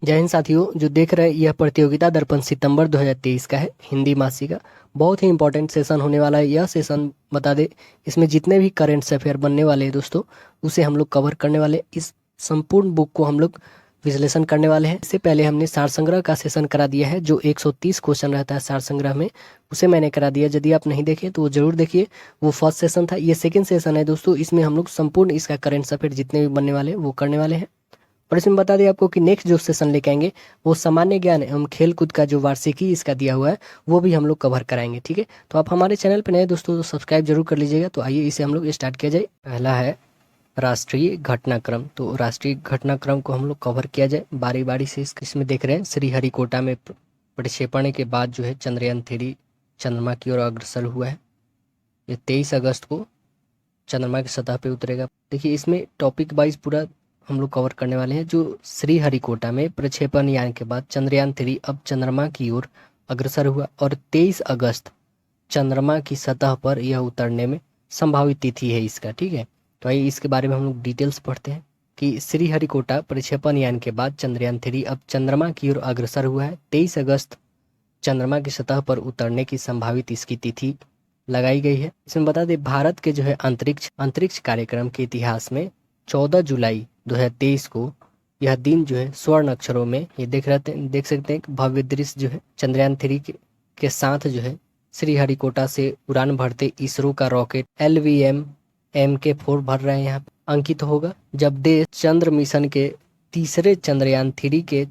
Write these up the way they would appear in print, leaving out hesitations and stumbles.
जय हिंद साथियों, जो देख रहे हैं यह प्रतियोगिता दर्पण सितंबर 2023 का है, हिंदी मासिक का बहुत ही इंपॉर्टेंट सेशन होने वाला है। यह सेशन बता दे, इसमें जितने भी करेंट्स अफेयर बनने वाले हैं दोस्तों, उसे हम लोग कवर करने वाले हैं। इस संपूर्ण बुक को हम लोग विश्लेषण करने वाले हैं। इससे पहले हमने सार संग्रह का सेशन करा दिया है, जो 130 क्वेश्चन रहता है सार संग्रह में, उसे मैंने करा दिया। यदि आप नहीं देखे तो वो जरूर देखिए, वो फर्स्ट सेशन था। ये सेकंड सेशन है दोस्तों, इसमें हम लोग संपूर्ण इसका करेंट्स अफेयर जितने भी बनने वाले हैं वो करने वाले हैं। और इसमें बता दें आपको कि नेक्स्ट जो सेशन लेके आएंगे वो सामान्य ज्ञान एवं खेल कूद का जो वार्षिकी इसका दिया हुआ है वो भी हम लोग कवर कराएंगे। ठीक है, तो आप हमारे चैनल पर नए दोस्तों तो सब्सक्राइब जरूर कर लीजिएगा। तो आइए इसे हम लोग स्टार्ट किया जाए। पहला है राष्ट्रीय घटनाक्रम। तो राष्ट्रीय घटनाक्रम को हम लोग कवर किया जाए बारी बारी से। इसमें देख रहे हैं श्रीहरिकोटा में प्रक्षेपण के बाद जो है चंद्रयान 3 चंद्रमा की ओर अग्रसर हुआ है। ये 23 अगस्त को चंद्रमा की सतह पे उतरेगा। देखिए, इसमें टॉपिक वाइज पूरा हम लोग कवर करने वाले हैं। जो श्रीहरिकोटा में प्रक्षेपण यान के बाद चंद्रयान 3 अब चंद्रमा की ओर अग्रसर हुआ और 23 अगस्त चंद्रमा की सतह पर यह उतरने में संभावित तिथि है इसका। ठीक है, तो आइए इसके बारे में हम लोग डिटेल्स पढ़ते हैं कि श्रीहरिकोटा प्रक्षेपण यान के बाद चंद्रयान 3 अब चंद्रमा की ओर अग्रसर हुआ है। 23 अगस्त चंद्रमा की सतह पर उतरने की संभावित इसकी तिथि लगाई गई है। इसमें बता दें, भारत के जो है अंतरिक्ष कार्यक्रम के इतिहास में 14 जुलाई 2023 को यह दिन जो है स्वर्ण अक्षरों में ये देख सकते हैं। भव्य दृश्य जो है चंद्रयान 3 के साथ जो है श्रीहरिकोटा से उड़ान भरते इसरो का रॉकेट LVM Mk4 भर रहे हैं यहाँ पे अंकित होगा, जब देश चंद्र मिशन के तीसरे चंद्रयान 3 के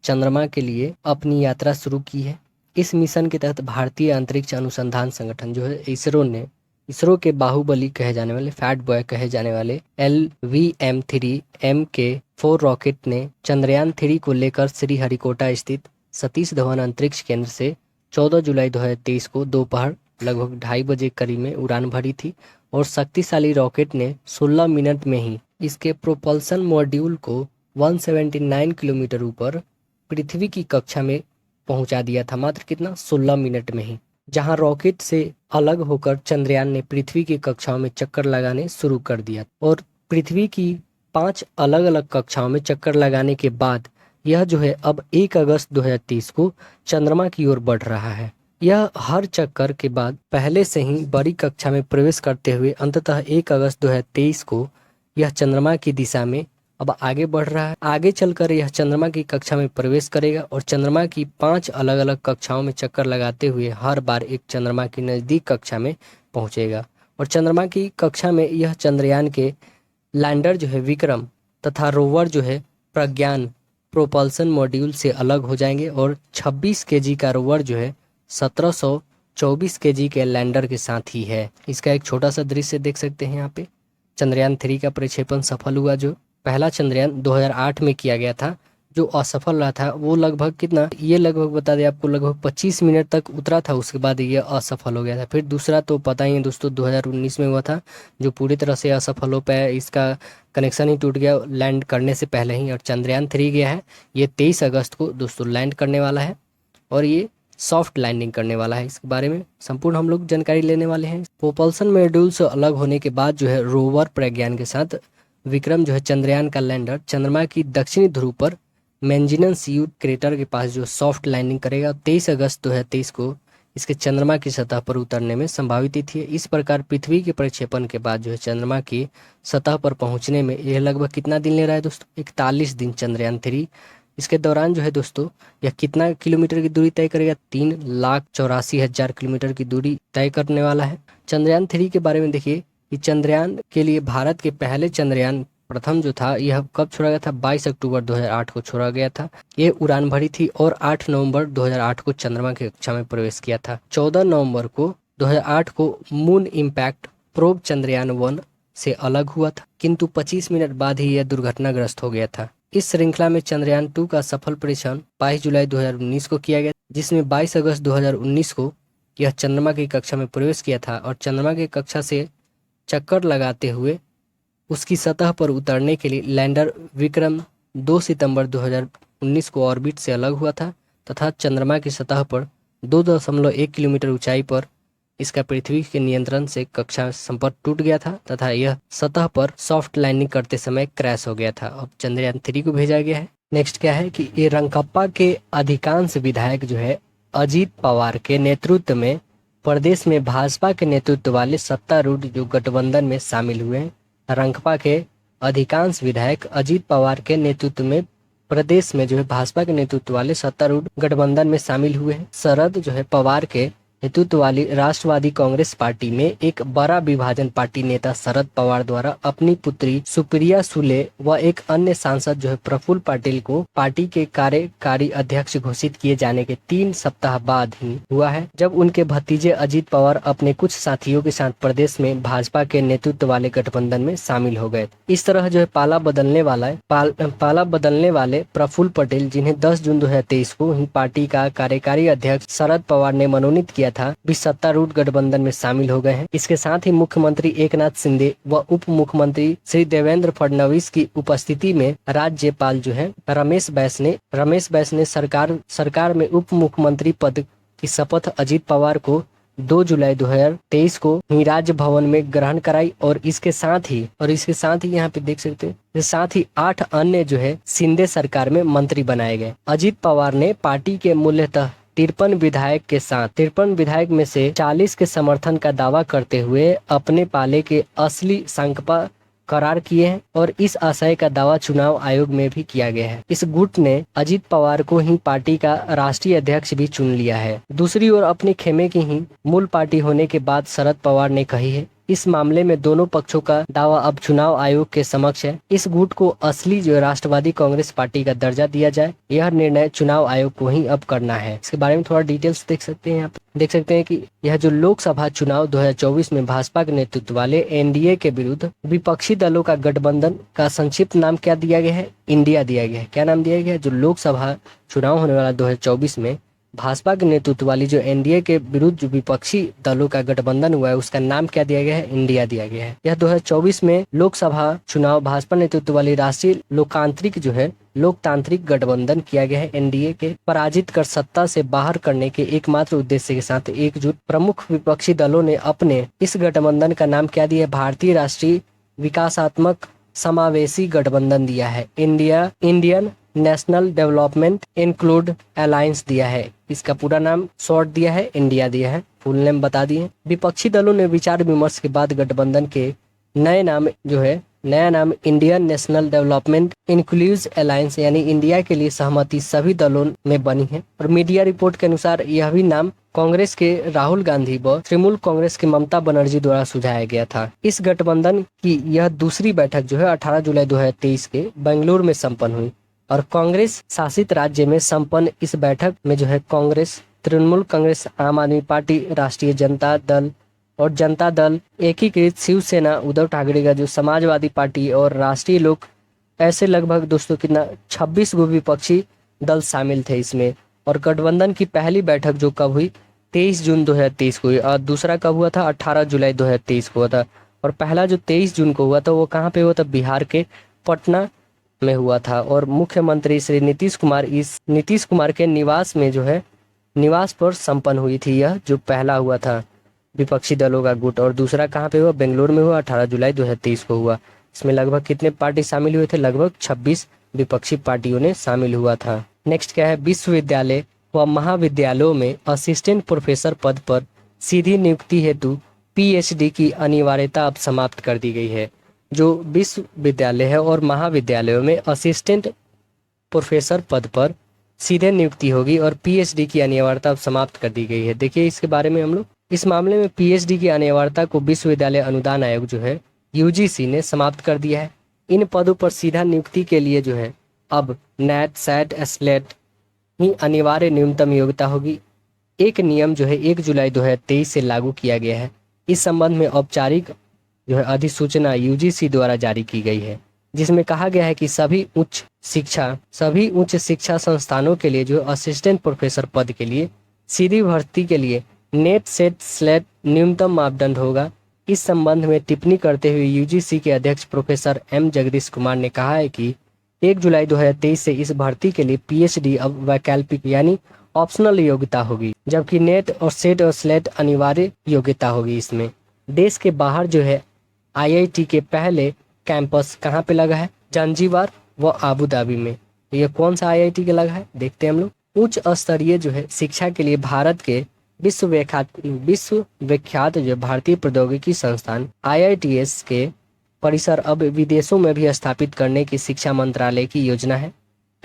चंद्रमा के लिए अपनी यात्रा शुरू की है। इस मिशन के तहत भारतीय अंतरिक्ष अनुसंधान संगठन जो है इसरो के बाहुबली कहे जाने वाले, फैट बॉय कहे जाने वाले LVM-3 Mk4 रॉकेट ने चंद्रयान 3 को लेकर श्रीहरिकोटा स्थित सतीश धवन अंतरिक्ष केंद्र से 14 जुलाई 2023 को दोपहर लगभग 2:30 बजे करीब में उड़ान भरी थी और शक्तिशाली रॉकेट ने 16 मिनट में ही इसके प्रोपल्सन मॉड्यूल को 179 किलोमीटर ऊपर पृथ्वी की कक्षा में पहुंचा दिया था। मात्र कितना, 16 मिनट में ही। जहां रॉकेट से अलग होकर चंद्रयान ने पृथ्वी की कक्षाओं में चक्कर लगाने शुरू कर दिया और पृथ्वी की 5 अलग अलग कक्षाओं में चक्कर लगाने के बाद यह जो है अब 1 अगस्त 2023 को चंद्रमा की ओर बढ़ रहा है। यह हर चक्कर के बाद पहले से ही बड़ी कक्षा में प्रवेश करते हुए अंततः 1 अगस्त 2023 को यह चंद्रमा की दिशा में अब आगे बढ़ रहा है। आगे चलकर यह चंद्रमा की कक्षा में प्रवेश करेगा और चंद्रमा की 5 अलग अलग कक्षाओं में चक्कर लगाते हुए हर बार एक चंद्रमा की नजदीक कक्षा में पहुंचेगा। और चंद्रमा की कक्षा में यह चंद्रयान के लैंडर जो है विक्रम तथा रोवर जो है प्रज्ञान प्रोपल्सन मॉड्यूल से अलग हो जाएंगे और 26 kg का रोवर जो है 1724 kg के लैंडर के साथ ही है। इसका एक छोटा सा दृश्य देख सकते हैं यहाँ पे। चंद्रयान 3 का प्रक्षेपण सफल हुआ। जो पहला चंद्रयान 2008 में किया गया था, जो असफल रहा था, वो लगभग कितना, ये लगभग बता दें आपको, लगभग 25 मिनट तक उतरा था, उसके बाद ये असफल हो गया था। फिर दूसरा तो पता ही है दोस्तों 2019 में हुआ था, जो पूरी तरह से असफल हो पाया, इसका कनेक्शन ही टूट गया लैंड करने से पहले ही। और चंद्रयान 3 गया है, ये 23 अगस्त को दोस्तों लैंड करने वाला है और ये सॉफ्ट लैंडिंग करने वाला है। इसके बारे में संपूर्ण हम लोग जानकारी लेने वाले हैं। प्रोपल्सन मॉड्यूल से अलग होने के बाद जो है रोवर प्रज्ञान के साथ विक्रम जो है चंद्रयान का लैंडर चंद्रमा की दक्षिणी ध्रुव पर मेंजिनस यू क्रेटर के पास जो सॉफ्ट लैंडिंग करेगा। 23 अगस्त 2023 को इसके चंद्रमा की सतह पर उतरने में संभावित तिथि है। इस प्रकार पृथ्वी के प्रक्षेपण के बाद जो है चंद्रमा की सतह पर पहुंचने में यह लगभग कितना दिन ले रहा है दोस्तों, 41 दिन चंद्रयान 3। इसके दौरान जो है दोस्तों यह कितना किलोमीटर की दूरी तय करेगा, 3,84,000 किलोमीटर की दूरी तय करने वाला है। चंद्रयान 3 के बारे में देखिए कि चंद्रयान के लिए भारत के पहले चंद्रयान प्रथम जो था यह कब छोड़ा गया था, 22 अक्टूबर 2008 को छोड़ा गया था। ये उड़ान भरी थी और 8 नवंबर 2008 को चंद्रमा की कक्षा में प्रवेश किया था। 14 नवंबर को 2008 को मून इम्पैक्ट प्रोब चंद्रयान 1 से अलग हुआ था, किंतु 25 मिनट बाद ही यह दुर्घटनाग्रस्त हो गया था। इस श्रृंखला में चंद्रयान 2 का सफल परीक्षण 22 जुलाई 2019 को किया गया, जिसमें 22 अगस्त 2019 को यह चंद्रमा की कक्षा में प्रवेश किया था और चंद्रमा की कक्षा से चक्कर लगाते हुए उसकी सतह पर उतरने के लिए लैंडर विक्रम 2 सितंबर 2019 को ऑर्बिट से अलग हुआ था तथा चंद्रमा की सतह पर 2.1 किलोमीटर ऊंचाई पर इसका पृथ्वी के नियंत्रण से कक्षा संपर्क टूट गया था तथा यह सतह पर सॉफ्ट लैंडिंग करते समय क्रैश हो गया था। अब चंद्रयान 3 को भेजा गया है। नेक्स्ट क्या है कि ये रंगकप्पा के अधिकांश विधायक जो है अजीत पवार के नेतृत्व में प्रदेश में भाजपा के नेतृत्व वाले सत्तारूढ़ जो गठबंधन में शामिल हुए हैं। रंगकप्पा के अधिकांश विधायक अजीत पवार के नेतृत्व में प्रदेश में जो है भाजपा के नेतृत्व वाले सत्तारूढ़ गठबंधन में शामिल हुए हैं। शरद जो है पवार के नेतृत्व वाली राष्ट्रवादी कांग्रेस पार्टी में एक बड़ा विभाजन पार्टी नेता शरद पवार द्वारा अपनी पुत्री सुप्रिया सुले व एक अन्य सांसद जो है प्रफुल्ल पटेल को पार्टी के कार्यकारी अध्यक्ष घोषित किए जाने के 3 सप्ताह बाद ही हुआ है, जब उनके भतीजे अजीत पवार अपने कुछ साथियों के साथ प्रदेश में भाजपा के नेतृत्व वाले गठबंधन में शामिल हो गए। इस तरह जो है पाला बदलने वाले प्रफुल्ल पटेल, जिन्हें 10 जून 2023 को ही पार्टी का कार्यकारी अध्यक्ष शरद पवार ने मनोनीत किया था, भी सत्तारूढ़ गठबंधन में शामिल हो गए हैं। इसके साथ ही मुख्यमंत्री एकनाथ शिंदे व उप मुख्यमंत्री श्री देवेंद्र फडणवीस की उपस्थिति में राज्यपाल जो है रमेश बैस ने सरकार में उप मुख्यमंत्री पद की शपथ अजीत पवार को 2 जुलाई 2023 को ही राजभवन में ग्रहण कराई। और इसके साथ ही यहाँ पे देख सकते हैं, साथ ही 8 अन्य जो है शिंदे सरकार में मंत्री बनाए गए। अजीत पवार ने पार्टी के मूल्यतः 53 विधायक में से 40 के समर्थन का दावा करते हुए अपने पाले के असली संकल्प करार किए हैं और इस आशय का दावा चुनाव आयोग में भी किया गया है। इस गुट ने अजीत पवार को ही पार्टी का राष्ट्रीय अध्यक्ष भी चुन लिया है। दूसरी ओर अपने खेमे की ही मूल पार्टी होने के बाद शरद पवार ने कही है, इस मामले में दोनों पक्षों का दावा अब चुनाव आयोग के समक्ष है। इस गुट को असली जो राष्ट्रवादी कांग्रेस पार्टी का दर्जा दिया जाए, यह निर्णय चुनाव आयोग को ही अब करना है। इसके बारे में थोड़ा डिटेल्स देख सकते हैं। यहाँ पे देख सकते हैं कि यह जो लोकसभा चुनाव 2024 में भाजपा के नेतृत्व वाले एनडीए के विरुद्ध विपक्षी दलों का गठबंधन का संक्षिप्त नाम क्या दिया गया है? इंडिया दिया गया है। क्या नाम दिया गया है? जो लोकसभा चुनाव होने वाला 2024 में भाजपा के नेतृत्व वाली जो एनडीए के विरुद्ध जो विपक्षी दलों का गठबंधन हुआ है, उसका नाम क्या दिया गया है? इंडिया दिया गया है। यह 2024 में लोकसभा चुनाव भाजपा नेतृत्व वाली राष्ट्रीय लोकतांत्रिक गठबंधन किया गया है। एनडीए के पराजित कर सत्ता से बाहर करने के एकमात्र उद्देश्य के साथ एकजुट प्रमुख विपक्षी दलों ने अपने इस गठबंधन का नाम क्या दिया है? भारतीय राष्ट्रीय विकासात्मक समावेशी गठबंधन दिया है। Indian national development include alliance दिया है। इसका पूरा नाम शॉर्ट दिया है, इंडिया दिया है, फुल नेम बता दिए। विपक्षी दलों ने विचार विमर्श के बाद गठबंधन के नया नाम Indian national development inclusive alliance यानी इंडिया के लिए सहमति सभी दलों में बनी है। और मीडिया रिपोर्ट के अनुसार यह भी नाम कांग्रेस के राहुल गांधी व तृणमूल कांग्रेस की ममता बनर्जी द्वारा सुझाया गया था। इस गठबंधन की यह दूसरी बैठक जो है 18 जुलाई 2023 के बेंगलुरु में संपन्न हुई और कांग्रेस शासित राज्य में संपन्न इस बैठक में जो है कांग्रेस, तृणमूल कांग्रेस, आम आदमी पार्टी, राष्ट्रीय जनता दल और जनता दल, एकीकृत शिवसेना, उद्धव ठाकरे का जो समाजवादी पार्टी और राष्ट्रीय लोक, ऐसे लगभग दोस्तों कितना 26 गो विपक्षी दल शामिल थे इसमें। और गठबंधन की पहली बैठक जो कब हुई? 23 जून 2023 को हुई और दूसरा कब हुआ था? 18 जुलाई 2023 को हुआ था। और पहला जो 23 जून को हुआ था वो कहाँ पे हुआ था? बिहार के पटना में हुआ था। और मुख्यमंत्री श्री नीतीश कुमार के निवास में जो है निवास पर संपन्न हुई थी यह जो पहला हुआ था विपक्षी दलों का गुट। और दूसरा कहाँ पे हुआ? बेंगलुरु में हुआ, 18 जुलाई 2023 को हुआ। इसमें लगभग कितने पार्टी शामिल हुए थे? लगभग 26 विपक्षी पार्टियों ने शामिल हुआ था। नेक्स्ट क्या है? विश्वविद्यालय व महाविद्यालयों में असिस्टेंट प्रोफेसर पद पर सीधी नियुक्ति हेतु पीएचडी की अनिवार्यता अब समाप्त कर दी गई है। जो विश्वविद्यालय है और महाविद्यालयों में असिस्टेंट प्रोफेसर पद पर सीधे नियुक्ति होगी और पीएचडी की अनिवार्यता अब समाप्त कर दी गई है। देखिए इसके बारे में हम लोग इस मामले में पीएचडी की अनिवार्यता को विश्वविद्यालय अनुदान आयोग जो है यूजीसी ने समाप्त कर दिया है। इन पदों पर सीधा नियुक्ति के लिए जो है अब नेट, सेट, एसलेट ही अनिवार्य न्यूनतम योग्यता होगी। एक नियम जो है 1 जुलाई 2023 से लागू किया गया है। इस संबंध में औपचारिक जो है अधिसूचना यूजीसी द्वारा जारी की गई है, जिसमें कहा गया है कि सभी उच्च शिक्षा संस्थानों के लिए जो असिस्टेंट प्रोफेसर पद के लिए सीधी भर्ती के लिए नेट, सेट, स्लेट न्यूनतम मापदंड होगा। इस संबंध में टिप्पणी करते हुए यूजीसी के अध्यक्ष प्रोफेसर एम जगदीश कुमार ने कहा है कि 1 जुलाई 2023 से इस भर्ती के लिए पीएचडी अब वैकल्पिक यानी ऑप्शनल योग्यता होगी, जबकि नेट और सेट और स्लेट अनिवार्य योग्यता होगी। इसमें देश के बाहर जो है आईआईटी के पहले कैंपस कहाँ पे लगा है? जंजीबार व आबू धाबी में। तो ये कौन सा आईआईटी के लगा है, देखते हैं हम लोग। उच्च स्तरीय जो है शिक्षा के लिए भारत के विश्वविख्यात जो भारतीय प्रौद्योगिकी संस्थान IITS के परिसर अब विदेशों में भी स्थापित करने की शिक्षा मंत्रालय की योजना है।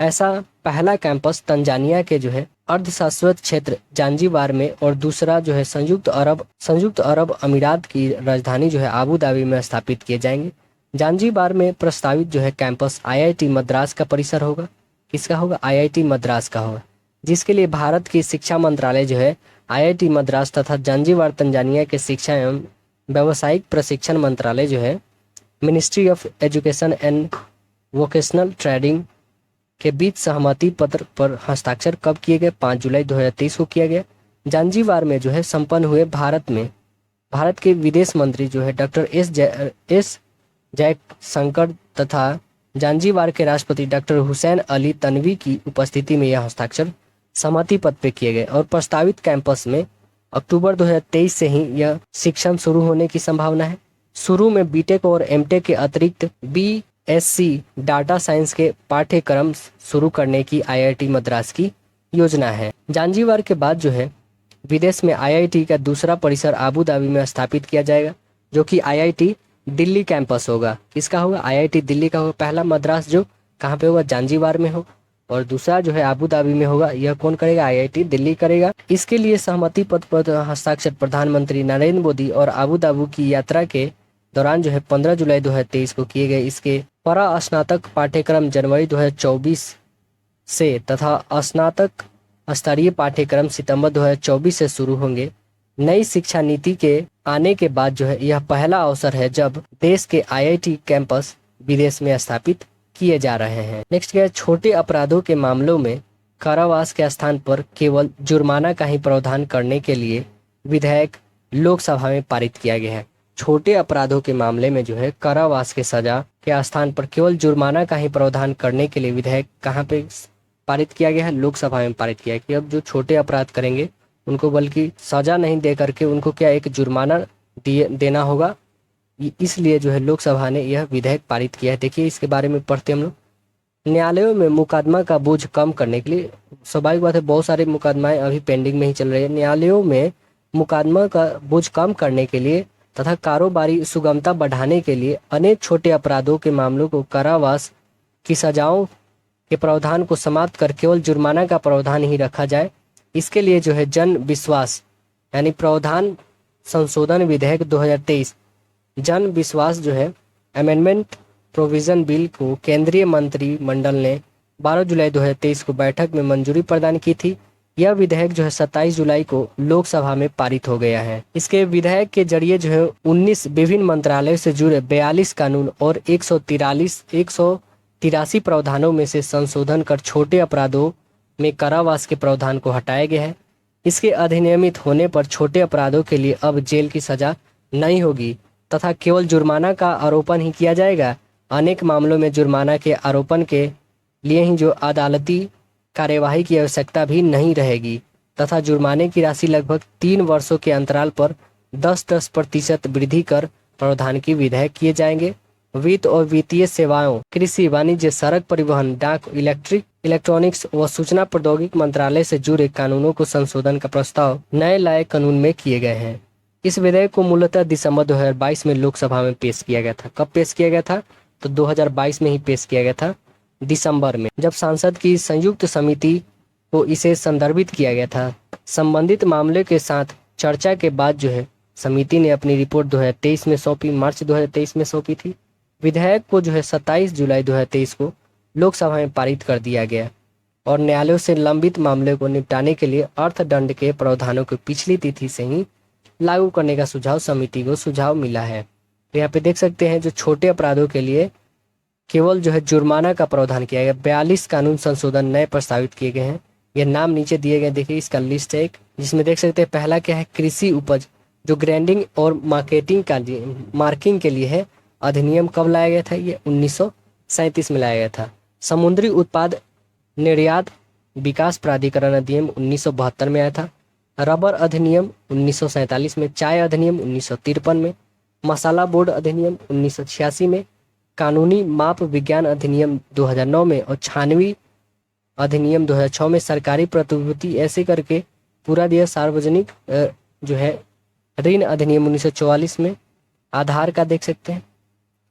ऐसा पहला कैंपस तंजानिया के जो है अर्धशाश्वत क्षेत्र जांजीबार में और दूसरा जो है संयुक्त अरब अमीरात की राजधानी जो है आबू धाबी में स्थापित किए जाएंगे। जांजीबार में प्रस्तावित जो है कैंपस IIT मद्रास का परिसर होगा। किसका होगा, IIT मद्रास का होगा, जिसके लिए भारत की शिक्षा मंत्रालय जो है IIT मद्रास तथा जांजीबार तंजानिया के शिक्षा एवं व्यावसायिक प्रशिक्षण मंत्रालय जो है ministry of education and vocational training के बीच सहमति पत्र पर हस्ताक्षर कब किए गए, 5 जुलाई 2023 को किया गया। जांजीबार में जो है संपन्न हुए भारत के विदेश मंत्री जो है डॉक्टर एस जयशंकर तथा जांजीबार के राष्ट्रपति डॉक्टर हुसैन अली तनवी की उपस्थिति में यह हस्ताक्षर सहमति पत्र पे किए गए और प्रस्तावित कैंपस में अक्टूबर 2023 से ही यह शिक्षण शुरू होने की संभावना है। शुरू में बीटेक और एमटेक के अतिरिक्त BSc डाटा साइंस के पाठ्यक्रम शुरू करने की IIT मद्रास की योजना है। जांजीबार के बाद जो है विदेश में IIT का दूसरा परिसर आबू धाबी में स्थापित किया जाएगा, जो कि IIT दिल्ली कैंपस होगा। किसका होगा, IIT दिल्ली का होगा। पहला मद्रास जो कहाँ पे होगा, जांजीबार में हो, और दूसरा जो है आबू धाबी में होगा। यह कौन करेगा, IIT दिल्ली करेगा। इसके लिए सहमति पत्र पर हस्ताक्षर प्रधानमंत्री नरेंद्र मोदी और आबू धाबी की यात्रा के दौरान जो है 15 जुलाई 2023 को किए गए। इसके परा स्नातक पाठ्यक्रम जनवरी 2024 से तथा स्नातक स्तरीय पाठ्यक्रम सितंबर 2024 से शुरू होंगे। नई शिक्षा नीति के आने के बाद जो है यह पहला अवसर है जब देश के IIT कैंपस विदेश में स्थापित किए जा रहे हैं। नेक्स्ट क्या है, छोटे अपराधों के मामलों में कारावास के स्थान पर केवल जुर्माना का ही प्रावधान करने के लिए विधेयक लोकसभा में पारित किया गया है। छोटे अपराधों के मामले में जो है कारावास के सजा के स्थान पर केवल जुर्माना का ही प्रावधान करने के लिए विधेयक कहाँ पे पारित किया गया है, लोकसभा में पारित किया है कि अब जो छोटे अपराध करेंगे उनको बल्कि सजा नहीं दे करके उनको क्या एक जुर्माना देना होगा। इसलिए जो है लोकसभा ने यह विधेयक पारित किया है। देखिए इसके बारे में पढ़ते हम लोग। न्यायालयों में मुकदमा का बोझ कम करने के लिए, स्वाभाविक बात है बहुत सारे मुकदमाएं अभी पेंडिंग में ही चल रहे हैं। न्यायालयों में मुकदमा का बोझ कम करने के लिए तथा कारोबारी सुगमता बढ़ाने के लिए अनेक छोटे अपराधों के मामलों को कारावास की सजाओं के प्रावधान को समाप्त कर केवल जुर्माना का प्रावधान ही रखा जाए। इसके लिए जो है जन विश्वास यानी प्रावधान संशोधन विधेयक 2023 जन विश्वास जो है अमेंडमेंट प्रोविजन बिल को केंद्रीय मंत्रिमंडल ने 12 जुलाई 2023 को बैठक में मंजूरी प्रदान की थी। यह विधेयक जो है 27 जुलाई को लोकसभा में पारित हो गया है। इसके विधेयक के जरिए जो है 19 विभिन्न मंत्रालयों से जुड़े 42 कानून और 183 प्रावधानों में से संशोधन कर छोटे अपराधों में कारावास के प्रावधान को हटाया गया है। इसके अधिनियमित होने पर छोटे अपराधों के लिए अब जेल की सजा नहीं होगी तथा केवल जुर्माना का आरोपण ही किया जाएगा। अनेक मामलों में जुर्माना के आरोपण के लिए ही जो अदालती कार्यवाही की आवश्यकता भी नहीं रहेगी तथा जुर्माने की राशि लगभग 3 वर्षों के अंतराल पर 10% वृद्धि कर प्रावधान की विधेयक किए जाएंगे। वित्त और वित्तीय सेवाओं, कृषि, वाणिज्य, सड़क परिवहन, डाक, इलेक्ट्रॉनिक्स व सूचना प्रौद्योगिकी मंत्रालय से जुड़े कानूनों को संशोधन का प्रस्ताव नए लाए कानून में किए गए हैं। इस विधेयक को मूलतः दिसंबर 2022 में लोकसभा में पेश किया गया था। कब पेश किया गया था, तो 2022 में ही पेश किया गया था, दिसंबर में, जब सांसद की संयुक्त समिति को इसे संदर्भित किया गया था। संबंधित मामले के साथ चर्चा के बाद जो है समिति ने अपनी रिपोर्ट 2023 में सौंपी, मार्च 2023 में सौंपी थी। विधेयक को जो है 27 जुलाई 2023 को लोकसभा में पारित कर दिया गया और न्यायालयों से लंबित मामले को निपटाने के लिए अर्थदंड के प्रावधानों को पिछली तिथि से ही लागू करने का समिति को सुझाव मिला है। तो यहाँ पे देख सकते हैं जो छोटे अपराधों के लिए केवल जो है जुर्माना का प्रावधान किया गया। 42 कानून संशोधन नए प्रस्तावित किए गए हैं। ये नाम नीचे दिए गए, देखिए इसका लिस्ट है एक, जिसमें देख सकते हैं पहला क्या है, कृषि उपज जो ग्राइंडिंग और मार्किंग के लिए है। अधिनियम कब लाया गया था, ये 1937 में लाया गया था। समुद्री उत्पाद निर्यात विकास प्राधिकरण अधिनियम 1972 में आया था। रबर अधिनियम 1947 में, चाय अधिनियम 1953 में, मसाला बोर्ड अधिनियम 1986 में, कानूनी माप विज्ञान अधिनियम 2009 में और छानवी अधिनियम 2006 में सरकारी प्रतिभूति ऐसे करके पूरा दिया। सार्वजनिक जो है ऋण अधिनियम 1944 में। आधार का देख सकते हैं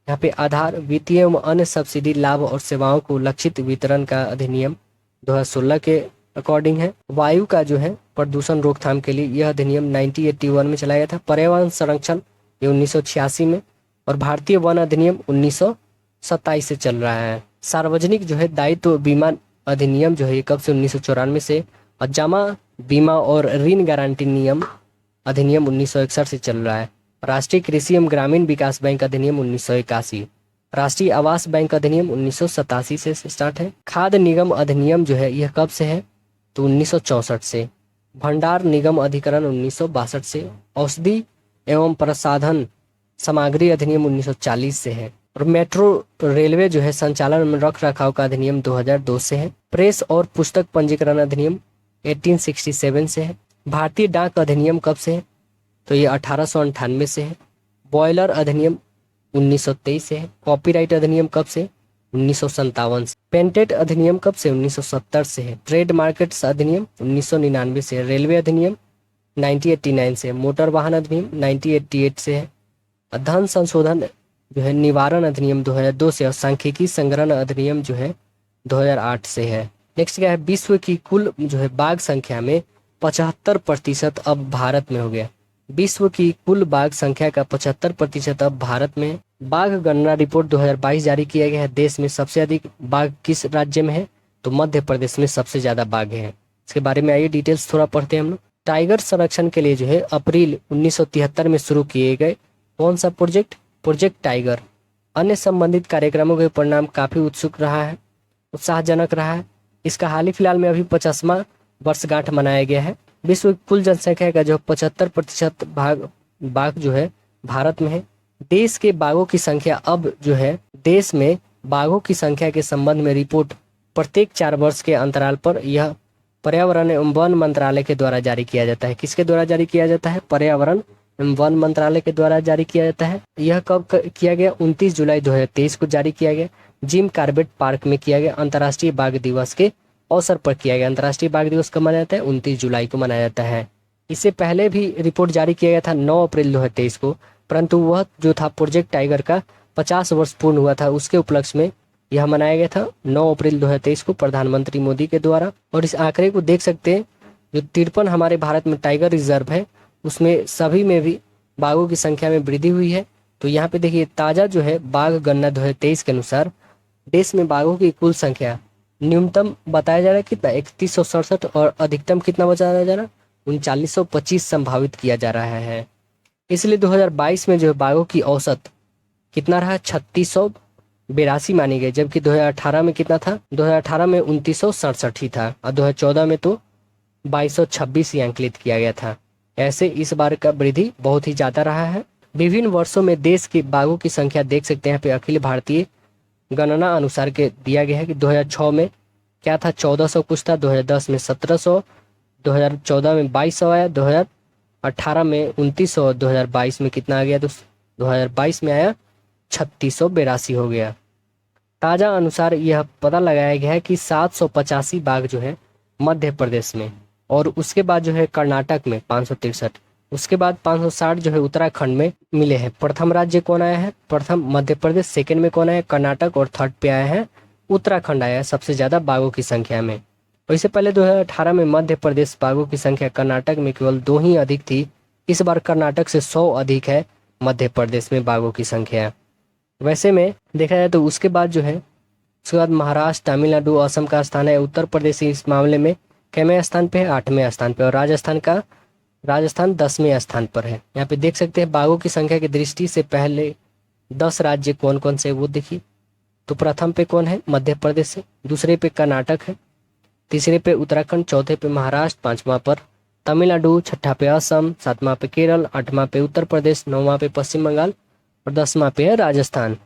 यहाँ पे, आधार वित्तीय एवं अन्य सब्सिडी लाभ और सेवाओं को लक्षित वितरण का अधिनियम 2016 के अकॉर्डिंग है। वायु का जो है प्रदूषण रोकथाम के लिए यह अधिनियम 1981 में चलाया गया था। पर्यावरण संरक्षण ये 1986 में, और भारतीय वन अधिनियम 1927 से चल रहा है। सार्वजनिक जो है दायित्व बीमा अधिनियम जो है ये कब से 1994 से, और जमा बीमा और ऋण गारंटी नियम अधिनियम 1961 से चल रहा है। राष्ट्रीय कृषि एवं ग्रामीण विकास बैंक अधिनियम 1981, राष्ट्रीय आवास बैंक अधिनियम 1987 से स्टार्ट है। खाद्य निगम अधिनियम जो है यह कब से है, तो 1964 से। भंडार निगम अधिकरण 1962 से। औषधि एवं प्रसाधन सामग्री अधिनियम 1940 से है। और मेट्रो रेलवे जो है संचालन में रख रखाव का अधिनियम 2002 से है। प्रेस और पुस्तक पंजीकरण अधिनियम 1867 से है। भारतीय डाक अधिनियम कब से है, तो ये 1898 से है। बॉयलर अधिनियम 1923 से है। कॉपीराइट अधिनियम कब से, 1957 से। पेटेंट अधिनियम कब से, 1970 से है। ट्रेड मार्केट्स अधिनियम 1999 से है। रेलवे अधिनियम 1989 से है। मोटर वाहन अधिनियम 1988 से है। धन संशोधन जो है निवारण अधिनियम 2002 से, और सांख्यिकी संग्रहण अधिनियम जो है 2008 से है। नेक्स्ट क्या है, विश्व की कुल जो है बाघ संख्या में 75% अब भारत में हो गया। विश्व की कुल बाघ संख्या का 75% अब भारत में है। बाघ गणना रिपोर्ट 2022 जारी किया गया है। देश में सबसे अधिक बाघ किस राज्य में है, तो मध्य प्रदेश में सबसे ज्यादा बाघ है। इसके बारे में आइए डिटेल्स थोड़ा पढ़ते हैं हम लोग। टाइगर संरक्षण के लिए जो है अप्रैल 1973 में शुरू किए गए कौन सा प्रोजेक्ट, प्रोजेक्ट टाइगर। अन्य संबंधित कार्यक्रमों के परिणाम काफी उत्साहजनक रहा है। इसका हाल ही फिलहाल में अभी 50वां वर्षगांठ मनाया गया है। विश्व की कुल जनसंख्या का जो 75% बाघ जो है भारत में है। देश के बाघों की संख्या अब जो है, देश में बाघों की संख्या के संबंध में रिपोर्ट प्रत्येक 4 वर्ष के अंतराल पर यह पर्यावरण एवं वन मंत्रालय के द्वारा जारी किया जाता है। किसके द्वारा जारी किया जाता है, पर्यावरण एवं वन मंत्रालय के द्वारा जारी किया जाता है। यह कब किया गया, 29 जुलाई 2023 को जारी किया गया। जिम कार्बेट पार्क में किया गया। अंतर्राष्ट्रीय बाघ दिवस के अवसर पर किया गया। अंतर्राष्ट्रीय बाघ दिवस कब मनाया जाता है, 29 जुलाई को मनाया जाता है। इससे पहले भी रिपोर्ट जारी किया गया था 9 अप्रैल 2023 को, परंतु वह जो था प्रोजेक्ट टाइगर का 50 वर्ष पूर्ण हुआ था, उसके उपलक्ष्य में यह मनाया गया था 9 अप्रैल 2023 को प्रधानमंत्री मोदी के द्वारा। और इस आंकड़े को देख सकते हैं, जो 53 हमारे भारत में टाइगर रिजर्व है, उसमें सभी में भी बाघों की संख्या में वृद्धि हुई है। तो यहाँ पे देखिए ताजा जो है बाघ गणना 2023 के अनुसार देश में बाघों की कुल संख्या न्यूनतम बताया जा रहा है कितना, 3167, और अधिकतम कितना बताया जा रहा है, 3925 संभावित किया जा रहा है। इसलिए 2022 में जो है बाघों की औसत कितना रहा, 3682 मानी गई, जबकि 2018 में कितना था, 2018 में 2967 ही था, और 2014 में तो 2226 ही अंकित किया गया था। ऐसे इस बार का वृद्धि बहुत ही ज्यादा रहा है। विभिन्न वर्षों में देश के बाघों की संख्या देख सकते हैं यहाँ पे अखिल भारतीय गणना अनुसार के दिया गया है कि 2006 में क्या था, 1400 कुछ था, 2010 में 1700, 2014 में 2200 आया, 2018 में 2900, 2022 में कितना आ गया, तो 2022 में आया 3682 हो गया। ताजा अनुसार यह पता लगाया गया है कि 785 बाघ जो है मध्य प्रदेश में, और उसके बाद जो है कर्नाटक में 563, उसके बाद 560 जो है उत्तराखंड में मिले हैं। प्रथम राज्य कौन आया है, प्रथम मध्य प्रदेश, सेकंड में कौन आया, कर्नाटक, और थर्ड पे आया है उत्तराखंड आया है सबसे ज्यादा बाघों की संख्या में। और इससे पहले 2018 में मध्य प्रदेश बाघों की संख्या कर्नाटक में केवल 2 ही अधिक थी। इस बार कर्नाटक से 100 अधिक है मध्य प्रदेश में बाघों की संख्या। वैसे में देखा जाए तो उसके बाद जो है, उसके बाद महाराष्ट्र, तमिलनाडु, असम का स्थान है। उत्तर प्रदेश इस मामले में कितवें स्थान पे है, 8वें स्थान पे, और राजस्थान 10वें स्थान पर है। यहाँ पे देख सकते हैं बाघों की संख्या की दृष्टि से पहले 10 राज्य कौन कौन से वो देखिए। तो प्रथम पे कौन है, मध्य प्रदेश है, दूसरे पे कर्नाटक है, तीसरे पे उत्तराखंड, चौथे पे महाराष्ट्र, 5वां पर तमिलनाडु, 6ठा पे असम, 7वां पे केरल, 8वां पे उत्तर प्रदेश, 9वां पे पश्चिम बंगाल, और 10वां पे है राजस्थान।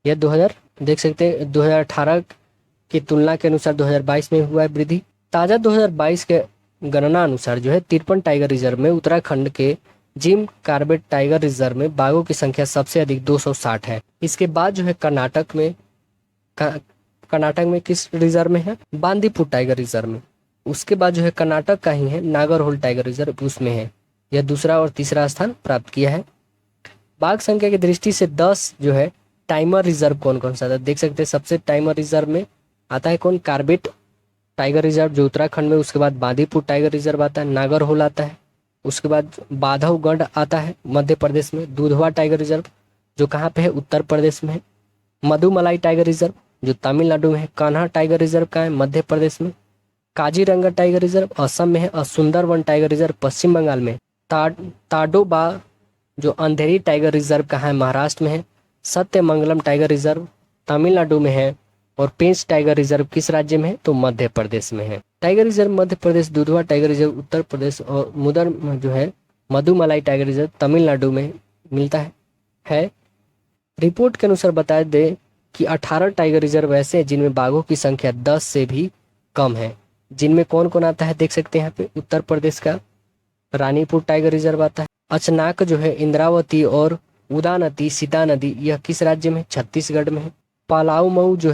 यह 2000 देख सकते हैं 2018 की तुलना के अनुसार 2022 में हुआ है वृद्धि। ताजा 2022 के गणना अनुसार जो है 53 टाइगर रिजर्व में उत्तराखंड के जिम कार्बेट टाइगर रिजर्व में बाघों की संख्या सबसे अधिक 260 है। इसके बाद जो है कर्नाटक में कर्नाटक में किस रिजर्व में है, बांदीपुर टाइगर रिजर्व में। उसके बाद जो है कर्नाटक का ही है नागरहोल टाइगर रिजर्व, उसमें है। यह दूसरा और तीसरा स्थान प्राप्त किया है। बाघ संख्या की दृष्टि से 10 जो है टाइमर रिजर्व कौन कौन सा था, देख सकते हैं। सबसे टाइमर रिजर्व में आता है कौन, कार्बेट टाइगर रिजर्व जो उत्तराखंड में, उसके बाद बांदीपुर टाइगर रिजर्व आता है, नागरहोल आता है, उसके बाद बांधवगढ़ आता है मध्य प्रदेश में, दुधवा टाइगर रिजर्व जो कहाँ पे है, उत्तर प्रदेश में है, मधुमलाई टाइगर रिजर्व जो तमिलनाडु में है, कान्हा टाइगर रिजर्व का है मध्य प्रदेश में, काजीरंगा टाइगर रिजर्व असम में है, और सुंदरवन टाइगर रिजर्व पश्चिम बंगाल में, ताडोबा जो अंधेरी टाइगर रिजर्व का है महाराष्ट्र में है, सत्यमंगलम टाइगर रिजर्व तमिलनाडु में है, और पेंच टाइगर रिजर्व किस राज्य में है, तो मध्य प्रदेश में है। Tiger reserve Madhya Pradesh, Dudhwa tiger reserve Uttar Pradesh, और मुदर जो है मधुमलाई टाइगर रिजर्व तमिलनाडु में मिलता है। रिपोर्ट के अनुसार बता दें कि 18 टाइगर रिजर्व ऐसे हैं जिनमें बाघों की संख्या 10 से भी कम है। जिनमें कौन कौन आता है देख सकते हैं यहाँ पे, उत्तर प्रदेश का रानीपुर टाइगर रिजर्व आता है, अचनाक जो है इंद्रावती और उदानती सीता नदी, यह किस राज्य में, छत्तीसगढ़ में है। पालामऊ जो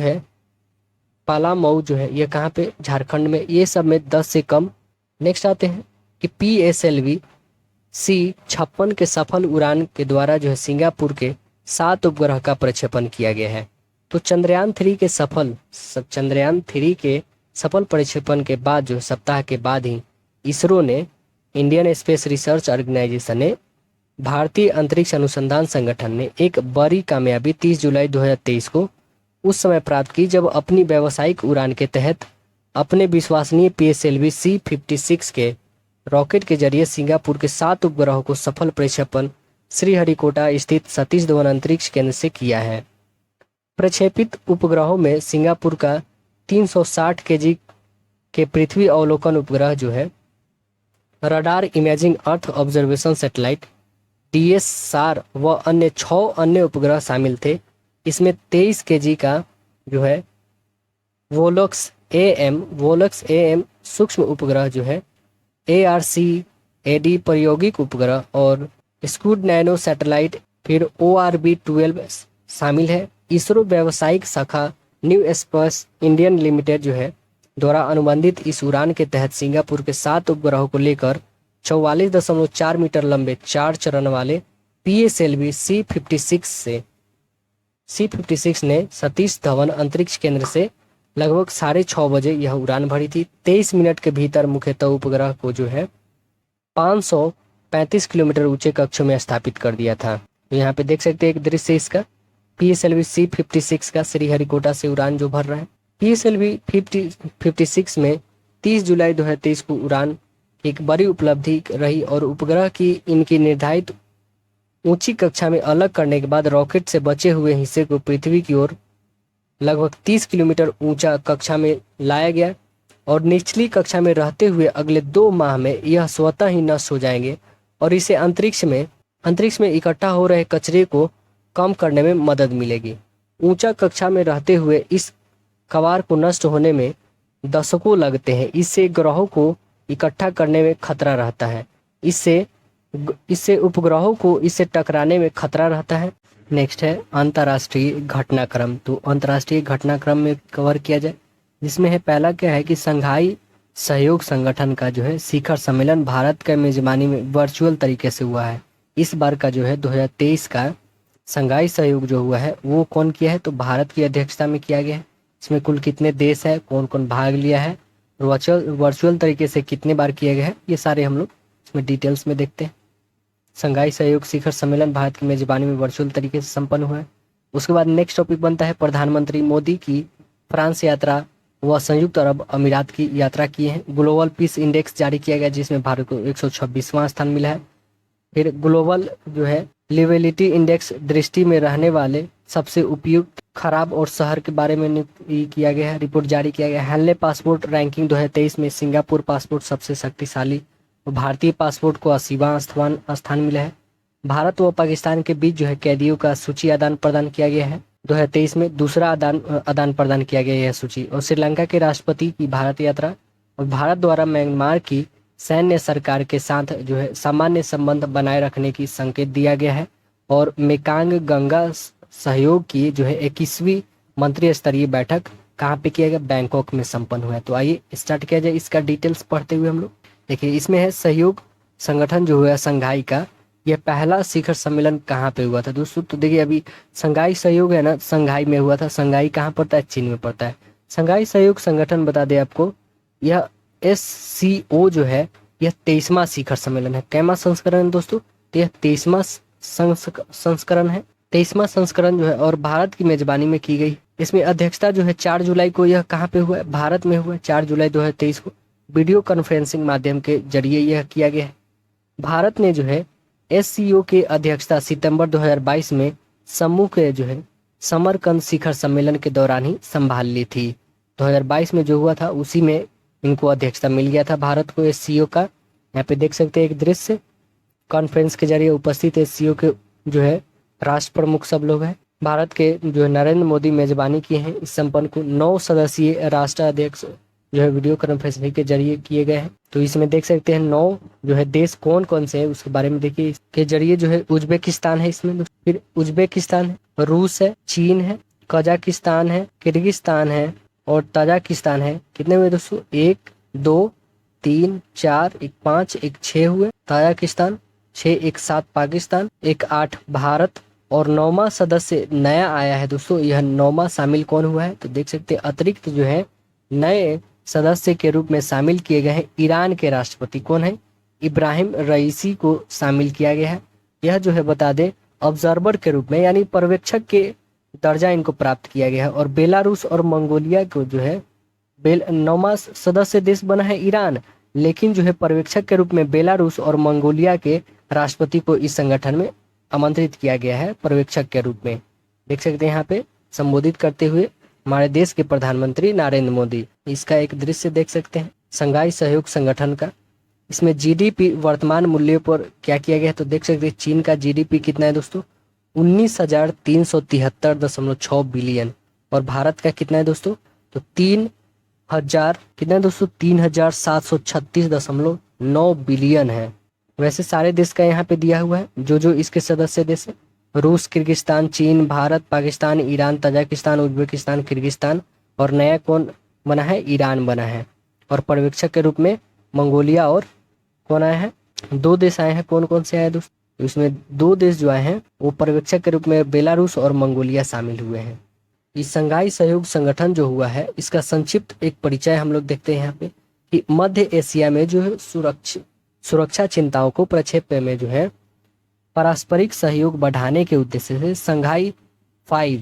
है यह कहाँ पे, झारखंड में। ये सब में 10 से कम। नेक्स्ट आते हैं कि PSLV C-56 के सफल उड़ान के द्वारा जो है सिंगापुर के 7 उपग्रह का प्रक्षेपण किया गया है। तो चंद्रयान 3 के सफल प्रक्षेपण के बाद जो सप्ताह के बाद ही इसरो ने, इंडियन स्पेस रिसर्च ऑर्गेनाइजेशन ने, भारतीय अंतरिक्ष अनुसंधान संगठन ने एक बड़ी कामयाबी 30 जुलाई 2023 को उस समय प्राप्त की जब अपनी व्यावसायिक उड़ान के तहत अपने विश्वसनीय PSLV C-56 के रॉकेट के जरिए सिंगापुर के 7 उपग्रहों को सफल प्रक्षेपण श्रीहरिकोटा स्थित सतीश धवन अंतरिक्ष केंद्र से किया है। प्रक्षेपित उपग्रहों में सिंगापुर का 360 kg के पृथ्वी अवलोकन उपग्रह जो है, radar imaging earth observation satellite DSR व अन्य 6 अन्य उपग्रह शामिल थे। इसमें 23 kg का जो है वोलक्स AM सूक्ष्म उपग्रह जो है, ARC-AD प्रायोगिक उपग्रह और स्कूड नैनो सैटेलाइट, फिर ORB-12 शामिल है। इसरो व्यावसायिक शाखा न्यू स्पेस इंडियन लिमिटेड जो है द्वारा अनुबंधित इस उड़ान के तहत सिंगापुर के 7 उपग्रहों को लेकर 44.4 मीटर लंबे 4 चरण वाले PSLV C-56 ने सतीश धवन अंतरिक्ष केंद्र से लगभग 6:30 बजे यह उड़ान भरी थी। 23 मिनट के भीतर मुख्यतः उपग्रह को जो है 535 किलोमीटर ऊंचे कक्षों में स्थापित कर दिया था। तो यहाँ पे देख सकते हैं एक दृश्य इसका, PSLV C-56 का श्रीहरिकोटा से उड़ान जो भर रहा है। PSLV 56 में 30 जुलाई 2023 को उड़ान की एक बड़ी उपलब्धि रही और उपग्रह की इनकी निर्धारित ऊंची कक्षा में अलग करने के बाद रॉकेट से बचे हुए हिस्से को पृथ्वी की ओर लगभग 30 किलोमीटर ऊंचा कक्षा में लाया गया और निचली कक्षा में रहते हुए अगले 2 माह में यह स्वतः ही नष्ट हो जाएंगे और इसे अंतरिक्ष में इकट्ठा हो रहे कचरे को कम करने में मदद मिलेगी। ऊंचा कक्षा में रहते हुए इस कवार को नष्ट होने में दशकों लगते हैं। इससे ग्रहों को इकट्ठा करने में खतरा रहता है। इससे उपग्रहों को इससे टकराने में खतरा रहता है। नेक्स्ट है अंतर्राष्ट्रीय घटनाक्रम। तो अंतर्राष्ट्रीय घटनाक्रम में कवर किया जाए, जिसमें है पहला क्या है कि संघाई सहयोग संगठन का जो है शिखर सम्मेलन भारत के मेजबानी में वर्चुअल तरीके से हुआ है। इस बार का जो है 2023 का संघाई सहयोग जो हुआ है वो कौन किया है, तो भारत की अध्यक्षता में किया गया है। इसमें कुल कितने देश है, कौन कौन भाग लिया है, वर्चुअल तरीके से कितने बार किया गया है, ये सारे हम लोग इसमें डिटेल्स में देखते हैं। संघाई सहयोग शिखर सम्मेलन भारत की मेजबानी में वर्चुअल तरीके से संपन्न हुआ है। उसके बाद नेक्स्ट टॉपिक बनता है प्रधानमंत्री मोदी की फ्रांस यात्रा व संयुक्त अरब अमीरात की यात्रा की है। ग्लोबल पीस इंडेक्स जारी किया गया जिसमें भारत को 126वां स्थान मिला है। फिर ग्लोबल जो है लिवेलिटी इंडेक्स दृष्टि में रहने वाले सबसे उपयुक्त खराब और शहर के बारे में किया गया है, रिपोर्ट जारी किया गया है। हेनले पासपोर्ट रैंकिंग 2023 में सिंगापुर पासपोर्ट सबसे शक्तिशाली और भारतीय पासपोर्ट को 80वां स्थान मिला है। भारत व पाकिस्तान के बीच जो है कैदियों का सूची आदान प्रदान किया गया है। 2023 में दूसरा आदान प्रदान किया गया यह सूची। और श्रीलंका के राष्ट्रपति की भारत यात्रा और भारत द्वारा म्यांमार की सैन्य सरकार के साथ जो है सामान्य संबंध बनाए रखने की संकेत दिया गया है। और मेकांग गंगा सहयोग की जो है 21वीं मंत्री स्तरीय बैठक कहाँ पे किया गया, बैंकॉक में संपन्न हुआ है। तो आइए स्टार्ट किया जाए इसका डिटेल्स पढ़ते हुए हम लोग। देखिए इसमें है सहयोग संगठन जो हुआ संघाई का, यह पहला शिखर सम्मेलन कहाँ पे हुआ था दोस्तों। तो देखिए अभी संघाई सहयोग है ना, संघाई में हुआ था। संघाई कहाँ पड़ता है, चीन में पड़ता है। संघाई सहयोग संगठन बता दें आपको, यह SCO जो है यह 23वां शिखर सम्मेलन है। कैमा संस्करण है दोस्तों, तो यह 23वां संस्करण है, 23वां संस्करण जो है, और भारत की मेजबानी में की गई। इसमें अध्यक्षता जो है 4 जुलाई को यह कहाँ पे हुआ है, भारत में हुआ है। 4 जुलाई 2023 को वीडियो कॉन्फ्रेंसिंग माध्यम के जरिए यह किया गया है। भारत ने जो है SCO के अध्यक्षता सितंबर 2022 में समूह के जो है समरकंद शिखर सम्मेलन के दौरान ही संभाल ली थी। 2022 में जो हुआ था उसी में इनको अध्यक्षता मिल गया था भारत को SCO का। यहाँ पे देख सकते हैं एक दृश्य, कॉन्फ्रेंस के जरिए उपस्थित SCO के जो है राष्ट्र प्रमुख सब लोग हैं। भारत के जो है नरेंद्र मोदी मेजबानी किए हैं इस संपन्न को। 9 सदस्यीय राष्ट्राध्यक्ष जो है वीडियो कॉन्फ्रेंसिंग के जरिए किए गए हैं। तो इसमें देख सकते हैं 9 जो है देश कौन कौन से है उसके बारे में देखिए। इसके जरिए जो है उज्बेकिस्तान है इसमें, फिर उज्बेकिस्तान है, रूस है, चीन है, कजाकिस्तान है, किर्गिस्तान है और तजाकिस्तान है। कितने हुए दोस्तों, 1 2 3 4 1 5 1 6 हुए तजाकिस्तान, 6 1 7 पाकिस्तान, 1 8 भारत, और 9वां सदस्य नया आया है दोस्तों। यह 9वां शामिल कौन हुआ है, तो देख सकते हैं अतिरिक्त जो है नए सदस्य के रूप में शामिल किए गए हैं। ईरान के राष्ट्रपति कौन है, इब्राहिम रईसी को शामिल किया गया है। यह जो है बता दें ऑब्जर्वर के रूप में यानी पर्यवेक्षक के दर्जा इनको प्राप्त किया गया है। और बेलारूस और मंगोलिया को जो है 9वां सदस्य देश बना है ईरान, लेकिन जो है पर्यवेक्षक के रूप में बेलारूस और मंगोलिया के राष्ट्रपति को इस संगठन में आमंत्रित किया गया है पर्यवेक्षक के रूप में। देख सकते हैं यहाँ पे संबोधित करते हुए हमारे देश के प्रधानमंत्री नरेंद्र मोदी। इसका एक दृश्य देख सकते हैं संघाई सहयोग संगठन का। इसमें GDP वर्तमान मूल्य पर क्या किया गया है, तो देख सकते हैं चीन का GDP कितना है दोस्तों, 19,373.6 बिलियन। और भारत का कितना है दोस्तों, तो 3,000 कितना है दोस्तों, 3,736.9 बिलियन है। वैसे सारे देश का यहाँ पे दिया हुआ है जो इसके सदस्य देश है। रूस, किर्गिस्तान, चीन, Bharat, Pakistan, Iran, Tajikistan, Uzbekistan, Kyrgyzstan, और नया कौन बना है, ईरान बना है। और पर्यवेक्षक के रूप में मंगोलिया और कौन आया है, 2 देश आए हैं। कौन कौन से आए दोस्तों, इसमें 2 देश जो आए हैं वो पर्यवेक्षक के रूप में बेलारूस और मंगोलिया शामिल हुए हैं। इस संघाई सहयोग संगठन जो हुआ है इसका संक्षिप्त एक परिचय हम लोग देखते हैं यहाँ पे कि मध्य एशिया में जो है सुरक्षा चिंताओं को प्रक्षेप में जो है पारस्परिक सहयोग बढ़ाने के उद्देश्य से संघाई 5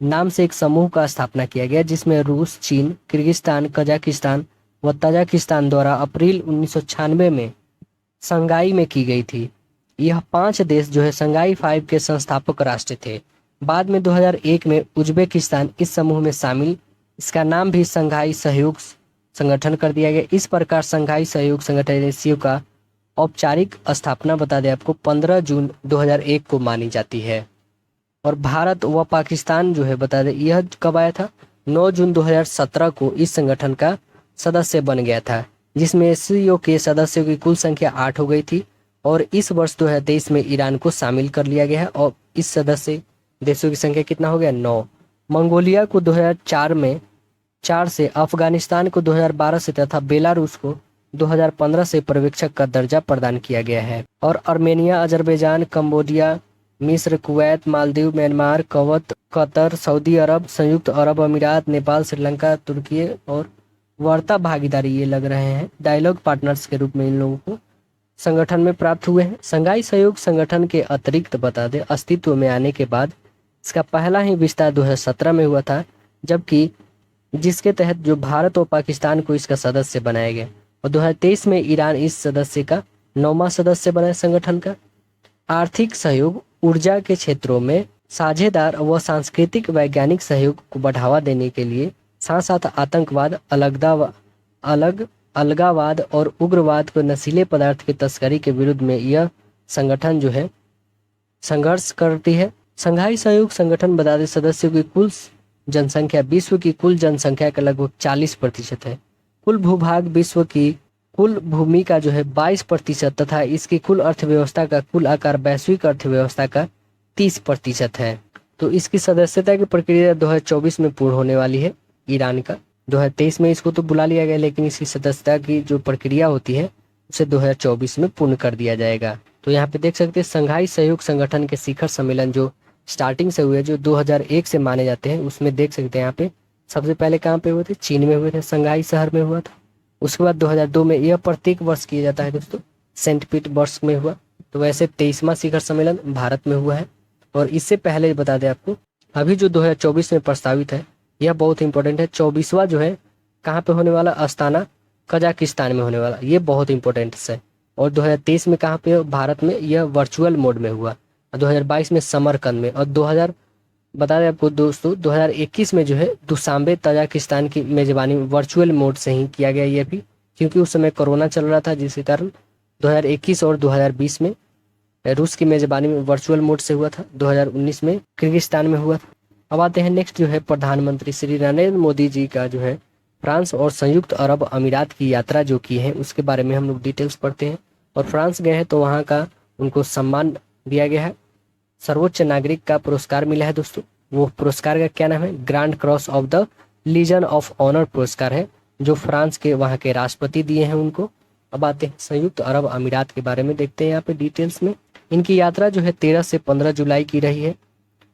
नाम से एक समूह का स्थापना किया गया, जिसमें रूस, चीन, किर्गिस्तान, कजाकिस्तान व तजाकिस्तान द्वारा अप्रैल 1996 में संघाई में की गई थी। यह 5 देश जो है संघाई 5 के संस्थापक राष्ट्र थे। बाद में 2001 में उज्बेकिस्तान इस समूह में शामिल, इसका नाम भी संघाई सहयोग संगठन कर दिया गया। इस प्रकार संघाई सहयोग संगठन SCO का औपचारिक स्थापना बता दें आपको 15 जून 2001 को मानी जाती है। और भारत व पाकिस्तान जो है बता दें यह कब आया था, 9 जून 2017 को इस संगठन का सदस्य बन गया था, जिसमें SCO के सदस्यों की कुल संख्या 8 हो गई थी। और इस वर्ष 2023 में ईरान को शामिल कर लिया गया है और इस सदस्य देशों की संख्या कितना हो गया, 9। मंगोलिया को 2004 में 4 से, अफगानिस्तान को 2012 से तथा बेलारूस को 2015 से पर्यवेक्षक का दर्जा प्रदान किया गया है। और अर्मेनिया, अजरबैजान, कंबोडिया, मिस्र, Kuwait, Maldives, Myanmar, Qatar, Saudi Arab, संयुक्त अरब अमीरात, नेपाल, श्रीलंका, तुर्की और वार्ता भागीदारी ये लग रहे हैं डायलॉग पार्टनर्स के रूप में इन लोगों को संगठन में प्राप्त हुए हैं। संघाई सहयोग संगठन के अतिरिक्त बता दें अस्तित्व में आने के बाद इसका पहला ही विस्तार 2017 में हुआ था, जबकि जिसके तहत जो भारत और पाकिस्तान को इसका सदस्य बनाया गया। और 2023 में ईरान इस सदस्य का 9वां सदस्य बना संगठन का। आर्थिक सहयोग, ऊर्जा के क्षेत्रों में साझेदार व सांस्कृतिक वैज्ञानिक सहयोग को बढ़ावा देने के लिए, साथ साथ आतंकवाद, अलगावाद और उग्रवाद को नशीले पदार्थ की तस्करी के विरुद्ध में यह संगठन जो है संघर्ष करती है। संघाई सहयोग संगठन बता दें सदस्यों की कुल जनसंख्या विश्व की कुल जनसंख्या का लगभग 40% है। कुल भूभाग विश्व की कुल भूमि का जो है 22% तथा इसकी कुल अर्थव्यवस्था का कुल आकार वैश्विक अर्थव्यवस्था का 30% है। तो इसकी सदस्यता की प्रक्रिया 2024 में पूर्ण होने वाली है। ईरान का। 2023 में इसको तो बुला लिया गया, लेकिन इसकी सदस्यता की जो प्रक्रिया होती है उसे 2024 में पूर्ण कर दिया जाएगा। तो यहाँ पे देख सकते हैं संघाई सहयोग संगठन के शिखर सम्मेलन जो स्टार्टिंग से हुए, जो 2001 से माने जाते हैं, उसमें देख सकते हैं यहाँ पे सबसे पहले कहाँ पे हुए थे, चीन में हुए थे, संघाई शहर में हुआ था। उसके बाद 2002 में, यह प्रत्येक वर्ष किया जाता है दोस्तों, सेंट पीटर्सबर्ग में हुआ। तो वैसे 23वां शिखर सम्मेलन भारत में हुआ है। और इससे पहले बता दें आपको, अभी जो 2024 में प्रस्तावित है यह बहुत इंपॉर्टेंट है। 24वां जो है कहाँ पे होने वाला, अस्ताना कजाकिस्तान में होने वाला, ये बहुत इंपॉर्टेंट है। और 2023 में कहाँ पे, भारत में, यह वर्चुअल मोड में हुआ। 2022 में समरकंद में, और 2000 बता दें आपको दोस्तों 2021 में जो है दुशांबे तजाकिस्तान की मेजबानी वर्चुअल मोड से ही किया गया ये भी, क्योंकि उस समय कोरोना चल रहा था, जिसके कारण 2021 और 2020 में रूस की मेजबानी में वर्चुअल मोड से हुआ था। 2019 में किर्गिस्तान में हुआ था। अब आते हैं नेक्स्ट जो है प्रधानमंत्री श्री नरेंद्र मोदी जी का जो है फ्रांस और संयुक्त अरब अमीरात की यात्रा जो की है उसके बारे में हम लोग डिटेल्स पढ़ते हैं। और फ्रांस गए हैं तो वहाँ का उनको सम्मान दिया गया है, सर्वोच्च नागरिक का पुरस्कार मिला है दोस्तों। वो पुरस्कार का क्या नाम है, grand cross of the legion of honour पुरस्कार है, जो फ्रांस के वहाँ के राष्ट्रपति दिए हैं उनको। अब आते हैं संयुक्त अरब अमीरात के बारे में, देखते हैं यहाँ पे डिटेल्स में। इनकी यात्रा जो है 13 से 15 जुलाई की रही है।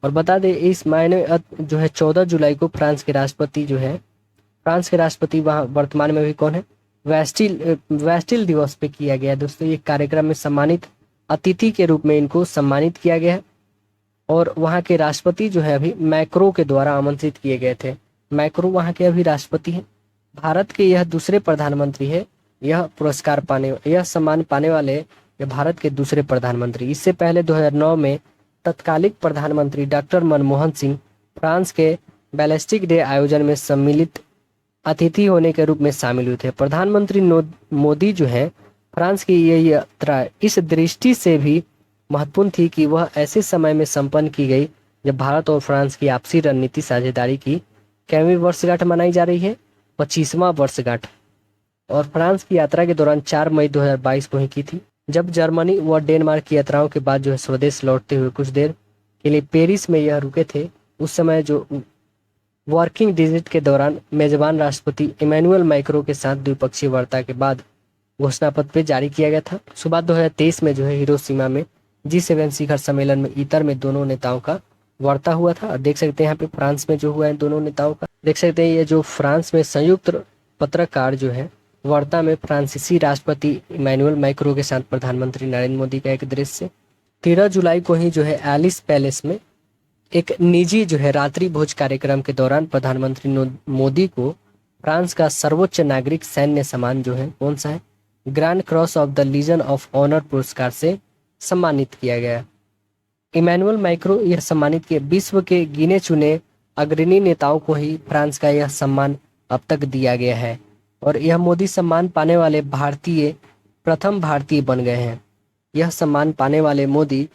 और बता दें इस महीने जो है 14 जुलाई को फ्रांस के राष्ट्रपति जो है, फ्रांस के राष्ट्रपति वहाँ वर्तमान में भी कौन है, वेस्टिल दिवस पे किया गया है दोस्तों। ये कार्यक्रम में सम्मानित अतिथि के रूप में इनको सम्मानित किया गया है। और वहाँ के राष्ट्रपति जो है अभी मैक्रो के द्वारा आमंत्रित किए गए थे। मैक्रो वहाँ के अभी राष्ट्रपति हैं। भारत के यह दूसरे प्रधानमंत्री है, यह पुरस्कार पाने, यह सम्मान पाने वाले ये भारत के दूसरे प्रधानमंत्री। इससे पहले 2009 में तत्कालिक प्रधानमंत्री डॉक्टर मनमोहन सिंह फ्रांस के बैलिस्टिक डे आयोजन में सम्मिलित अतिथि होने के रूप में शामिल हुए थे। प्रधानमंत्री मोदी जो है फ्रांस की ये यात्रा इस दृष्टि से भी महत्वपूर्ण थी कि वह ऐसे समय में संपन्न की गई जब भारत और फ्रांस की आपसी रणनीति साझेदारी की कैवीं वर्षगांठ मनाई जा रही है, 25वां वर्षगांठ। और फ्रांस की यात्रा के दौरान 4 मई 2022 को ही की थी, जब जर्मनी व डेनमार्क की यात्राओं के बाद जो है स्वदेश लौटते हुए कुछ देर के लिए पेरिस में यह रुके थे। उस समय जो वर्किंग विजिट के दौरान मेजबान राष्ट्रपति इमैनुअल मैक्रों के साथ द्विपक्षीय वार्ता के बाद घोषणा पत्र जारी किया गया था। सुबह 2023 में जो है हिरोशिमा में G7 शिखर सम्मेलन में ईतर में दोनों नेताओं का वार्ता हुआ था। और देख सकते हैं यहाँ पे फ्रांस में जो हुआ है दोनों नेताओं का, देख सकते हैं ये जो फ्रांस में संयुक्त पत्रकार जो है वार्ता में फ्रांसीसी राष्ट्रपति इमैनुअल मैक्रों के साथ प्रधानमंत्री नरेंद्र मोदी का एक दृश्य। 13 जुलाई को ही जो है एलिस पैलेस में एक निजी जो है रात्रि भोज कार्यक्रम के दौरान प्रधानमंत्री मोदी को फ्रांस का सर्वोच्च नागरिक सैन्य सम्मान जो है कौन सा है, grand cross of the legion of honour पुरस्कार से सम्मानित किया गया। इमैनुअल मैक्रो यह सम्मानित किए। विश्व के गिने चुने अग्रणी नेताओं को ही फ्रांस का यह सम्मान अब तक दिया गया है। और यह मोदी सम्मान पाने वाले प्रथम भारतीय बन गए हैं। यह सम्मान पाने वाले मोदी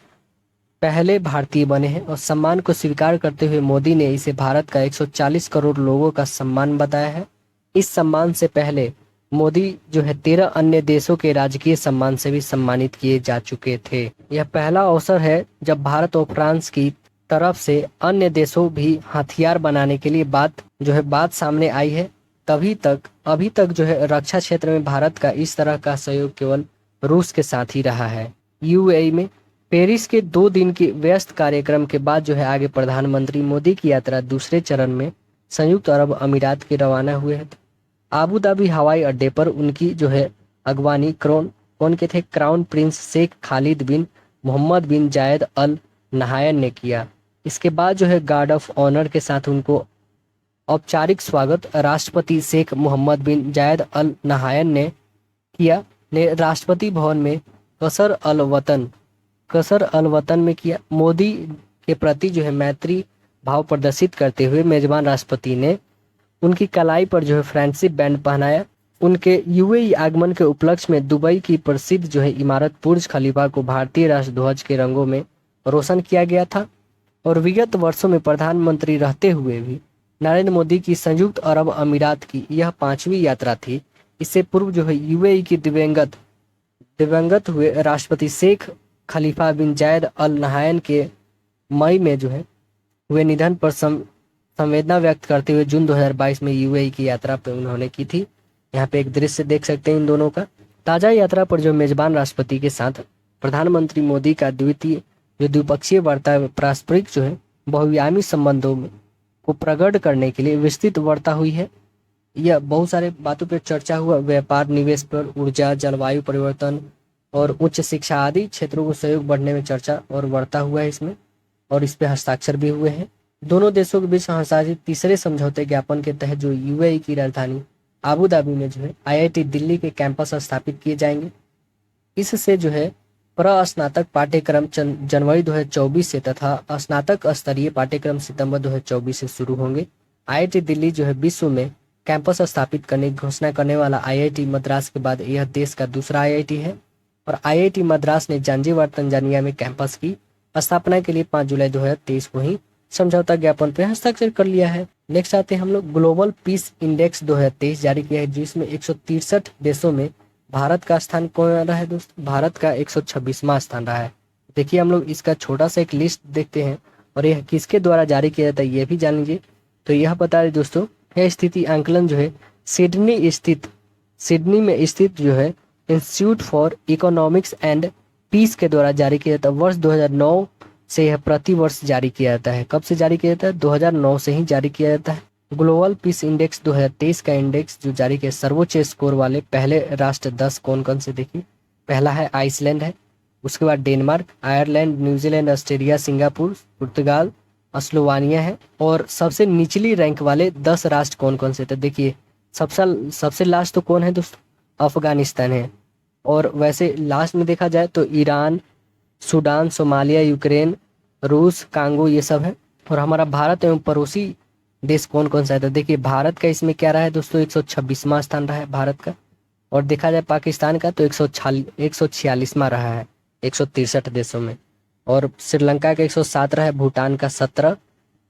पहले भारतीय बने हैं। और सम्मान को स्वीकार करते हुए मोदी ने इसे भारत का 140 करोड़ लोगों का सम्मान बताया है। इस सम्मान से पहले मोदी जो है 13 अन्य देशों के राजकीय सम्मान से भी सम्मानित किए जा चुके थे। यह पहला अवसर है जब भारत और फ्रांस की तरफ से अन्य देशों भी हथियार बनाने के लिए बात सामने आई है। अभी तक जो है रक्षा क्षेत्र में भारत का इस तरह का सहयोग केवल रूस के साथ ही रहा है। यूएई में पेरिस के 2 दिन की व्यस्त कार्यक्रम के बाद जो है आगे प्रधानमंत्री मोदी की यात्रा दूसरे चरण में संयुक्त अरब अमीरात के रवाना हुए हैं। आबू धाबी हवाई अड्डे पर उनकी जो है अगवानी कौन के थे, क्राउन प्रिंस शेख खालिद बिन मोहम्मद बिन जायद अल नहायन ने किया। इसके बाद जो है गार्ड ऑफ ऑनर के साथ उनको औपचारिक स्वागत राष्ट्रपति शेख मोहम्मद बिन जायद अल नहायन ने किया। राष्ट्रपति भवन में कसर अल वतन में किया। मोदी के प्रति जो है मैत्री भाव प्रदर्शित करते हुए मेजबान राष्ट्रपति ने उनकी कलाई पर जो है फ्रेंडशिप बैंड पहनाया। उनके यूएई आगमन के उपलक्ष्य में दुबई की प्रसिद्ध जो है इमारत बुर्ज खलीफा को भारतीय राष्ट्रध्वज के रंगों में रोशन किया गया था। और विगत वर्षों में प्रधानमंत्री रहते हुए भी नरेंद्र मोदी की संयुक्त अरब अमीरात की यह 5वीं यात्रा थी। इससे पूर्व जो है यूएई की दिवंगत हुए राष्ट्रपति शेख खलीफा बिन जायद अल नहायन के मई में जो है हुए निधन पर संवेदना व्यक्त करते हुए जून 2022 में यूएई की यात्रा पर उन्होंने की थी। यहाँ पे एक दृश्य देख सकते हैं इन दोनों का। ताज़ा यात्रा पर जो मेजबान राष्ट्रपति के साथ प्रधानमंत्री मोदी का द्विपक्षीय वार्ता पारस्परिक जो है बहुआयामी संबंधों में को प्रकट करने के लिए विस्तृत वार्ता हुई है। यह बहुत सारे बातों पर चर्चा हुआ, व्यापार, निवेश पर, ऊर्जा, जलवायु परिवर्तन और उच्च शिक्षा आदि क्षेत्रों को सहयोग बढ़ने में चर्चा और वार्ता हुआ है इसमें, और इस पे हस्ताक्षर भी हुए हैं। दोनों देशों के बीच हस्ताक्षरित तीसरे समझौते ज्ञापन के तहत जो यूएई की राजधानी आबू धाबी में जो है आईआईटी दिल्ली के कैंपस स्थापित किए जाएंगे। इससे जो है स्नातक पाठ्यक्रम जनवरी 2024 से तथा स्नातक स्तरीय पाठ्यक्रम सितंबर 2024 से शुरू होंगे। आईआईटी दिल्ली जो है विश्व में कैंपस स्थापित करने की घोषणा करने वाला आईआईटी मद्रास के बाद यह देश का दूसरा आईआईटी है। और आईआईटी मद्रास ने जांजीबार तंजानिया में कैंपस की स्थापना के लिए 5 जुलाई 2023 को ही समझौता ज्ञापन पर हस्ताक्षर कर लिया है। नेक्स्ट आते हैं हम लोग, ग्लोबल पीस इंडेक्स 2023 जारी किया है, जिसमें 163 देशों में भारत का स्थान कौन रहा है दोस्तों? भारत का 126वां स्थान रहा है। देखिए हम लोग इसका छोटा सा एक लिस्ट देखते हैं और यह किसके द्वारा जारी किया जाता है ये भी जान लीजिए। तो यह बता दें दोस्तों, यह स्थिति आंकलन जो है सिडनी में स्थित जो है institute for economics and peace के द्वारा जारी किया जाता है। वर्ष 2009 से यह प्रति वर्ष जारी किया जाता है। कब से जारी किया जाता है? 2009 से ही जारी किया जाता है। ग्लोबल पीस इंडेक्स 2023 का इंडेक्स जो जारी किया सर्वोच्च स्कोर वाले पहले राष्ट्र 10 कौन कौन से देखिए। पहला है आइसलैंड है, उसके बाद Denmark, Ireland, New Zealand, Australia, Singapore, पुर्तगाल, स्लोवानिया है। और सबसे निचली रैंक वाले 10 राष्ट्र कौन कौन से? तो देखिए सबसे लास्ट तो कौन है दोस्तों? अफगानिस्तान है। और वैसे लास्ट में देखा जाए तो ईरान, सूडान, सोमालिया, यूक्रेन, रूस, कांगो ये सब है। और हमारा भारत एवं पड़ोसी देश कौन कौन सा है? तो देखिए भारत का इसमें क्या रहा है दोस्तों? 126वां स्थान रहा है भारत का। और देखा जाए पाकिस्तान का तो 146वां रहा है 163 देशों में। और श्रीलंका का 107 रहा है, भूटान का 17,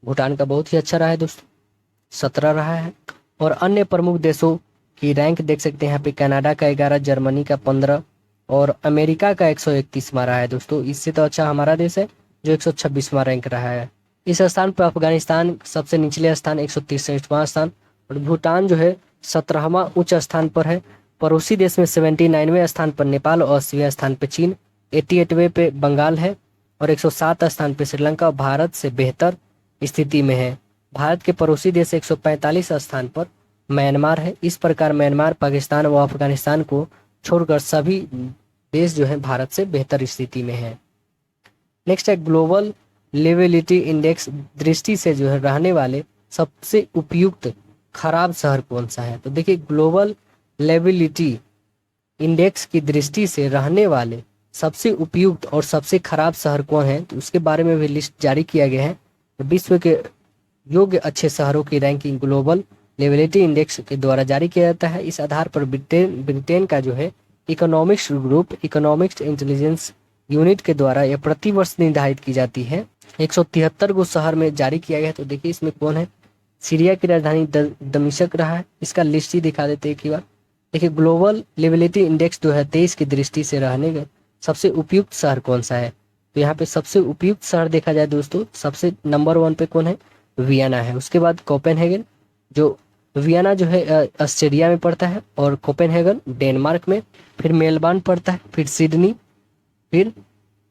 भूटान का बहुत ही अच्छा रहा है दोस्तों, 17 रहा है। और अन्य प्रमुख देशों की रैंक देख सकते हैं यहाँ पे, कनाडा का 11, जर्मनी का 15 और अमेरिका का 131वां रहा है दोस्तों। इससे तो अच्छा हमारा देश है जो 126वां रैंक रहा है। इस स्थान पर अफगानिस्तान सबसे निचले स्थान 163वां स्थान, और भूटान जो है 17वां उच्च स्थान पर है। पड़ोसी देश में 79वें स्थान पर नेपाल और 80वें स्थान पर चीन, 88वें पे बंगाल है और 107 स्थान पर श्रीलंका। भारत से बेहतर स्थिति में है। भारत के पड़ोसी देश 145 स्थान पर म्यांमार है। इस प्रकार म्यांमार, पाकिस्तान व अफगानिस्तान को छोड़कर सभी देश जो है भारत से बेहतर स्थिति में है। नेक्स्ट है ग्लोबल लिवेबिलिटी इंडेक्स दृष्टि से जो है रहने वाले सबसे उपयुक्त खराब शहर कौन सा है? तो देखिए ग्लोबल लिवेबिलिटी इंडेक्स की दृष्टि से रहने वाले सबसे उपयुक्त और सबसे खराब शहर कौन है, तो उसके बारे में भी लिस्ट जारी किया गया है। विश्व के योग्य अच्छे शहरों की रैंकिंग ग्लोबल लिवेबिलिटी इंडेक्स के द्वारा जारी किया जाता है। इस आधार पर ब्रिटेन का जो है economics group, economics intelligence unit के द्वारा यह प्रति वर्ष निर्धारित की जाती है। 173 को शहर में जारी किया गया है। तो देखिए इसमें कौन है? सीरिया की राजधानी दमिश्क रहा है। इसका लिस्ट ही दिखा देते एक ही बार। देखिए ग्लोबल लिवेबिलिटी इंडेक्स 2023 की दृष्टि से रहने का सबसे उपयुक्त शहर कौन सा है? तो यहाँ पे सबसे उपयुक्त शहर देखा जाए दोस्तों, सबसे नंबर 1 पे कौन है? वियना है। उसके बाद कोपेनहेगन, जो वियना जो है ऑस्ट्रेलिया में पड़ता है, और कोपेनहेगन डेनमार्क में, फिर मेलबर्न पड़ता है, फिर सिडनी, फिर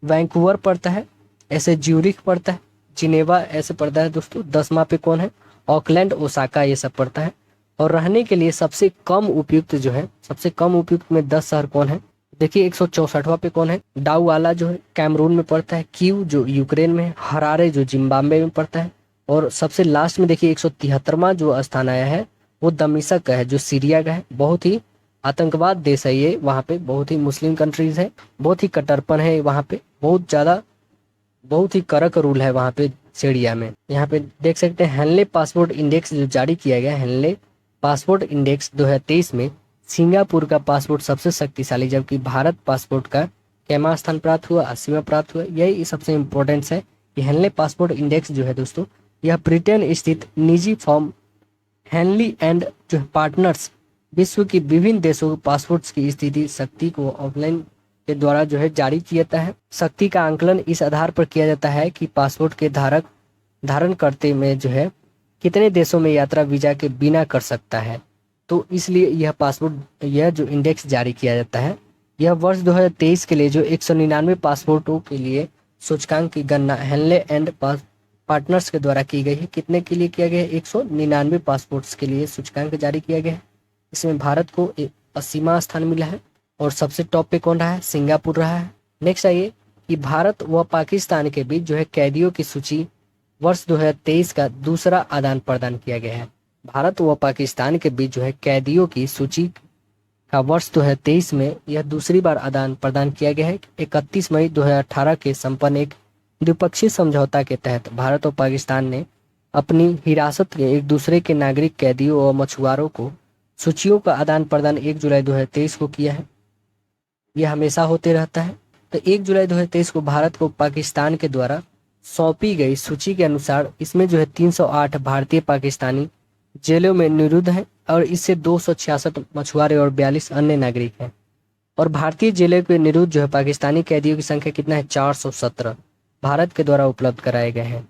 वैंकूवर पड़ता है, ऐसे ज्यूरिख पड़ता है, जिनेवा ऐसे पड़ता है दोस्तों। 10वां पे कौन है? ऑकलैंड, ओसाका ये सब पड़ता है। और रहने के लिए सबसे कम उपयुक्त जो है, सबसे कम उपयुक्त में 10 शहर कौन है? देखिए 164वां पे कौन है? डाउआला जो है कैमरून में पड़ता है, कीव जो यूक्रेन में है, हरारे जो जिम्बाब्वे में पड़ता है। और सबसे लास्ट में देखिए 173वां जो स्थान आया है वो दमिश्क का है जो सीरिया का है। बहुत ही आतंकवाद देश है ये, वहाँ पे बहुत ही मुस्लिम कंट्रीज है, बहुत ही कट्टरपन है वहाँ पे, बहुत ज़्यादा, बहुत ही कड़क रूल है वहाँ पे सीरिया में। यहाँ पे देख सकते हैं हेनले पासपोर्ट इंडेक्स जो जारी किया गया, हेनले पासपोर्ट इंडेक्स 2023 में सिंगापुर का पासपोर्ट सबसे शक्तिशाली, जबकि भारत पासपोर्ट का कैमा स्थान प्राप्त हुआ, 80वां प्राप्त हुआ। यही सबसे इम्पोर्टेंट है कि हेनले पासपोर्ट इंडेक्स जो है दोस्तों, यह ब्रिटेन स्थित निजी फॉर्म हेनली एंड जो पार्टनर्स विश्व की विभिन्न देशों के पासपोर्ट्स की स्थिति शक्ति को ऑफलाइन के द्वारा जो है जारी किया जाता है। शक्ति का आंकलन इस आधार पर किया जाता है कि पासपोर्ट के धारण करते में जो है कितने देशों में यात्रा वीजा के बिना कर सकता है। तो इसलिए यह जो इंडेक्स जारी किया जाता है, यह वर्ष 2023 के लिए जो 199 पासपोर्टों के लिए सूचकांक की गणना हेनले एंड पार्टनर्स के द्वारा की गई है। कितने के लिए किया गया है? 199 पासपोर्ट्स के लिए सूचकांक जारी किया गया है। इसमें भारत को 80वां स्थान मिला है और सबसे टॉप पे कौन रहा है? सिंगापुर रहा है। नेक्स्ट आइए कि भारत व पाकिस्तान के बीच जो है कैदियों की सूची वर्ष 2023 का दूसरा आदान प्रदान किया गया है। भारत व पाकिस्तान के बीच जो है कैदियों की सूची का वर्ष 2023 में यह दूसरी बार आदान प्रदान किया गया है। 31 मई 2018 के संपन्न एक द्विपक्षीय समझौता के तहत भारत और पाकिस्तान ने अपनी हिरासत के एक दूसरे के नागरिक कैदियों और मछुआरों को सूचियों का आदान प्रदान 1 जुलाई 2023 को किया है। यह हमेशा होते रहता है। तो 1 जुलाई 2023 को भारत को पाकिस्तान के द्वारा सौंपी गई सूची के अनुसार इसमें जो है 308 भारतीय पाकिस्तानी जेलों में निरुद्ध हैं और इससे 266 मछुआरे और 42 अन्य नागरिक हैं। और भारतीय जेलों के निरुद्ध जो है पाकिस्तानी कैदियों की संख्या कितना है? 417 भारत के द्वारा उपलब्ध कराए गए हैं।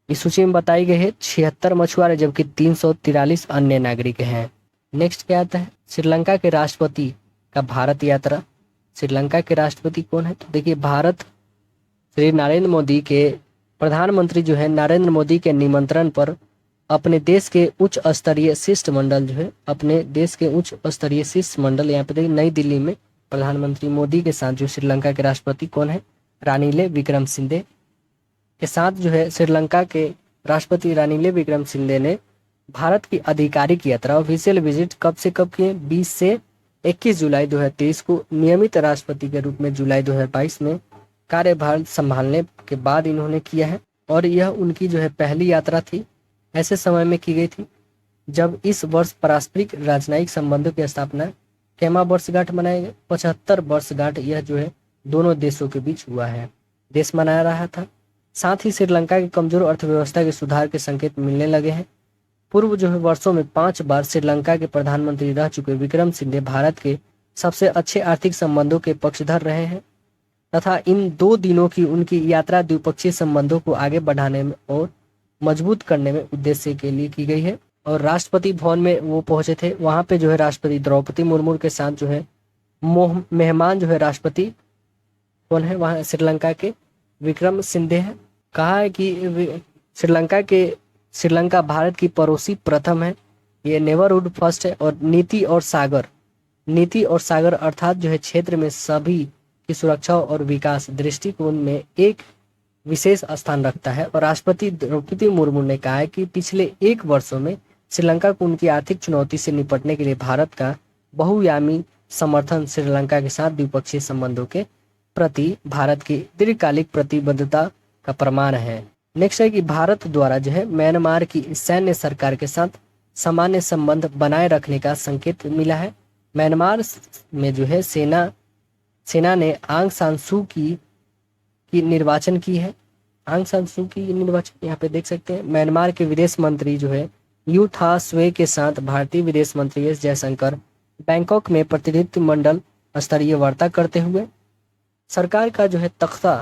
इस सूची में बताई गई है 76 मछुआरे जबकि 343 अन्य नागरिक हैं। नेक्स्ट क्या आता है? श्रीलंका के राष्ट्रपति का भारत यात्रा। श्रीलंका के राष्ट्रपति कौन है? तो देखिए, भारत श्री नरेंद्र मोदी के प्रधानमंत्री जो है नरेंद्र मोदी के निमंत्रण पर अपने देश के उच्च स्तरीय शिष्टमंडल जो है यहाँ पे देखिए नई दिल्ली में प्रधानमंत्री मोदी के साथ जो श्रीलंका के राष्ट्रपति कौन है? रानिले विक्रमसिंघे के साथ जो है श्रीलंका के राष्ट्रपति रानिले विक्रमसिंघे ने भारत की आधिकारिक यात्रा ऑफिशियल विजिट कब से कब किए? 20 से 21 जुलाई 2023 को। नियमित राष्ट्रपति के रूप में जुलाई 2022 में कार्यभार संभालने के बाद इन्होंने किया है और यह उनकी जो है पहली यात्रा थी। ऐसे समय में की गई थी जब इस वर्ष पारस्परिक राजनयिक संबंधों की स्थापना कैमा वर्षगांठ मनाई गई। 75 वर्षगांठ यह जो है दोनों देशों के बीच हुआ है। देश मनाया रहा था। साथ ही श्रीलंका की कमजोर अर्थव्यवस्था के सुधार के संकेत मिलने लगे हैं। पूर्व जो है वर्षों में 5 बार श्रीलंका के प्रधानमंत्री रह चुके विक्रमसिंघे भारत के सबसे अच्छे आर्थिक संबंधों के पक्षधर रहे हैं तथा इन 2 दिनों की उनकी यात्रा द्विपक्षीय संबंधों को आगे बढ़ाने में और मजबूत करने में उद्देश्य के लिए की गई है। और राष्ट्रपति भवन में वो पहुंचे थे। वहां पे जो है राष्ट्रपति द्रौपदी मुर्मू के साथ जो है मेहमान जो है राष्ट्रपति कौन है? वहाँ श्रीलंका के विक्रमसिंघे है। कहा है कि श्रीलंका भारत की पड़ोसी प्रथम है। ये नेबरहुड फर्स्ट है। और नीति और सागर अर्थात जो है क्षेत्र में सभी की सुरक्षा और विकास दृष्टिकोण में एक विशेष स्थान रखता है। और राष्ट्रपति द्रौपदी मुर्मू ने कहा है कि पिछले 1 वर्षों में श्रीलंका को उनकी आर्थिक चुनौती से निपटने के लिए भारत का बहुआयामी समर्थन श्रीलंका के साथ द्विपक्षीय संबंधों के प्रति भारत की दीर्घकालिक प्रतिबद्धता का प्रमाण है। नेक्स्ट है कि भारत द्वारा जो है म्यांमार की सैन्य सरकार के साथ सामान्य संबंध बनाए रखने का संकेत मिला है। म्यांमार में जो है सेना ने आंग सान सू की निर्वाचन की है। आंग सान सू की निर्वाचन यहाँ पे देख सकते हैं। म्यांमार के विदेश मंत्री जो है यू था स्वे के साथ भारतीय विदेश मंत्री एस जयशंकर बैंकॉक में प्रतिनिधि मंडल स्तरीय वार्ता करते हुए सरकार का जो है तख्ता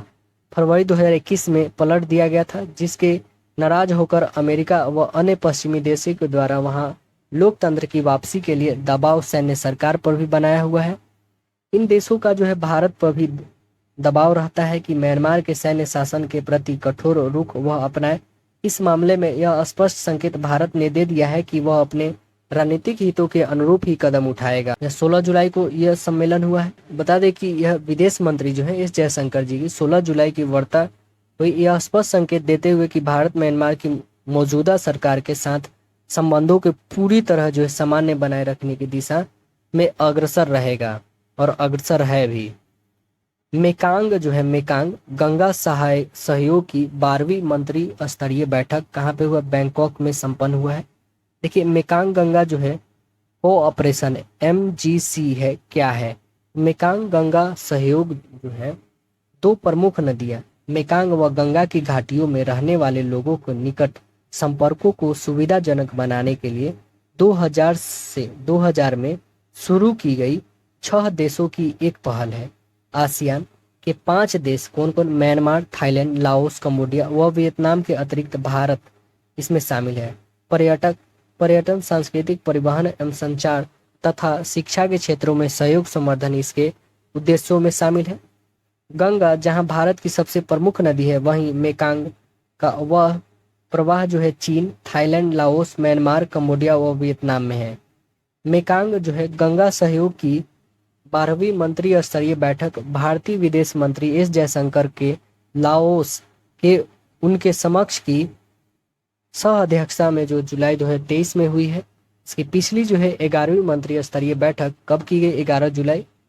फरवरी 2021 में पलट दिया गया था, जिसके नाराज होकर अमेरिका व अन्य पश्चिमी देशों के द्वारा वहां लोकतंत्र की वापसी के लिए दबाव सैन्य सरकार पर भी बनाया हुआ है। इन देशों का जो है भारत पर भी दबाव रहता है कि म्यांमार के सैन्य शासन के प्रति कठोर रुख वह अपनाए। इस मामले में यह स्पष्ट संकेत भारत ने दे दिया है कि वह अपने रणनीतिक हितों के अनुरूप ही कदम उठाएगा। 16 जुलाई को यह सम्मेलन हुआ है। बता दें कि यह विदेश मंत्री जो है एस जयशंकर जी की 16 जुलाई की वार्ता हुई। यह स्पष्ट संकेत देते हुए कि भारत म्यांमार की मौजूदा सरकार के साथ संबंधों के पूरी तरह जो है सामान्य बनाए रखने की दिशा में अग्रसर रहेगा और अग्रसर है भी। मेकांग गंगा सहयोग की 12वीं मंत्री स्तरीय बैठक कहाँ पे हुआ? बैंकॉक में संपन्न हुआ है। देखिए, मेकांग गंगा जो है कोऑपरेशन MGC है। क्या है? मेकांग गंगा सहयोग जो है 2 प्रमुख नदियां मेकांग व गंगा की घाटियों में रहने वाले लोगों को निकट संपर्कों को सुविधाजनक बनाने के लिए 2000 में शुरू की गई 6 देशों की एक पहल है। आसियान के 5 देश कौन कौन? म्यांमार, थाईलैंड, लाओस, कंबोडिया व वियतनाम के अतिरिक्त भारत इसमें शामिल है। पर्यटन, सांस्कृतिक, परिवहन एवं संचार तथा शिक्षा के क्षेत्रों में सहयोग संवर्धन इसके उद्देश्यों में शामिल है। गंगा जहां भारत की सबसे प्रमुख नदी है, वहीं मेकांग का वह प्रवाह जो है चीन, थाईलैंड, लाओस, म्यांमार, कंबोडिया व वियतनाम में है। मेकांग जो है गंगा सहयोग की 12वीं मंत्री स्तरीय बैठक भारतीय विदेश मंत्री एस जयशंकर के लाओस के उनके समक्ष की सह अध्यक्षता में जो जुलाई 2023 में हुई है। इसकी पिछली जो है 11वीं मंत्री स्तरीय बैठक कब की गई?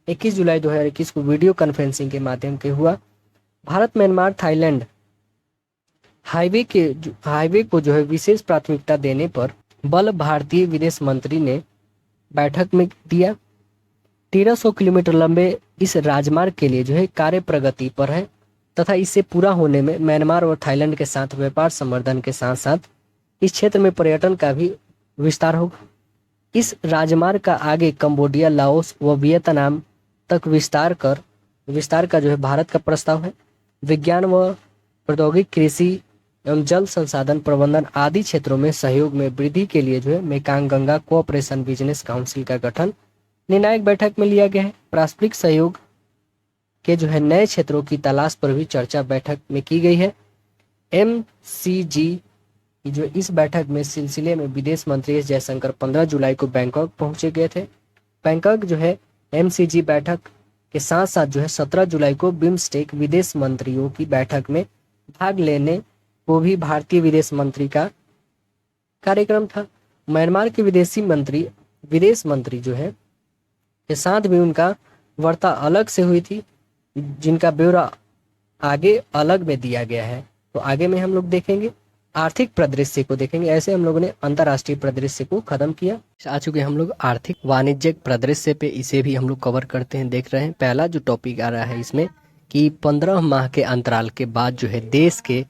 21 जुलाई 2021 को वीडियो कॉन्फ्रेंसिंग के माध्यम से हुआ। भारत म्यांमार थाईलैंड हाईवे को जो है विशेष प्राथमिकता देने पर बल भारतीय विदेश मंत्री ने बैठक में दिया। 1300 किलोमीटर लंबे इस राजमार्ग के लिए जो है कार्य प्रगति पर है तथा इससे पूरा होने में म्यांमार और थाईलैंड के साथ व्यापार संवर्धन के साथ साथ इस क्षेत्र में पर्यटन का भी विस्तार होगा। इस राजमार्ग का आगे कंबोडिया, लाओस व वियतनाम तक विस्तार का जो है भारत का प्रस्ताव है। विज्ञान व प्रौद्योगिकी, कृषि एवं जल संसाधन प्रबंधन आदि क्षेत्रों में सहयोग में वृद्धि के लिए जो है Mekong Ganga cooperation business council का गठन निर्णायक बैठक में लिया गया है। पारस्परिक सहयोग के जो है नए क्षेत्रों की तलाश पर भी चर्चा बैठक में की गई है। MCG की जो इस बैठक में सिलसिले में विदेश मंत्री एस जयशंकर 15 जुलाई को बैंकॉक पहुंचे गए थे। बैंकॉक जो है MCG बैठक के साथ साथ जो है 17 जुलाई को बिम्स्टेक विदेश मंत्रियों की बैठक में भाग लेने को भी भारतीय विदेश मंत्री का कार्यक्रम था। म्यांमार के विदेश मंत्री जो है के साथ भी उनका वार्ता अलग से हुई थी, जिनका ब्यौरा आगे अलग में दिया गया है। तो आगे में हम लोग देखेंगे, आर्थिक परिदृश्य को देखेंगे। ऐसे हम लोगों ने अंतर्राष्ट्रीय परिदृश्य को खत्म किया। आ चुके हम लोग आर्थिक वाणिज्यिक परिदृश्य पे, इसे भी हम लोग कवर करते हैं, देख रहे हैं। पहला जो टॉपिक आ रहा है इसमें कि 15 माह के अंतराल के बाद जो है देश के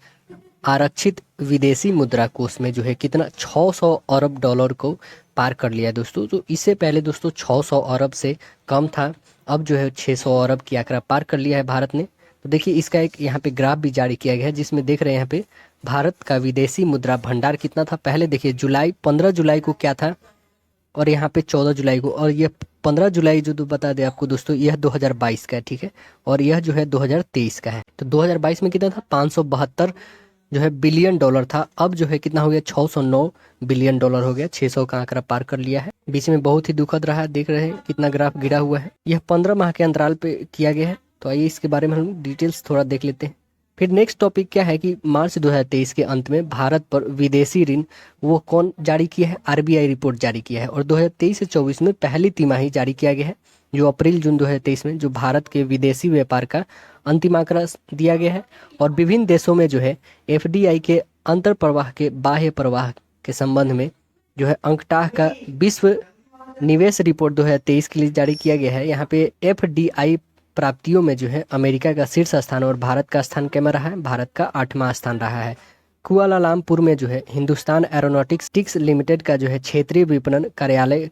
आरक्षित विदेशी मुद्रा कोष में जो है कितना 600 अरब डॉलर को पार कर लिया दोस्तों। तो इससे पहले दोस्तों 600 अरब से कम था, अब जो है 600 अरब की आंकड़ा पार कर लिया है भारत ने। तो देखिए इसका एक यहाँ पे ग्राफ भी जारी किया गया है, जिसमें देख रहे हैं यहाँ पे भारत का विदेशी मुद्रा भंडार कितना था। पहले देखिए 15 जुलाई को क्या था और यहाँ पे 14 जुलाई को, और यह 15 जुलाई जो बता दे आपको दोस्तों, यह 2022 का है, ठीक है, और यह जो है 2023 का है। तो 2022 में कितना था? 572 जो है बिलियन डॉलर था। अब जो है कितना हो गया? 609 बिलियन डॉलर हो गया। 600 का आंकड़ा पार कर लिया है। बीच में बहुत ही दुखद रहा, देख रहे हैं कितना ग्राफ गिरा हुआ है। यह 15 माह के अंतराल पे किया गया है। तो आइए इसके बारे में हम डिटेल्स थोड़ा देख लेते हैं। फिर नेक्स्ट टॉपिक क्या है कि मार्च 2023 के अंत में भारत पर विदेशी ऋण वो कौन जारी किया है? RBI रिपोर्ट जारी किया है, और 2023 से 24 में पहली तिमाही जारी किया गया है, जो अप्रैल जून 2023 में जो भारत के विदेशी व्यापार का अंतिम आंकड़ा दिया गया है। और विभिन्न देशों में जो है FDI के अंतर प्रवाह के बाह्य प्रवाह के संबंध में जो है अंकटाह का विश्व निवेश रिपोर्ट 2023 के लिए जारी किया गया है। यहाँ पे FDI प्राप्तियों में जो है अमेरिका का शीर्ष स्थान और भारत का स्थान कैसा रहा है? भारत का 8वां स्थान रहा है। कुआलालंपुर में जो है हिंदुस्तान एरोनॉटिक्स लिमिटेड का जो है क्षेत्रीय विपणन कार्यालय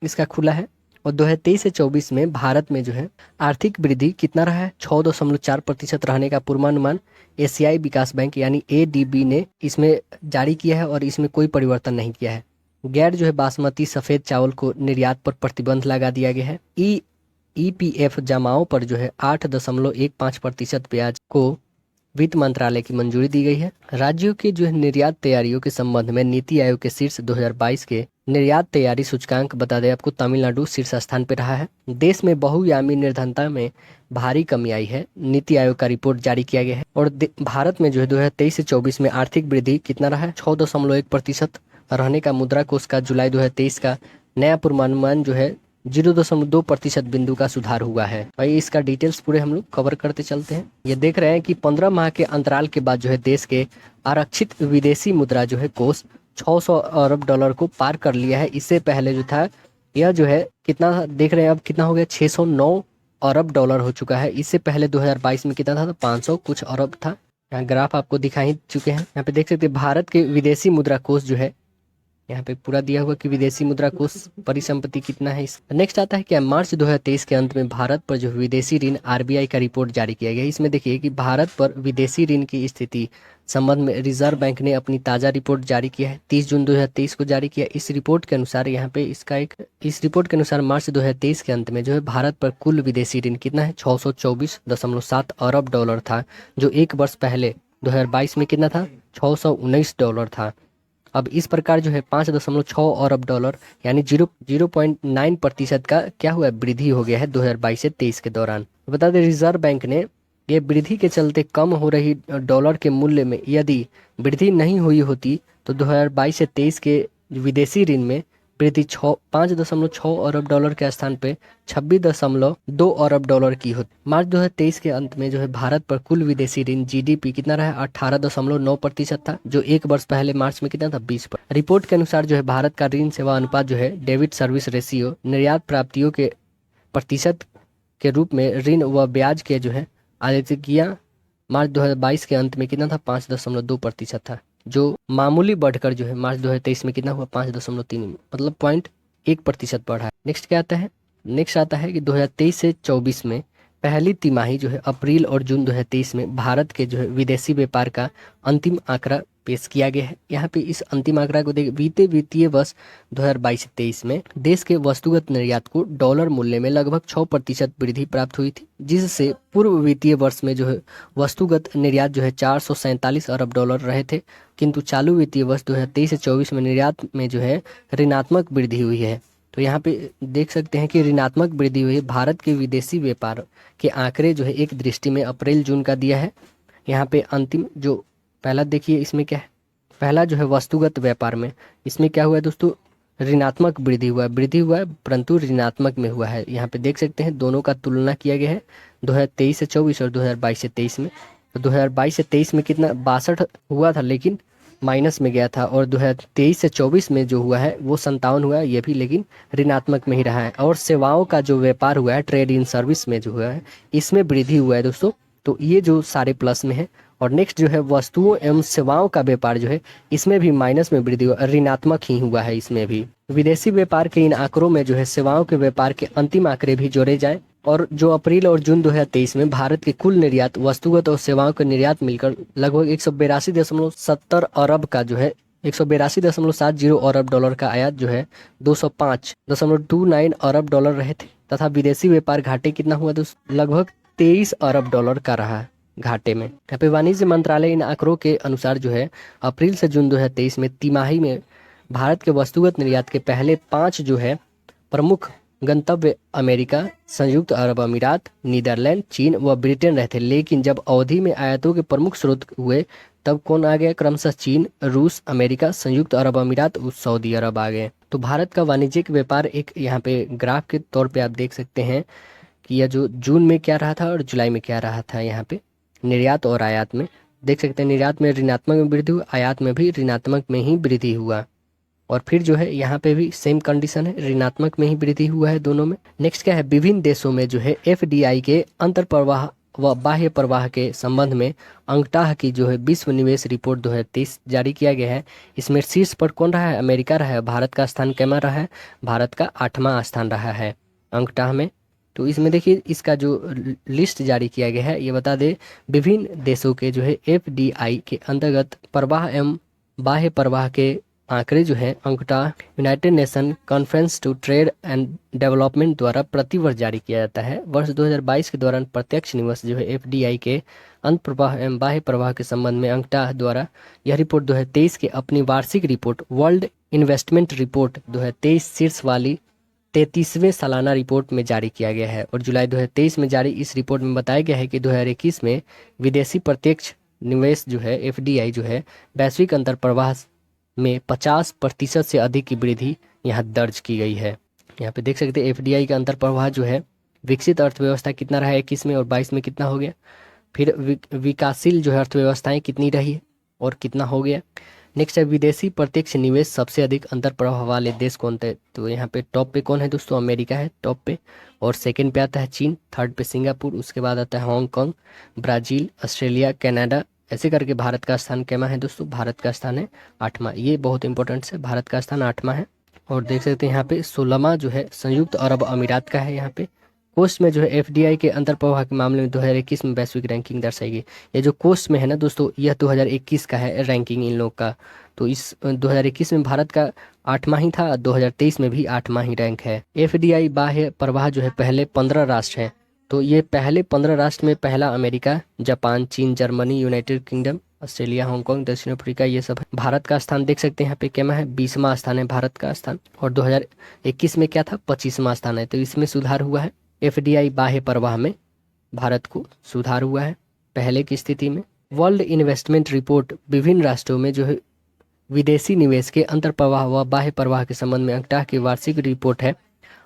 इसका खुला है। और 2023 से 24 में भारत में जो है आर्थिक वृद्धि कितना रहा है? 6.4% रहने का पूर्वानुमान एशियाई विकास बैंक यानी ADB ने इसमें जारी किया है, और इसमें कोई परिवर्तन नहीं किया है। गैर जो है बासमती सफेद चावल को निर्यात पर प्रतिबंध लगा दिया गया है। EPF जमाओं पर जो है 8.15% ब्याज को वित्त मंत्रालय की मंजूरी दी गई है। राज्यों की जो है निर्यात तैयारियों के संबंध में नीति आयोग के शीर्ष 2022 के निर्यात तैयारी सूचकांक बता दें आपको, तमिलनाडु शीर्ष स्थान पर रहा है। देश में बहुआयामी निर्धनता में भारी कमी आई है, नीति आयोग का रिपोर्ट जारी किया गया है। और भारत में जो है 2023 से 24 में आर्थिक वृद्धि कितना रहा है? 6.1% रहने का मुद्रा कोष का जुलाई 2023 का नया पूर्वानुमान जो है 0.2% बिंदु का सुधार हुआ है। भाई इसका डिटेल्स पूरे हम लोग कवर करते चलते हैं। ये देख रहे हैं कि 15 माह के अंतराल के बाद जो है देश के आरक्षित विदेशी मुद्रा जो है कोष 600 अरब डॉलर को पार कर लिया है। इससे पहले जो था यह जो है कितना देख रहे हैं, अब कितना हो गया? 609 अरब डॉलर हो चुका है। इससे पहले 2022 में कितना था? तो 500 कुछ अरब था। यहाँ ग्राफ आपको दिखा ही चुके हैं। यहाँ पे देख सकते हैं भारत के विदेशी मुद्रा कोष जो है यहाँ पे पूरा दिया हुआ कि विदेशी मुद्रा कोष परिसंपत्ति कितना है। इस नेक्स्ट आता है क्या, मार्च 2023 के अंत में भारत पर जो विदेशी ऋण आरबीआई का रिपोर्ट जारी किया गया। इसमें देखिए कि भारत पर विदेशी ऋण की स्थिति संबंध में रिजर्व बैंक ने अपनी ताज़ा रिपोर्ट जारी किया है, 30 जून 2023 को जारी किया। इस रिपोर्ट के अनुसार यहाँ पे इस रिपोर्ट के अनुसार मार्च 2023 के अंत में जो है भारत पर कुल विदेशी ऋण कितना है, 624.7 अरब डॉलर था, जो एक वर्ष पहले 2022 में कितना था, 619 डॉलर था। अब इस प्रकार जो है 5.6 अरब डॉलर यानी 0.9% का क्या हुआ, वृद्धि हो गया है 2022 से 23 के दौरान। बता दें रिजर्व बैंक ने ये वृद्धि के चलते कम हो रही डॉलर के मूल्य में यदि वृद्धि नहीं हुई होती तो 2022 से 23 के विदेशी ऋण में वृद्धि 5.6 अरब डॉलर के स्थान पे 26.2 अरब डॉलर की होती। मार्च 2023 के अंत में जो है भारत पर कुल विदेशी ऋण जीडीपी कितना रहा, 18.9% था, जो एक वर्ष पहले मार्च में कितना था, 20%। रिपोर्ट के अनुसार जो है भारत का ऋण सेवा अनुपात जो है डेबिट सर्विस रेशियो निर्यात प्राप्तियों के प्रतिशत के रूप में ऋण व ब्याज के जो है आदित्य मार्च 2022 के अंत में कितना था, 5.2% था, जो मामूली बढ़कर जो है मार्च 2023 में कितना हुआ, 5.3, मतलब 0.1% बढ़ा है। नेक्स्ट क्या आता है, नेक्स्ट आता है कि 2023 से 24 में पहली तिमाही जो है अप्रैल और जून 2023 में भारत के जो है विदेशी व्यापार का अंतिम आंकड़ा पेश किया गया है। यहाँ पे इस अंतिम आंकड़ा को देख बीते वित्तीय वर्ष 2022-23 में देश के वस्तुगत निर्यात को डॉलर मूल्य में लगभग 6% वृद्धि प्राप्त हुई थी, जिससे पूर्व वित्तीय वर्ष में जो है वस्तुगत निर्यात जो है 447 अरब डॉलर रहे थे, किंतु चालू वित्तीय वर्ष 2023 से 24 में निर्यात में जो है ऋणात्मक वृद्धि हुई है। तो यहाँ पे देख सकते हैं कि ऋणात्मक वृद्धि हुई है। भारत के विदेशी व्यापार के आंकड़े जो है एक दृष्टि में अप्रैल जून का दिया है। यहाँ पे अंतिम जो पहला देखिए इसमें क्या है, पहला जो है वस्तुगत व्यापार में इसमें क्या हुआ है दोस्तों, ऋणात्मक वृद्धि हुआ है परंतु ऋणात्मक में हुआ है। यहाँ पे देख सकते हैं दोनों का तुलना किया गया है 2023 से 24 और 2022 से 23 में। तो 2022 से 23 में कितना 62 हुआ था लेकिन माइनस में गया था, और 2023 से 24 में जो हुआ है वो 57 हुआ है, ये भी लेकिन ऋणात्मक में ही रहा है। और सेवाओं का जो व्यापार हुआ है, ट्रेड इन सर्विस में जो हुआ है इसमें वृद्धि हुआ है दोस्तों। तो ये जो सारे प्लस में है। और नेक्स्ट जो है वस्तुओं एवं सेवाओं का व्यापार जो है इसमें भी माइनस में वृद्धि हुआ, ऋणात्मक ही हुआ है इसमें भी। विदेशी व्यापार के इन आंकड़ों में जो है सेवाओं के व्यापार के अंतिम आंकड़े भी जोड़े जाएं, और जो अप्रैल और जून 2023 में भारत के कुल निर्यात वस्तुगत और सेवाओं के निर्यात मिलकर लगभग 182.70 अरब का जो है 182.70 अरब डॉलर का आयात जो है 205.29 अरब डॉलर रहे थे, तथा विदेशी व्यापार घाटे कितना हुआ दोस्तों, लगभग 23 अरब डॉलर का रहा घाटे में। यहाँ पे वाणिज्य मंत्रालय इन आंकड़ों के अनुसार जो है अप्रैल से जून 2023 में तिमाही में भारत के वस्तुगत निर्यात के पहले 5 जो है प्रमुख गंतव्य अमेरिका, संयुक्त अरब अमीरात, नीदरलैंड, चीन व ब्रिटेन रहे थे। लेकिन जब अवधि में आयातों के प्रमुख स्रोत हुए तब कौन आ गया, क्रमशः चीन, रूस, अमेरिका, संयुक्त अरब अमीरात और सऊदी अरब आ गए। तो भारत का वाणिज्यिक व्यापार एक यहाँ पे ग्राफ के तौर पे आप देख सकते हैं कि यह जो जून में क्या रहा था और जुलाई में क्या रहा था। यहाँ पे निर्यात और आयात में देख सकते हैं निर्यात में ऋणात्मक में वृद्धि हुआ, आयात में भी ऋणात्मक में ही वृद्धि हुआ, और फिर जो है यहाँ पे भी सेम कंडीशन है, ऋणात्मक में ही वृद्धि हुआ है दोनों में। नेक्स्ट क्या है, विभिन्न देशों में जो है एफडीआई के अंतर प्रवाह व बाह्य प्रवाह के संबंध में अंकटाह की जो है विश्व निवेश रिपोर्ट 2023 जारी किया गया है। इसमें शीर्ष पर कौन रहा है, अमेरिका रहा है। भारत का स्थान कैमा रहा है, भारत का 8वां स्थान रहा है अंकटाह में। तो इसमें देखिए इसका जो लिस्ट जारी किया गया है ये बता दे विभिन्न देशों के जो है एफडीआई के अंतर्गत प्रवाह एवं बाह्य प्रवाह के आंकड़े जो है UNCTAD United Nation Conference to Trade and Development द्वारा प्रतिवर्ष जारी किया जाता है। वर्ष 2022 के दौरान प्रत्यक्ष निवेश जो है एफडीआई के अंत प्रवाह एवं बाह्य प्रवाह के संबंध में अंकटाह द्वारा यह रिपोर्ट 2023 के अपनी वार्षिक रिपोर्ट वर्ल्ड इन्वेस्टमेंट रिपोर्ट 2023 शीर्ष वाली 33वें सालाना रिपोर्ट में जारी किया गया है। और जुलाई 2023 में जारी इस रिपोर्ट में बताया गया है कि 2021 में विदेशी प्रत्यक्ष निवेश जो है एफडीआई जो है वैश्विक अंतर प्रवाह में 50% से अधिक की वृद्धि यहाँ दर्ज की गई है। यहाँ पे देख सकते हैं एफडीआई का अंतर प्रवाह जो है विकसित अर्थव्यवस्था कितना रहा है 21 में और 22 में कितना हो गया, फिर विकासशील जो है अर्थव्यवस्थाएं कितनी रही है और कितना हो गया। नेक्स्ट है विदेशी प्रत्यक्ष निवेश सबसे अधिक अंतर प्रवाह वाले देश कौन थे, तो यहाँ पे टॉप पे कौन है दोस्तों, अमेरिका है टॉप पे, और सेकंड पे आता है चीन, थर्ड पे सिंगापुर, उसके बाद आता है हांगकांग, ब्राजील, ऑस्ट्रेलिया, कनाडा ऐसे करके भारत का स्थान कैमा है दोस्तों, भारत का स्थान है 8वां। ये बहुत इंपॉर्टेंट है, भारत का स्थान 8वां है। और देख सकते हैं यहाँ पे 16वां जो है संयुक्त अरब अमीरात का है। यहाँ पे कोस्ट में जो है एफडीआई के अंतर प्रवाह के मामले में 2021 में वैश्विक रैंकिंग दर्शाई गई। ये जो कोस्ट में है ना दोस्तों, यह 2021 का है रैंकिंग इन लोग का। तो इस 2021 में भारत का 8वां ही था, 2023 में भी 8वां ही रैंक है। एफडीआई बाह्य प्रवाह जो है पहले 15 राष्ट्र हैं। तो ये पहले 15 राष्ट्र में पहला अमेरिका, जापान, चीन, Germany, United kingdom, Australia, Hong Kong, दक्षिण अफ्रीका, ये सब है। भारत का स्थान देख सकते हैं यहाँ पे कैमा है, 20वां स्थान है भारत का स्थान। और 2021 में क्या था, 25वां स्थान है। तो इसमें सुधार हुआ है। एफडीआई बाह्य प्रवाह में भारत को सुधार हुआ है पहले की स्थिति में। वर्ल्ड इन्वेस्टमेंट रिपोर्ट विभिन्न राष्ट्रों में जो है विदेशी निवेश के अंतर प्रवाह व बाह्य प्रवाह के संबंध में अंकटाह की वार्षिक रिपोर्ट है।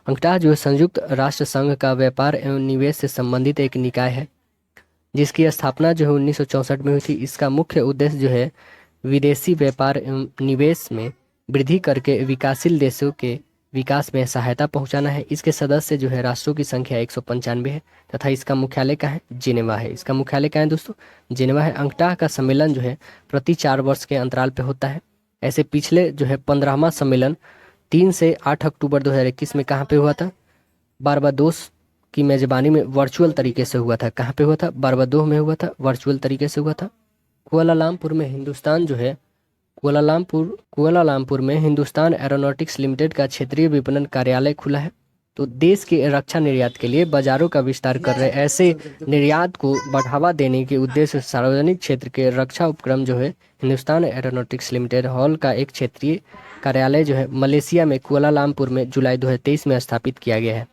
अंकटाह जो है संयुक्त राष्ट्र संघ का व्यापार एवं निवेश से संबंधित एक निकाय है, जिसकी स्थापना जो है 1964 में हुई थी। इसका मुख्य उद्देश्य जो है विदेशी व्यापार एवं निवेश में वृद्धि करके विकासशील देशों के विकास में सहायता पहुंचाना है। इसके सदस्य जो है राष्ट्रों की संख्या 195 है तथा इसका मुख्यालय कहाँ है, जिनेवा है। इसका मुख्यालय कहाँ है दोस्तों, जिनेवा है। अंकटाह का सम्मेलन जो है प्रति 4 वर्ष के अंतराल पे होता है। ऐसे पिछले जो है 15वां सम्मेलन 3 से 8 अक्टूबर 2021 में कहाँ पे हुआ था, बारबाडोस की मेजबानी में वर्चुअल तरीके से हुआ था। कहाँ पे हुआ था, बारबाडोस में हुआ था, वर्चुअल तरीके से हुआ था। कुआलालंपुर में हिंदुस्तान जो है कुआलालंपुर में हिंदुस्तान एरोनॉटिक्स लिमिटेड का क्षेत्रीय विपणन कार्यालय खुला है। तो देश के रक्षा निर्यात के लिए बाजारों का विस्तार कर रहे ऐसे निर्यात को बढ़ावा देने के उद्देश्य से सार्वजनिक क्षेत्र के रक्षा उपक्रम जो है हिंदुस्तान एरोनॉटिक्स लिमिटेड हॉल का एक क्षेत्रीय कार्यालय जो है मलेशिया में कुआलालंपुर में जुलाई 2023 में स्थापित किया गया है।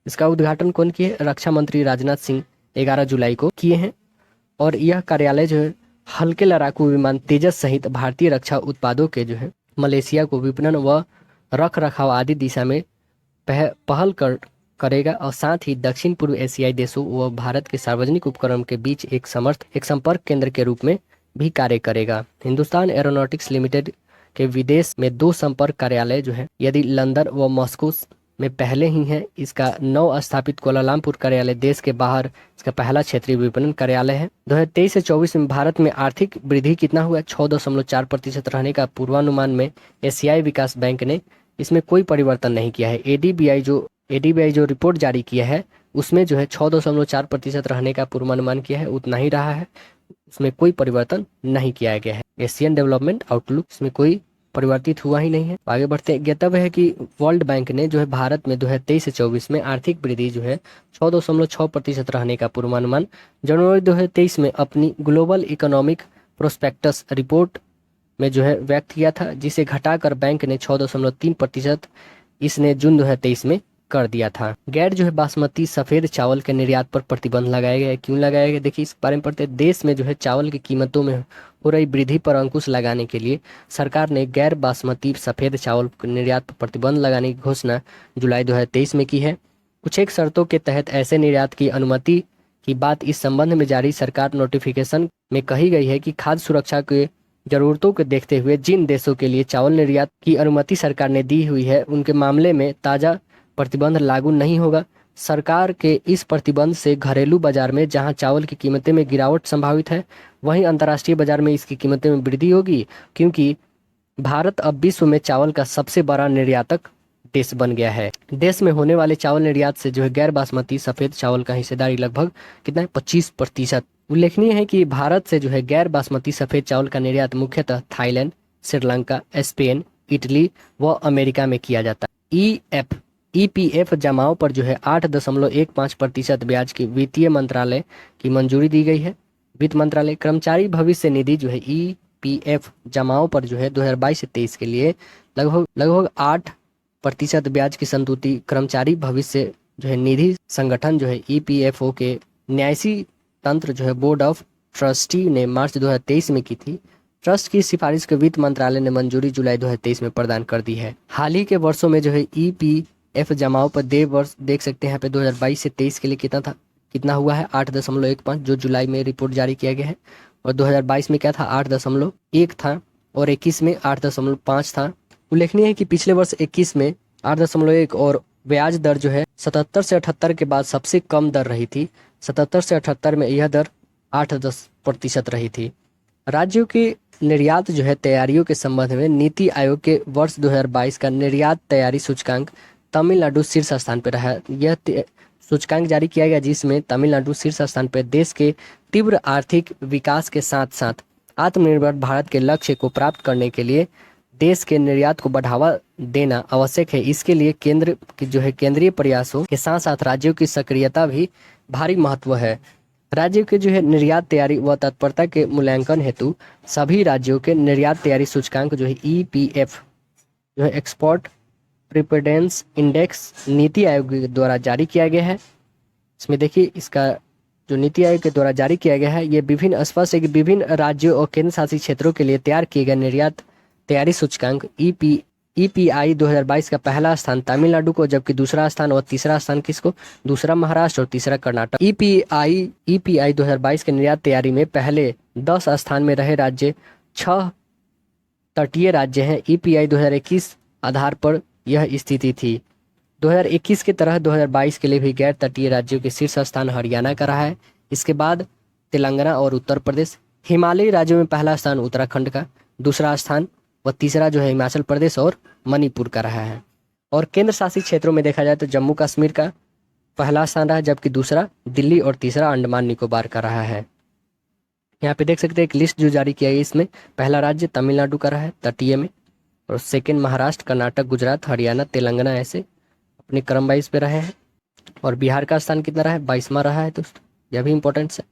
इसका उद्घाटन कौन किए, रक्षा मंत्री राजनाथ सिंह 11 जुलाई को किए हैं। और यह कार्यालय जो है हल्के लड़ाकू विमान तेजस सहित भारतीय रक्षा उत्पादों के जो है मलेशिया को विपणन व रख रखाव आदि दिशा में पहल करेगा और साथ ही दक्षिण पूर्व एशियाई देशों व भारत के सार्वजनिक उपक्रम के बीच एक संपर्क केंद्र के रूप में भी कार्य करेगा। हिंदुस्तान एरोनॉटिक्स लिमिटेड के विदेश में 2 संपर्क कार्यालय जो है यदि लंदन व मॉस्को में पहले ही है। इसका नव स्थापित कुआलालंपुर कार्यालय देश के बाहर इसका पहला क्षेत्रीय विपणन कार्यालय है। 2023 से 24 में भारत में आर्थिक वृद्धि कितना हुआ, 6.4% रहने का पूर्वानुमान में एशियाई विकास बैंक ने इसमें कोई परिवर्तन नहीं किया है। एडीबीआई जो रिपोर्ट जारी किया है उसमें जो है 6.4% रहने का पूर्वानुमान किया है, उतना ही रहा है, उसमें कोई परिवर्तन नहीं किया गया है। एशियन डेवलपमेंट आउटलुक इसमें कोई परिवर्तित हुआ ही नहीं है। आगे बढ़ते हैं। ज्ञातव्य है कि वर्ल्ड बैंक ने जो है भारत में 2023 से 24 में आर्थिक वृद्धि जो है 6.6% रहने का पूर्वानुमान जनवरी 2023 में अपनी ग्लोबल इकोनॉमिक प्रोस्पेक्टस रिपोर्ट में जो है व्यक्त किया था, जिसे घटाकर बैंक ने 6.3% इसने जून 2023 में कर दिया था। गैर जो है बासमती सफेद चावल के निर्यात पर प्रतिबंध लगाया गया है। क्यों लगाया गया, देखिए इस बारे में पढ़ते हैं। देश में जो है चावल की कीमतों में हो रही वृद्धि पर अंकुश लगाने के लिए सरकार ने गैर बासमती सफेद चावल के निर्यात पर प्रतिबंध लगाने की घोषणा जुलाई 2023 में की है। कुछ एक शर्तों के तहत ऐसे निर्यात की अनुमति की बात इस संबंध में जारी सरकार नोटिफिकेशन में कही गई है कि खाद्य सुरक्षा के जरूरतों को देखते हुए जिन देशों के लिए चावल निर्यात की अनुमति सरकार ने दी हुई है उनके मामले में ताज़ा प्रतिबंध लागू नहीं होगा। सरकार के इस प्रतिबंध से घरेलू बाजार में जहां चावल की कीमतें में गिरावट संभावित है, वहीं अंतर्राष्ट्रीय बाजार में इसकी कीमतें में वृद्धि होगी, क्योंकि भारत अब विश्व में चावल का सबसे बड़ा निर्यातक देश बन गया है। देश में होने वाले चावल निर्यात से जो है गैर बासमती सफेद चावल का हिस्सेदारी लगभग कितना है, 25%। उल्लेखनीय है कि भारत से जो है गैर बासमती सफेद चावल का निर्यात मुख्यतः थाईलैंड, श्रीलंका, स्पेन, इटली व अमेरिका में किया जाता है। ईपीएफ जमाओं पर जो है 8.15% ब्याज की वित्तीय मंत्रालय की मंजूरी दी गई है। वित्त मंत्रालय कर्मचारी भविष्य निधि जो है ईपीएफ जमाओं पर जो है 2022 से 23 के लिए लगभग 8% ब्याज की संतुष्टि कर्मचारी भविष्य जो है निधि संगठन जो है ईपीएफओ के न्यासी तंत्र जो है बोर्ड ऑफ ट्रस्टी ने मार्च 2023 में की थी। ट्रस्ट की सिफारिश को वित्त मंत्रालय ने मंजूरी जुलाई 2023 में प्रदान कर दी है। हाल ही के वर्षों में जो है ईपीएफ जमाओं पर देय वर्ष देख सकते हैं यहाँ पे 2022 से 23 के लिए कितना हुआ है, 8.15 जो जुलाई में रिपोर्ट जारी किया गया है। और 2022 में क्या था, 8.1 था और 21 में 8.5 था। उल्लेखनीय है कि पिछले वर्ष 21 में 8.1 और ब्याज दर जो है 77 से 78 के बाद सबसे कम दर रही थी। 77 से 78 में यह दर 8% रही थी। राज्यों की निर्यात जो है तैयारियों के संबंध में नीति आयोग के वर्ष 2022 का निर्यात तैयारी सूचकांक तमिलनाडु शीर्ष स्थान पर रहा। यह सूचकांक जारी किया गया जिसमें तमिलनाडु शीर्ष स्थान पर देश के तीव्र आर्थिक विकास के साथ साथ आत्मनिर्भर भारत के लक्ष्य को प्राप्त करने के लिए देश के निर्यात को बढ़ावा देना आवश्यक है। इसके लिए केंद्र की जो है केंद्रीय प्रयासों के साथ साथ राज्यों की सक्रियता भी भारी महत्व है। राज्यों के जो है निर्यात तैयारी व तत्परता के मूल्यांकन हेतु सभी राज्यों के निर्यात तैयारी सूचकांक जो है EPF जो है एक्सपोर्ट प्रिपेरेंस इंडेक्स नीति आयोग के द्वारा जारी किया गया है। इसमें देखिए इसका जो नीति आयोग के द्वारा जारी किया गया है ये विभिन्न स्पष्ट है कि विभिन्न राज्यों और केंद्र शासित क्षेत्रों के लिए तैयार किए गए निर्यात तैयारी सूचकांक EPI 2022 का पहला स्थान तमिलनाडु को, जबकि दूसरा स्थान और तीसरा स्थान किसको, दूसरा महाराष्ट्र और तीसरा कर्नाटक। EPI 2022 के निर्यात तैयारी में पहले 10 स्थान में रहे राज्य 6 तटीय राज्य हैं। EPI 2021 आधार पर यह स्थिति थी। 2021 की तरह 2022 के लिए भी गैर तटीय राज्यों के शीर्ष स्थान हरियाणा का रहा है। इसके बाद तेलंगाना और उत्तर प्रदेश। हिमालयी राज्यों में पहला स्थान उत्तराखंड का, दूसरा स्थान व तीसरा जो है हिमाचल प्रदेश और मणिपुर का रहा है। और केंद्र शासित क्षेत्रों में देखा जाए तो जम्मू कश्मीर का पहला स्थान रहा, जबकि दूसरा दिल्ली और तीसरा अंडमान निकोबार का रहा है। यहाँ पे देख सकते हैं एक लिस्ट जो जारी किया गया, इसमें पहला राज्य तमिलनाडु का रहा है तटीय में, और सेकंड महाराष्ट्र, कर्नाटक, गुजरात, हरियाणा, तेलंगाना ऐसे अपने क्रम वाइज पे रहे हैं। और बिहार का स्थान कितना रहा है, 22वां रहा है दोस्तों, यह भी इंपॉर्टेंट है।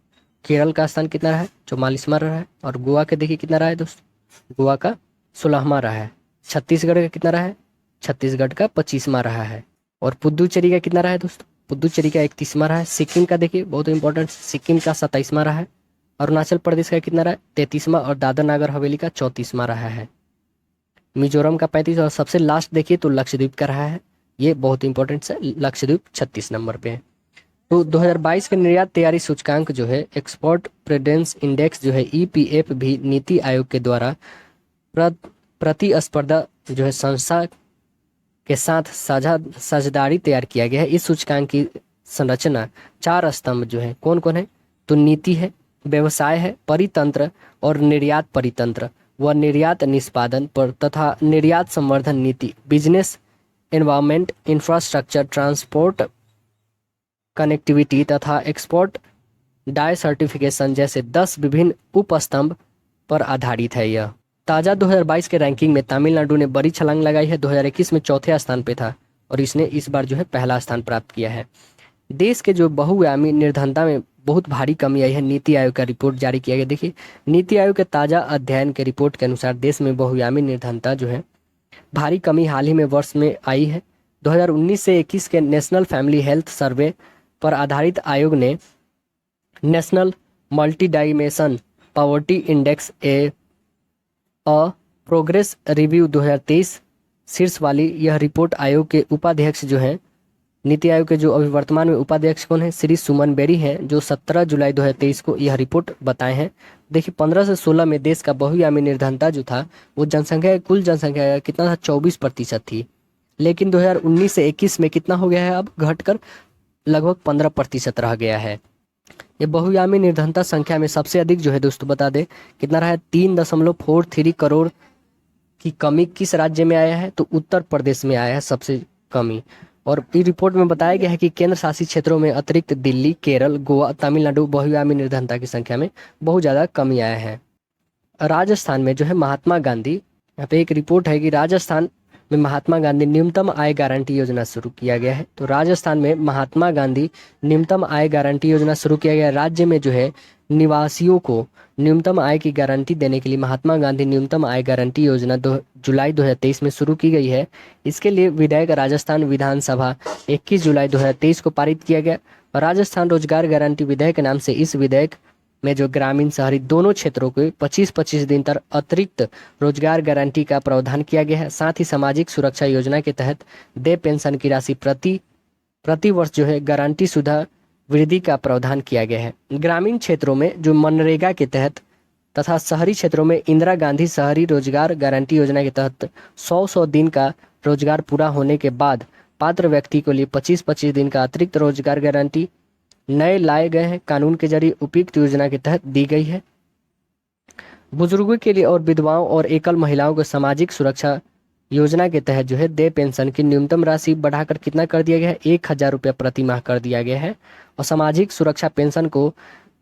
केरल का स्थान कितना रहा है, 44वां रहा है। और गोवा के देखिए कितना रहा है दोस्तों, गोवा का 16वां रहा है। छत्तीसगढ़ का कितना रहा है, छत्तीसगढ़ का 25वां रहा है। और पुदुचेरी का कितना रहा है दोस्तों, पुदुचेरी का 31वां रहा है। सिक्किम का देखिए बहुत इंपॉर्टेंट, सिक्किम का 27वां रहा है। अरुणाचल प्रदेश का कितना रहा है, 33वां। और दादर नागर हवेली का 34वां रहा है। मिजोरम का 35। और सबसे लास्ट देखिए तो लक्षद्वीप का रहा है, ये बहुत इंपॉर्टेंट है, लक्षद्वीप 36 नंबर पे है। तो 2022 के निर्यात तैयारी सूचकांक जो है एक्सपोर्ट प्रेफरेंस इंडेक्स जो है EPF भी नीति आयोग के द्वारा प्रतिस्पर्धा जो है संस्था के साथ साझेदारी तैयार किया गया है। इस सूचकांक की संरचना 4 स्तंभ जो है कौन कौन है, तो नीति है, व्यवसाय है, परितंत्र और निर्यात परितंत्र व निर्यात निष्पादन पर तथा निर्यात संवर्धन नीति, business environment, infrastructure, transport, connectivity तथा एक्सपोर्ट डाई सर्टिफिकेशन जैसे 10 विभिन्न उपस्तंभ पर आधारित है। यह ताज़ा 2022 के रैंकिंग में तमिलनाडु ने बड़ी छलांग लगाई है। 2021 में चौथे स्थान पे था और इसने इस बार जो है पहला स्थान प्राप्त किया है। देश के जो बहुआयामी निर्धनता में बहुत भारी कमी आई है, नीति आयोग का रिपोर्ट जारी किया गया। देखिए नीति आयोग के ताज़ा अध्ययन के रिपोर्ट के अनुसार देश में बहुआयामी निर्धनता जो है भारी कमी हाल ही में वर्ष में आई है। 2019 से 21 के नेशनल फैमिली हेल्थ सर्वे पर आधारित आयोग ने national multi dimension poverty index progress review 2023 शीर्ष वाली यह रिपोर्ट आयोग के उपाध्यक्ष जो हैं, नीति आयोग के जो अभी वर्तमान में उपाध्यक्ष कौन है, श्री सुमन बेरी हैं, जो 17 जुलाई 2023 को यह रिपोर्ट बताए हैं। देखिए 15 से 16 में देश का बहुआयामी निर्धनता जो था वो जनसंख्या कुल जनसंख्या का कितना था, 24% थी। लेकिन 2019 से 21 में कितना हो गया है, अब घटकर लगभग 15% रह गया है। ये बहुआयामी निर्धनता संख्या में सबसे अधिक जो है दोस्तों बता दें कितना रहा है, 3.43 करोड़ की कमी किस राज्य में आया है, तो उत्तर प्रदेश में आया है सबसे कमी। और इस रिपोर्ट में बताया गया है कि केंद्र शासित क्षेत्रों में अतिरिक्त दिल्ली, केरल, गोवा, तमिलनाडु बहुआयामी निर्धनता की संख्या में बहुत ज़्यादा कमी आया है। राजस्थान में जो है महात्मा गांधी, यहाँ पे एक रिपोर्ट है कि राजस्थान में महात्मा गांधी न्यूनतम आय गारंटी योजना शुरू किया गया है। तो राजस्थान में महात्मा गांधी न्यूनतम आय गारंटी योजना शुरू किया गया है। राज्य में जो है निवासियों को न्यूनतम आय की गारंटी देने के लिए महात्मा गांधी न्यूनतम आय गारंटी योजना जुलाई 2023 में शुरू की गई है। इसके लिए विधेयक राजस्थान विधानसभा 21 जुलाई 2023 को पारित किया गया। और राजस्थान रोजगार गारंटी विधेयक के नाम से इस विधेयक में जो ग्रामीण शहरी दोनों क्षेत्रों को 25-25 दिन तक अतिरिक्त रोजगार गारंटी का प्रावधान किया गया है। साथ ही सामाजिक सुरक्षा योजना के तहत देय पेंशन की राशि प्रति वर्ष जो है गारंटी शुदा वृद्धि का प्रावधान किया गया है। ग्रामीण क्षेत्रों में जो मनरेगा के तहत तथा शहरी क्षेत्रों में इंदिरा गांधी शहरी रोजगार गारंटी योजना के तहत 100 दिन का रोजगार पूरा होने के बाद पात्र व्यक्ति के लिए 25-25 दिन का अतिरिक्त रोजगार गारंटी नए लाए गए हैं कानून के जरिए उपयुक्त योजना के तहत दी गई है। बुजुर्गों के लिए और विधवाओं और एकल महिलाओं को सामाजिक सुरक्षा योजना के तहत जो है देय पेंशन की न्यूनतम राशि बढ़ाकर कितना कर दिया गया है, 1,000 रुपया प्रति माह कर दिया गया है। और सामाजिक सुरक्षा पेंशन को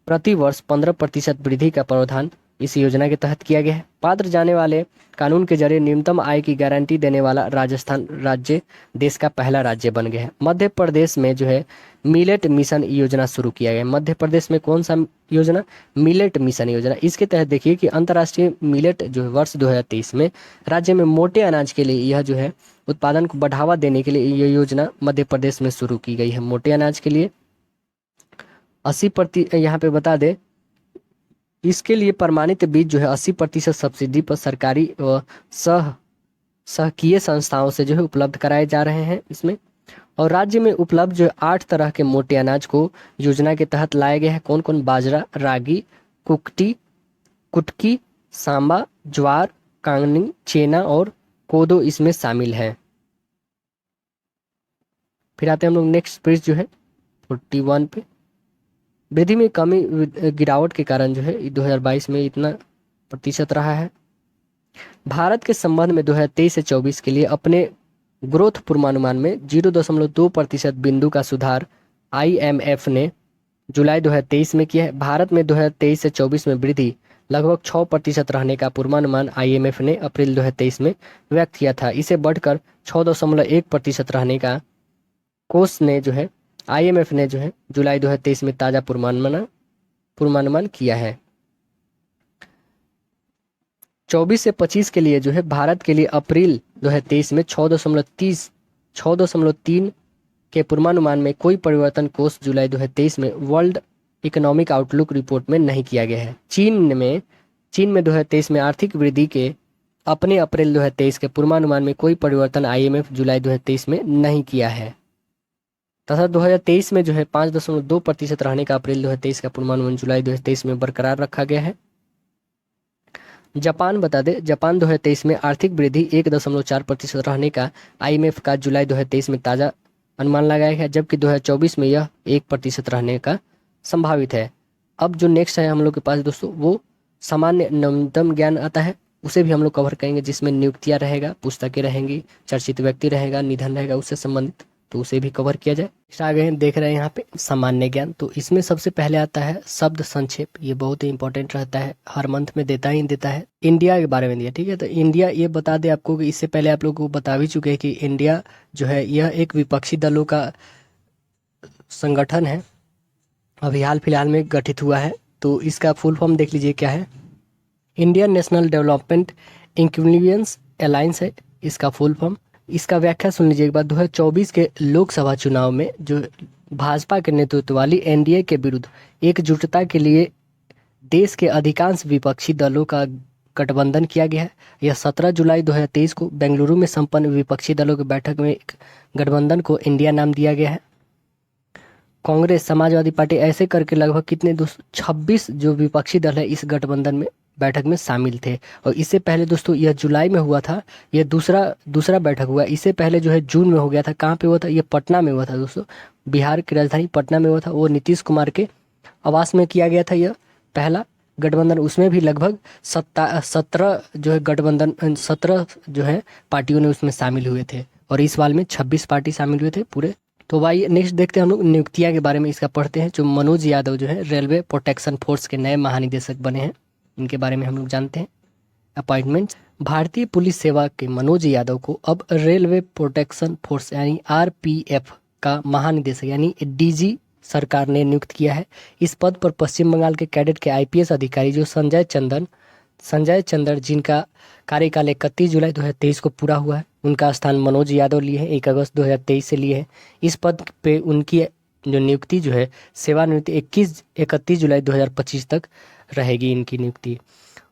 प्रति वर्ष 15% वृद्धि का प्रावधान इस योजना के तहत किया गया है। पात्र जाने वाले कानून के जरिए न्यूनतम आय की गारंटी देने वाला राजस्थान राज्य देश का पहला राज्य बन गया है। मध्य प्रदेश में जो है मिलेट मिशन योजना शुरू किया गया है। मध्य प्रदेश में कौन सा योजना? मिलेट मिशन योजना। इसके तहत देखिए कि अंतर्राष्ट्रीय मिलेट जो है वर्ष 2023 में राज्य में मोटे अनाज के लिए यह जो है उत्पादन को बढ़ावा देने के लिए यह योजना मध्य प्रदेश में शुरू की गई है। मोटे अनाज के लिए 80% यहाँ पे बता दे, इसके लिए प्रमाणित बीज जो है 80% सब्सिडी पर सरकारी व सहकीय संस्थाओं से जो है उपलब्ध कराए जा रहे हैं इसमें। और राज्य में उपलब्ध जो 8 तरह के मोटे अनाज को योजना के तहत लाए गए हैं। कौन कौन? बाजरा, रागी, कुटकी, सांबा, ज्वार, कांगनी, चेना और कोदो इसमें शामिल है। फिर आते हैं हम लोग नेक्स्ट पेज जो है 41 पे। वृद्धि में कमी गिरावट के कारण जो है 2022 में इतना प्रतिशत रहा है। भारत के संबंध में 2023 से 24 के लिए अपने ग्रोथ पूर्वानुमान में 0.2% बिंदु का सुधार IMF ने जुलाई 2023 में किया है। भारत में 2023 से 24 में वृद्धि लगभग 6% रहने का पूर्वानुमान IMF ने अप्रैल 2023 में व्यक्त किया था। इसे बढ़कर 6.1% रहने का कोष ने जो है IMF ने जो है जुलाई 2023 में ताजा पूर्वानुमान किया है। 24 से 25 के लिए जो है भारत के लिए अप्रैल 2023 में 6.3 के पूर्वानुमान में कोई परिवर्तन कोष जुलाई 2023 में वर्ल्ड इकोनॉमिक आउटलुक रिपोर्ट में नहीं किया गया है। चीन में 2023 में आर्थिक वृद्धि के अपने अप्रैल 2023 के पूर्वानुमान में कोई परिवर्तन IMF जुलाई 2023 में नहीं किया है तथा 2023 में जो है 5.2% रहने का अप्रैल 2023 का पूर्वानुमान जुलाई 2023 में बरकरार रखा गया है। जापान बता दे, जापान 2023 में आर्थिक वृद्धि 1.4% रहने का IMF का जुलाई 2023 में ताज़ा अनुमान लगाया गया है, जबकि 2024 में यह 1% रहने का संभावित है। अब जो नेक्स्ट है हम लोग के पास दोस्तों वो सामान्य न्यूनतम ज्ञान आता है, उसे भी हम लोग कवर करेंगे, जिसमें नियुक्तियाँ रहेगा, पुस्तकें रहेंगी, चर्चित व्यक्ति रहेगा, निधन रहेगा उससे संबंधित, तो उसे भी कवर किया जाए। आगे हैं देख रहे हैं यहाँ पे सामान्य ज्ञान। तो इसमें सबसे पहले आता है शब्द संक्षेप। ये बहुत ही इंपॉर्टेंट रहता है, हर मंथ में देता है। इंडिया के बारे में दिया, ठीक है। तो इंडिया ये बता दे आपको कि इससे पहले आप लोगों को बता भी चुके हैं कि इंडिया जो है यह एक विपक्षी दलों का संगठन है, अभी हाल फिलहाल में गठित हुआ है। तो इसका फुल फॉर्म देख लीजिए क्या है। Indian national development inclusion alliance है इसका फुल फॉर्म। इसका व्याख्या सुन लीजिए एक बार। 2024 के लोकसभा चुनाव में जो भाजपा के नेतृत्व वाली NDA के विरुद्ध एकजुटता के लिए देश के अधिकांश विपक्षी दलों का गठबंधन किया गया है। यह 17 जुलाई 2023 को बेंगलुरु में संपन्न विपक्षी दलों की बैठक में गठबंधन को इंडिया नाम दिया गया है। कांग्रेस, समाजवादी पार्टी ऐसे करके लगभग कितने 26 जो विपक्षी दल है इस गठबंधन में बैठक में शामिल थे। और इससे पहले दोस्तों यह जुलाई में हुआ था, यह दूसरा बैठक हुआ। इससे पहले जो है जून में हो गया था। कहाँ पे हुआ था? ये पटना में हुआ था दोस्तों, बिहार की राजधानी पटना में हुआ था। वो नीतीश कुमार के आवास में किया गया था यह पहला गठबंधन। उसमें भी लगभग 17 जो है गठबंधन 17 जो है पार्टियों ने उसमें शामिल हुए थे, और इस बार में 26 पार्टी शामिल हुए थे पूरे। तो भाई नेक्स्ट देखते हैं हम लोग नियुक्तियाँ के बारे में, इसका पढ़ते हैं। जो मनोज यादव जो है रेलवे प्रोटेक्शन फोर्स के नए महानिदेशक बने हैं, इनके बारे में हम लोग जानते हैं। अपॉइंटमेंट्स, भारतीय पुलिस सेवा के मनोज यादव को अब रेलवे प्रोटेक्शन फोर्स यानी RPF का महानिदेशक यानी DG सरकार ने नियुक्त किया है। इस पद पर पश्चिम बंगाल के कैडेट के IPS अधिकारी जो संजय चंदर जिनका कार्यकाल 31 जुलाई 2023 को पूरा हुआ है, उनका स्थान मनोज यादव लिए हैं, 1 अगस्त 2023 से लिए हैं। इस पद पे उनकी जो नियुक्ति जो है सेवानिवृत्ति 31 जुलाई 2025 तक रहेगी इनकी नियुक्ति।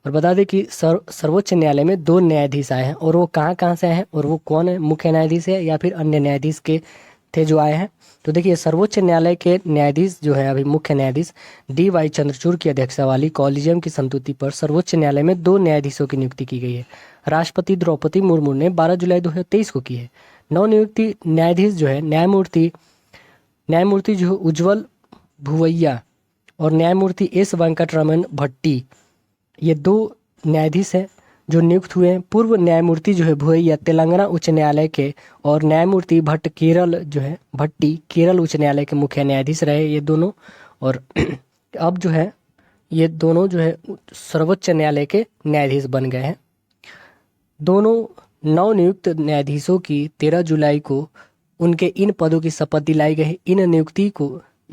और बता दें कि सर्वोच्च न्यायालय में 2 न्यायाधीश आए हैं, और वो कहाँ से आए हैं और वो कौन है? मुख्य न्यायाधीश है या फिर अन्य न्यायाधीश के थे जो आए हैं? तो देखिए सर्वोच्च न्यायालय के न्यायाधीश जो है अभी मुख्य न्यायाधीश DY चंद्रचूड़ की अध्यक्षता वाली कॉलेजियम की संस्तुति पर सर्वोच्च न्यायालय में 2 न्यायाधीशों की नियुक्ति की गई है। राष्ट्रपति द्रौपदी मुर्मू ने 12 जुलाई 2023 को की है। नवनियुक्ति न्यायाधीश जो है न्यायमूर्ति जो उज्ज्वल भुवैया और न्यायमूर्ति S वेंकटरमन भट्टी, ये 2 न्यायाधीश हैं जो नियुक्त हुए हैं। पूर्व न्यायमूर्ति जो है भुवैया तेलंगाना उच्च न्यायालय के, और न्यायमूर्ति भट्ट केरल जो है भट्टी केरल उच्च न्यायालय के मुख्य न्यायाधीश रहे ये दोनों। और अब जो है ये दोनों जो है सर्वोच्च न्यायालय के न्यायाधीश बन गए हैं। दोनों नवनियुक्त न्यायाधीशों की 13 जुलाई को उनके इन पदों की शपथ दिलाई गई। इन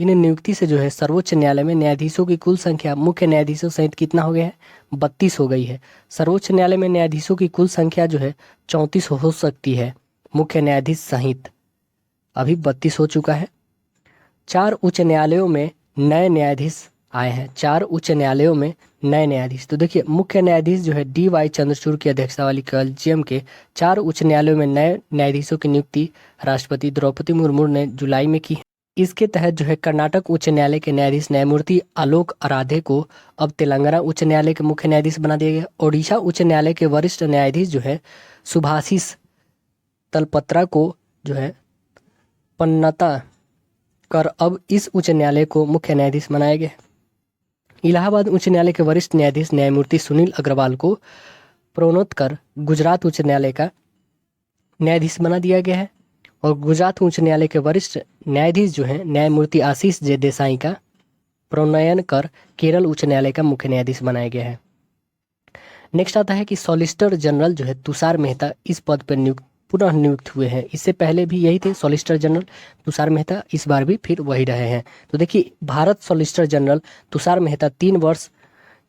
नियुक्ति से जो है सर्वोच्च न्यायालय में न्यायाधीशों की कुल संख्या मुख्य न्यायाधीशों सहित कितना हो गया है? 32 हो गई है। सर्वोच्च न्यायालय में न्यायाधीशों की कुल संख्या जो है 34 हो सकती है मुख्य न्यायाधीश सहित, अभी 32 हो चुका है। 4 उच्च न्यायालयों में नए न्यायाधीश आए हैं। 4 उच्च न्यायालयों में नए न्यायाधीश, तो देखिए मुख्य न्यायाधीश जो है DY चंद्रचूड़ की अध्यक्षता वाली कॉलेजियम के 4 उच्च न्यायालयों में नए न्यायाधीशों की नियुक्ति राष्ट्रपति द्रौपदी मुर्मू ने जुलाई में की है। इसके तहत जो है कर्नाटक उच्च न्यायालय के न्यायाधीश न्यायमूर्ति आलोक आराधे को अब तेलंगाना उच्च न्यायालय के मुख्य न्यायाधीश बना दिया गया। ओडिशा उच्च न्यायालय के वरिष्ठ न्यायाधीश जो है सुभाषिस तलपत्रा को जो है पन्नता कर अब इस उच्च न्यायालय को मुख्य न्यायाधीश बनाया गया। इलाहाबाद उच्च न्यायालय के वरिष्ठ न्यायाधीश न्यायमूर्ति सुनील अग्रवाल को प्रोन्नत कर गुजरात उच्च न्यायालय का न्यायाधीश बना दिया गया है। और गुजरात उच्च न्यायालय के वरिष्ठ न्यायाधीश जो हैं न्यायमूर्ति आशीष जे देसाई का प्रोन्नयन कर केरल उच्च न्यायालय का मुख्य न्यायाधीश बनाया गया है। नेक्स्ट आता है कि सॉलिसिटर जनरल जो है तुषार मेहता इस पद पर पुनः नियुक्त हुए हैं। इससे पहले भी यही थे सॉलिसिटर जनरल तुषार मेहता, इस बार भी फिर वही रहे हैं। तो देखिए भारत सॉलिसिटर जनरल तुषार मेहता 3 वर्ष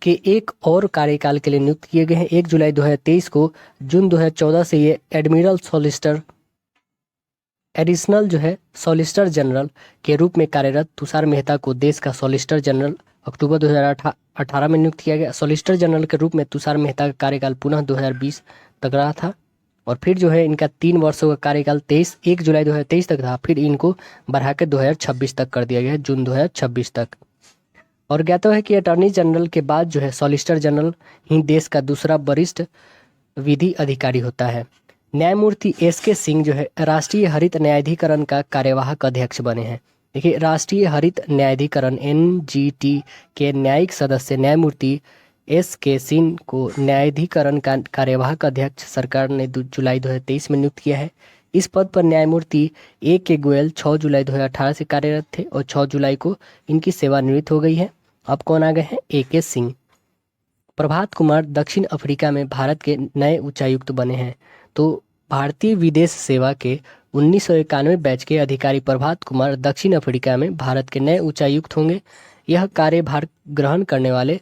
के एक और कार्यकाल के लिए नियुक्त किए गए हैं। 1 जुलाई 2023 को जून 2014 से ये एडिशनल जो है सॉलिसिटर जनरल के रूप में कार्यरत तुषार मेहता को देश का सॉलिसिटर जनरल अक्टूबर 2018 में नियुक्त किया गया। सॉलिसिटर जनरल के रूप में तुषार मेहता का कार्यकाल पुनः 2020 तक रहा था, और फिर जो है इनका 3 वर्षों का कार्यकाल 1 जुलाई 2023 तक था, फिर इनको बढ़ाकर 2026 तक कर दिया गया, जून 2026 तक। और ज्ञात है कि अटॉर्नी जनरल के बाद जो है सॉलिसिटर जनरल ही देश का दूसरा वरिष्ठ विधि अधिकारी होता है। न्यायमूर्ति SK सिंह जो है राष्ट्रीय हरित न्यायाधिकरण का कार्यवाहक अध्यक्ष बने हैं। देखिए राष्ट्रीय हरित न्यायाधिकरण NGT के न्यायिक सदस्य न्यायमूर्ति SK सिंह को न्यायाधिकरण का कार्यवाहक अध्यक्ष सरकार ने जुलाई 2023 में नियुक्त किया है। इस पद पर न्यायमूर्ति AK गोयल 6 जुलाई 2018 से कार्यरत थे और 6 जुलाई को इनकी सेवानिवृत्त हो गई है। अब कौन आ गए हैं? AK सिंह। प्रभात कुमार दक्षिण अफ्रीका में भारत के नए उच्चायुक्त बने हैं। तो भारतीय विदेश सेवा के 1991 बैच के अधिकारी प्रभात कुमार दक्षिण अफ्रीका में भारत के नए उच्चायुक्त होंगे। यह कार्यभार ग्रहण करने वाले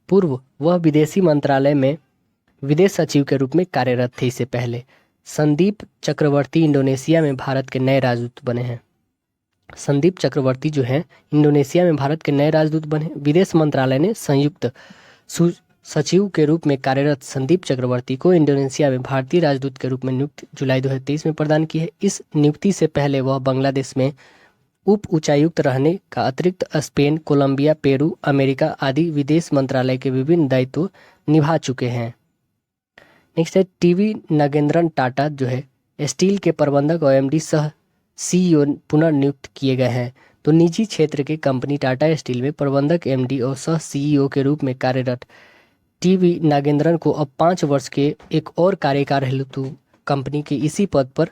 पूर्व वह विदेशी मंत्रालय में विदेश सचिव के रूप में कार्यरत थे। इससे पहले संदीप चक्रवर्ती इंडोनेशिया में भारत के नए राजदूत बने हैं। संदीप चक्रवर्ती जो हैं इंडोनेशिया में भारत के नए राजदूत बने। विदेश मंत्रालय ने संयुक्त सचिव के रूप में कार्यरत संदीप चक्रवर्ती को इंडोनेशिया में भारतीय राजदूत के रूप में नियुक्ति जुलाई 2023 में प्रदान की है। इस नियुक्ति से पहले वह बांग्लादेश में उप उच्चायुक्त रहने का अतिरिक्त स्पेन, कोलंबिया, पेरू, अमेरिका आदि विदेश मंत्रालय के विभिन्न दायित्व निभा चुके हैं। नेक्स्ट है TV नागेंद्रन टाटा जो है स्टील के प्रबंधक और MD सह CEO पुनर्नियुक्त किए गए हैं। तो निजी क्षेत्र के कंपनी टाटा स्टील में प्रबंधक MD और सह CEO के रूप में कार्यरत TV नागेंद्रन को अब 5 वर्ष के एक और कार्यकाल हेतु कंपनी के इसी पद पर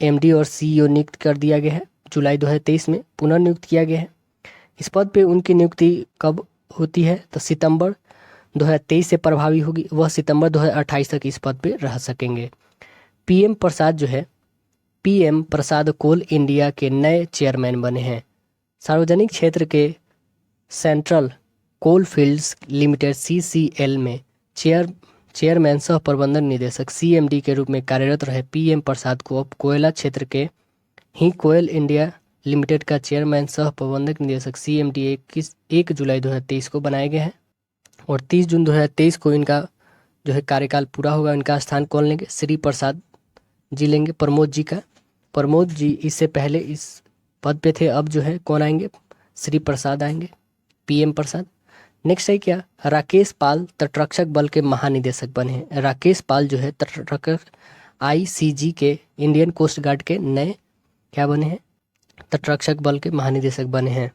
MD और CEO नियुक्त कर दिया गया है। जुलाई 2023 में पुनर्नियुक्त किया गया है। इस पद पे उनकी नियुक्ति कब होती है? तो सितंबर 2023 से प्रभावी होगी। वह सितंबर 2028 तक इस पद पे रह सकेंगे। PM प्रसाद जो है PM प्रसाद कोल इंडिया के नए चेयरमैन बने हैं। सार्वजनिक क्षेत्र के central coal fields limited CCL में चेयरमैन सह प्रबंधन निदेशक CMD के रूप में कार्यरत रहे PM प्रसाद को अब कोयला क्षेत्र के ही कोयल इंडिया लिमिटेड का चेयरमैन सह प्रबंधक निदेशक CMD 1 जुलाई 2023 को बनाया गया है। और 30 जून 2023 को इनका जो है कार्यकाल पूरा होगा। इनका स्थान कौन लेंगे? श्री प्रसाद जी लेंगे, प्रमोद जी का। प्रमोद जी इससे पहले इस पद पे थे, अब जो है कौन आएंगे? श्री प्रसाद आएंगे, PM प्रसाद। नेक्स्ट है क्या? राकेश पाल तटरक्षक बल के महानिदेशक बने हैं। राकेश पाल जो है तटरक्षक ICG के इंडियन कोस्ट गार्ड के नए क्या बने हैं? तटरक्षक बल के महानिदेशक बने हैं।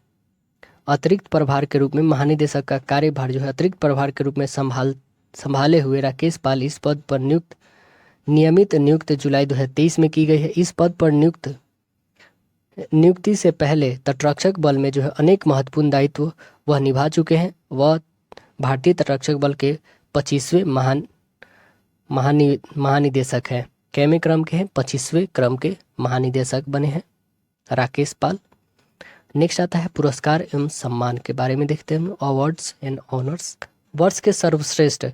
अतिरिक्त प्रभार के रूप में महानिदेशक का कार्यभार जो है अतिरिक्त प्रभार के रूप में संभाले हुए राकेश पाल इस पद पर नियमित नियुक्त जुलाई 2023 में की गई है। इस पद पर नियुक्ति से पहले तटरक्षक बल में जो है अनेक महत्वपूर्ण दायित्व वह निभा चुके हैं। वह भारतीय तटरक्षक बल के 25वें महानिदेशक हैं। कैमे क्रम के हैं? 25वें क्रम के महानिदेशक बने हैं राकेश पाल। नेक्स्ट आता है पुरस्कार एवं सम्मान के बारे में देखते हैं। Awards and honours. वर्ष के सर्वश्रेष्ठ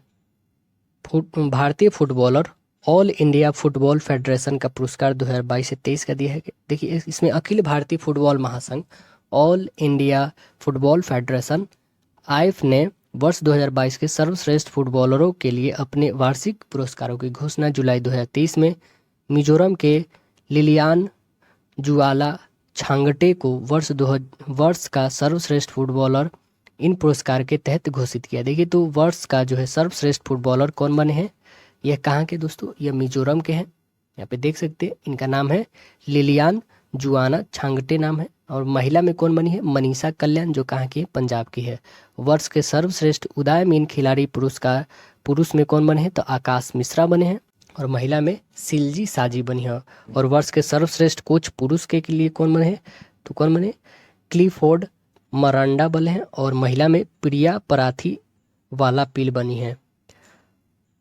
भारतीय footballer all India football federation का पुरस्कार 2022 से 23 का दिया है। देखिए इसमें अखिल भारतीय फुटबॉल महासंघ all India football federation if ने वर्ष 2022 के सर्वश्रेष्ठ फुटबॉलरों के लिए अपने वार्षिक पुरस्कारों की घोषणा जुलाई 2023 में मिजोरम के लिलियान जुआला छांगटे को वर्ष का सर्वश्रेष्ठ फुटबॉलर इन पुरस्कार के तहत घोषित किया। देखिए तो वर्ष का जो है सर्वश्रेष्ठ फुटबॉलर कौन बने हैं? यह कहाँ के दोस्तों? यह मिजोरम के हैं। यहाँ पे देख सकते हैं इनका नाम है लिलियान जुआना छांगटे नाम है। और महिला में कौन बनी है? मनीषा कल्याण, जो कहाँ की है? पंजाब की है। वर्ष के सर्वश्रेष्ठ उदयमीन खिलाड़ी पुरस्कार पुरुष में कौन बने हैं? तो आकाश मिश्रा बने हैं। और महिला में सिलजी साजी बनी है। और वर्ष के सर्वश्रेष्ठ कोच पुरुष के लिए कौन बने हैं? तो कौन बने? क्लिफोर्ड मरांडा बने हैं। और महिला में प्रिया पराथी वाला पील बनी है।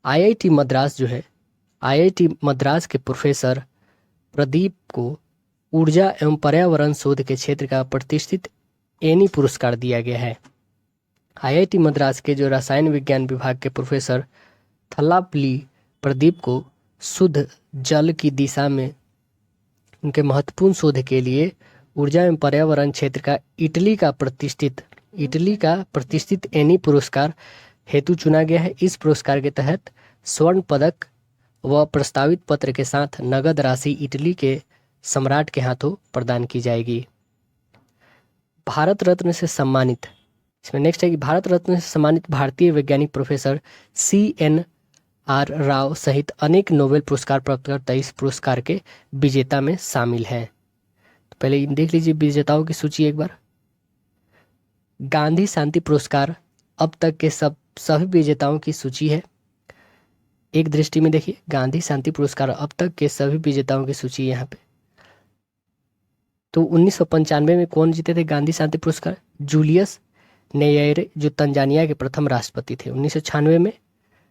आईआईटी मद्रास जो है, आईआईटी मद्रास के प्रोफेसर प्रदीप को ऊर्जा एवं पर्यावरण शोध के क्षेत्र का प्रतिष्ठित एनी पुरस्कार दिया गया है। आईआईटी मद्रास के जो रसायन विज्ञान विभाग के प्रोफेसर थल्लापल्ली प्रदीप को शुद्ध जल की दिशा में उनके महत्वपूर्ण शोध के लिए ऊर्जा एवं पर्यावरण क्षेत्र का इटली का प्रतिष्ठित एनी पुरस्कार हेतु चुना गया है। इस पुरस्कार के तहत स्वर्ण पदक व प्रस्तावित पत्र के साथ नगद राशि इटली के सम्राट के हाथों प्रदान की जाएगी। भारत रत्न से सम्मानित, इसमें नेक्स्ट है कि भारत रत्न से सम्मानित भारतीय वैज्ञानिक प्रोफेसर CNR राव सहित अनेक नोबेल पुरस्कार प्राप्तकर्ता इस पुरस्कार के विजेता में शामिल हैं। तो पहले देख लीजिए विजेताओं की सूची एक बार। गांधी शांति पुरस्कार अब तक के सभी विजेताओं की सूची है। एक दृष्टि में देखिए गांधी शांति पुरस्कार अब तक के सभी विजेताओं की सूची यहाँ पे। तो 1995 में कौन जीते थे गांधी शांति पुरस्कार? जूलियस नेयरे, जो तंजानिया के प्रथम राष्ट्रपति थे। 1996 में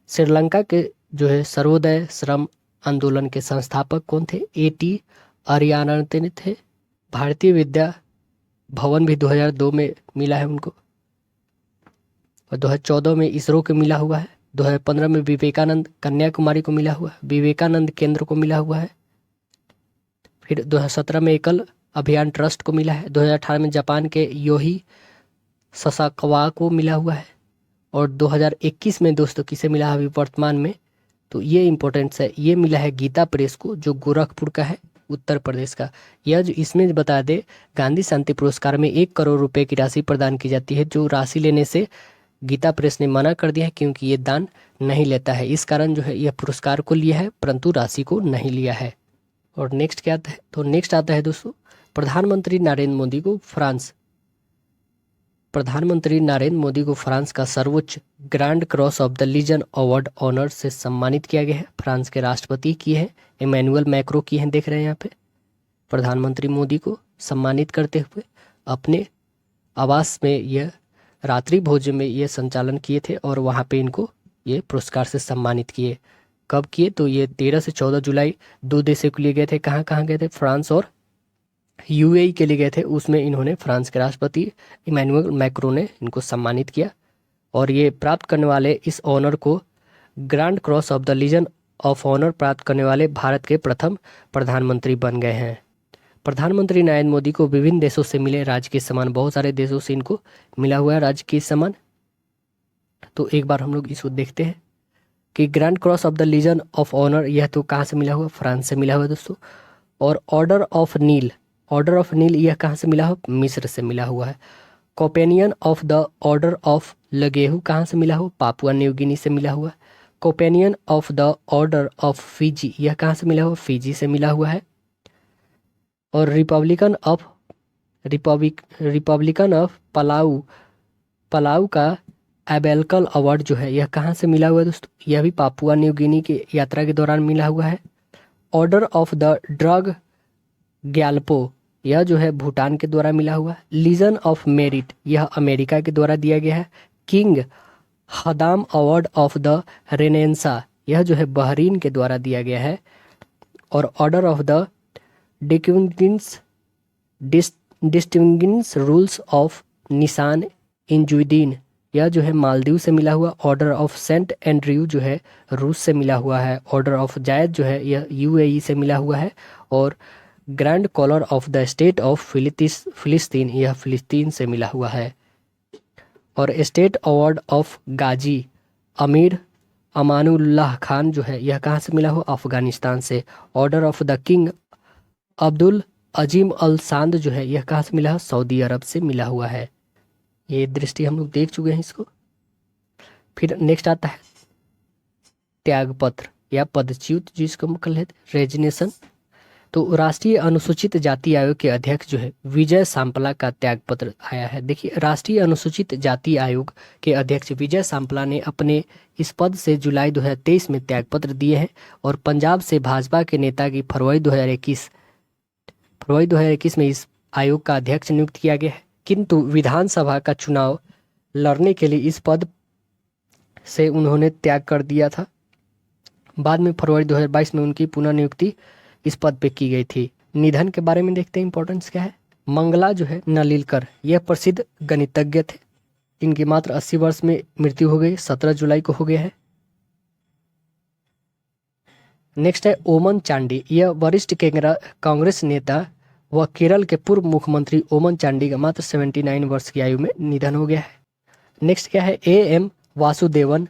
श्रीलंका के जो है सर्वोदय श्रम आंदोलन के संस्थापक कौन थे? A.T. अरियानते थे। भारतीय विद्या भवन भी 2002 में मिला है उनको। और 2014 में इसरो को मिला हुआ है। 2015 में विवेकानंद कन्याकुमारी को मिला हुआ है। विवेकानंद केंद्र को मिला हुआ है। फिर 2017 में एकल अभियान ट्रस्ट को मिला है। 2018 में जापान के योही ससाकवा को मिला हुआ है। और 2021 में दोस्तों किसे मिला है अभी वर्तमान में? तो ये इंपॉर्टेंट है, ये मिला है गीता प्रेस को, जो गोरखपुर का है, उत्तर प्रदेश का। यह जो इसमें बता दे गांधी शांति पुरस्कार में 1 करोड़ रुपए की राशि प्रदान की जाती है, जो राशि लेने से गीता प्रेस ने मना कर दिया है क्योंकि ये दान नहीं लेता है। इस कारण जो है यह पुरस्कार को लिया है परंतु राशि को नहीं लिया है। और नेक्स्ट क्या आता है? तो नेक्स्ट आता है दोस्तों प्रधानमंत्री नरेंद्र मोदी को फ्रांस का सर्वोच्च grand cross of the legion award honour से सम्मानित किया गया है। फ्रांस के राष्ट्रपति की है, इमैनुअल मैक्रो की है, देख रहे हैं यहाँ पे। प्रधानमंत्री मोदी को सम्मानित करते हुए अपने आवास में यह रात्रि भोज में ये संचालन किए थे और वहाँ पे इनको ये पुरस्कार से सम्मानित किए। कब किए? तो ये 13 से 14 जुलाई 2 देशों के लिए गए थे। कहाँ कहाँ गए थे? फ्रांस और UAE के लिए गए थे। उसमें इन्होंने फ्रांस के राष्ट्रपति इमैनुअल मैक्रो ने इनको सम्मानित किया। और ये प्राप्त करने वाले इस ऑनर को grand cross of the legion of honour प्राप्त करने वाले भारत के प्रथम प्रधानमंत्री बन गए हैं। प्रधानमंत्री नरेंद्र मोदी को विभिन्न देशों से मिले राजकीय सम्मान, बहुत सारे देशों से इनको मिला हुआ है राजकीय सम्मान। तो एक बार हम लोग इसको देखते हैं कि grand cross of the legion of honour यह तो कहाँ से मिला हुआ? फ्रांस से मिला हुआ दोस्तों। और ऑर्डर ऑफ नील यह कहाँ से मिला हुआ? मिस्र से मिला हुआ है। Companion of the order of लगेहू कहाँ से मिला हुआ? पापुआ न्यू गिनी से मिला हुआ है। Companion of the order of Fiji यह कहाँ से मिला हुआ? फिजी से मिला हुआ है। और रिपब्लिकन ऑफ पलाऊ का एबेलकल अवार्ड जो है यह कहाँ से मिला हुआ है दोस्तों? यह भी पापुआ न्यू गिनी की यात्रा के दौरान मिला हुआ है। Order of the Druk Gyalpo, यह जो है भूटान के द्वारा मिला हुआ है। लीजन ऑफ मेरिट, यह अमेरिका के द्वारा दिया गया है। किंग हदाम अवार्ड ऑफ द रेनेसा, यह जो है बहरीन के द्वारा दिया गया है। और order of the distinguish rules of निशान इंजुद्दीन, यह जो है मालदीव से मिला हुआ। ऑर्डर ऑफ सेंट एंड्रयू जो है रूस से मिला हुआ है। ऑर्डर ऑफ जायद जो है यह यूएई से मिला हुआ है। और grand collar of the state of फिलिस्तीन, यह फिलिस्तीन से मिला हुआ है। और स्टेट अवार्ड ऑफ गाजी अमीर अमानुल्लाह खान जो है यह कहाँ से मिला हुआ? अफगानिस्तान से। Order of the king Abdul Azim Al Saud जो है यह कहाँ से मिला है? सऊदी अरब से मिला हुआ है। ये दृष्टि हम लोग देख चुके हैं इसको। फिर नेक्स्ट आता है त्यागपत्र या पदच्युत, जिसको हम कह लेते हैं रेजिग्नेशन। तो राष्ट्रीय अनुसूचित जाति आयोग के अध्यक्ष जो है विजय सांपला का त्यागपत्र आया है। देखिए, राष्ट्रीय अनुसूचित जाति आयोग के अध्यक्ष विजय सांपला ने अपने इस पद से जुलाई 2023 में त्यागपत्र दिए हैं। और पंजाब से भाजपा के नेता की फरवरी 2021 में इस आयोग का अध्यक्ष नियुक्त किया गया है। किंतु विधानसभा का चुनाव लड़ने के लिए इस पद से उन्होंने त्याग कर दिया था। बाद में फरवरी 2022 में उनकी पुनः नियुक्ति इस पद पे की गई थी। निधन के बारे में देखते हैं इंपॉर्टेंस क्या है। मंगला जो है नलिलकर, यह प्रसिद्ध गणितज्ञ थे। इनकी मात्र 80 वर्ष में मृत्यु हो गई, 17 जुलाई को हो गया है। नेक्स्ट है ओमन चांडी, यह वरिष्ठ कांग्रेस नेता व केरल के पूर्व मुख्यमंत्री ओमन चांडी का मात्र 79 वर्ष की आयु में निधन हो गया है। नेक्स्ट क्या है? एम वासुदेवन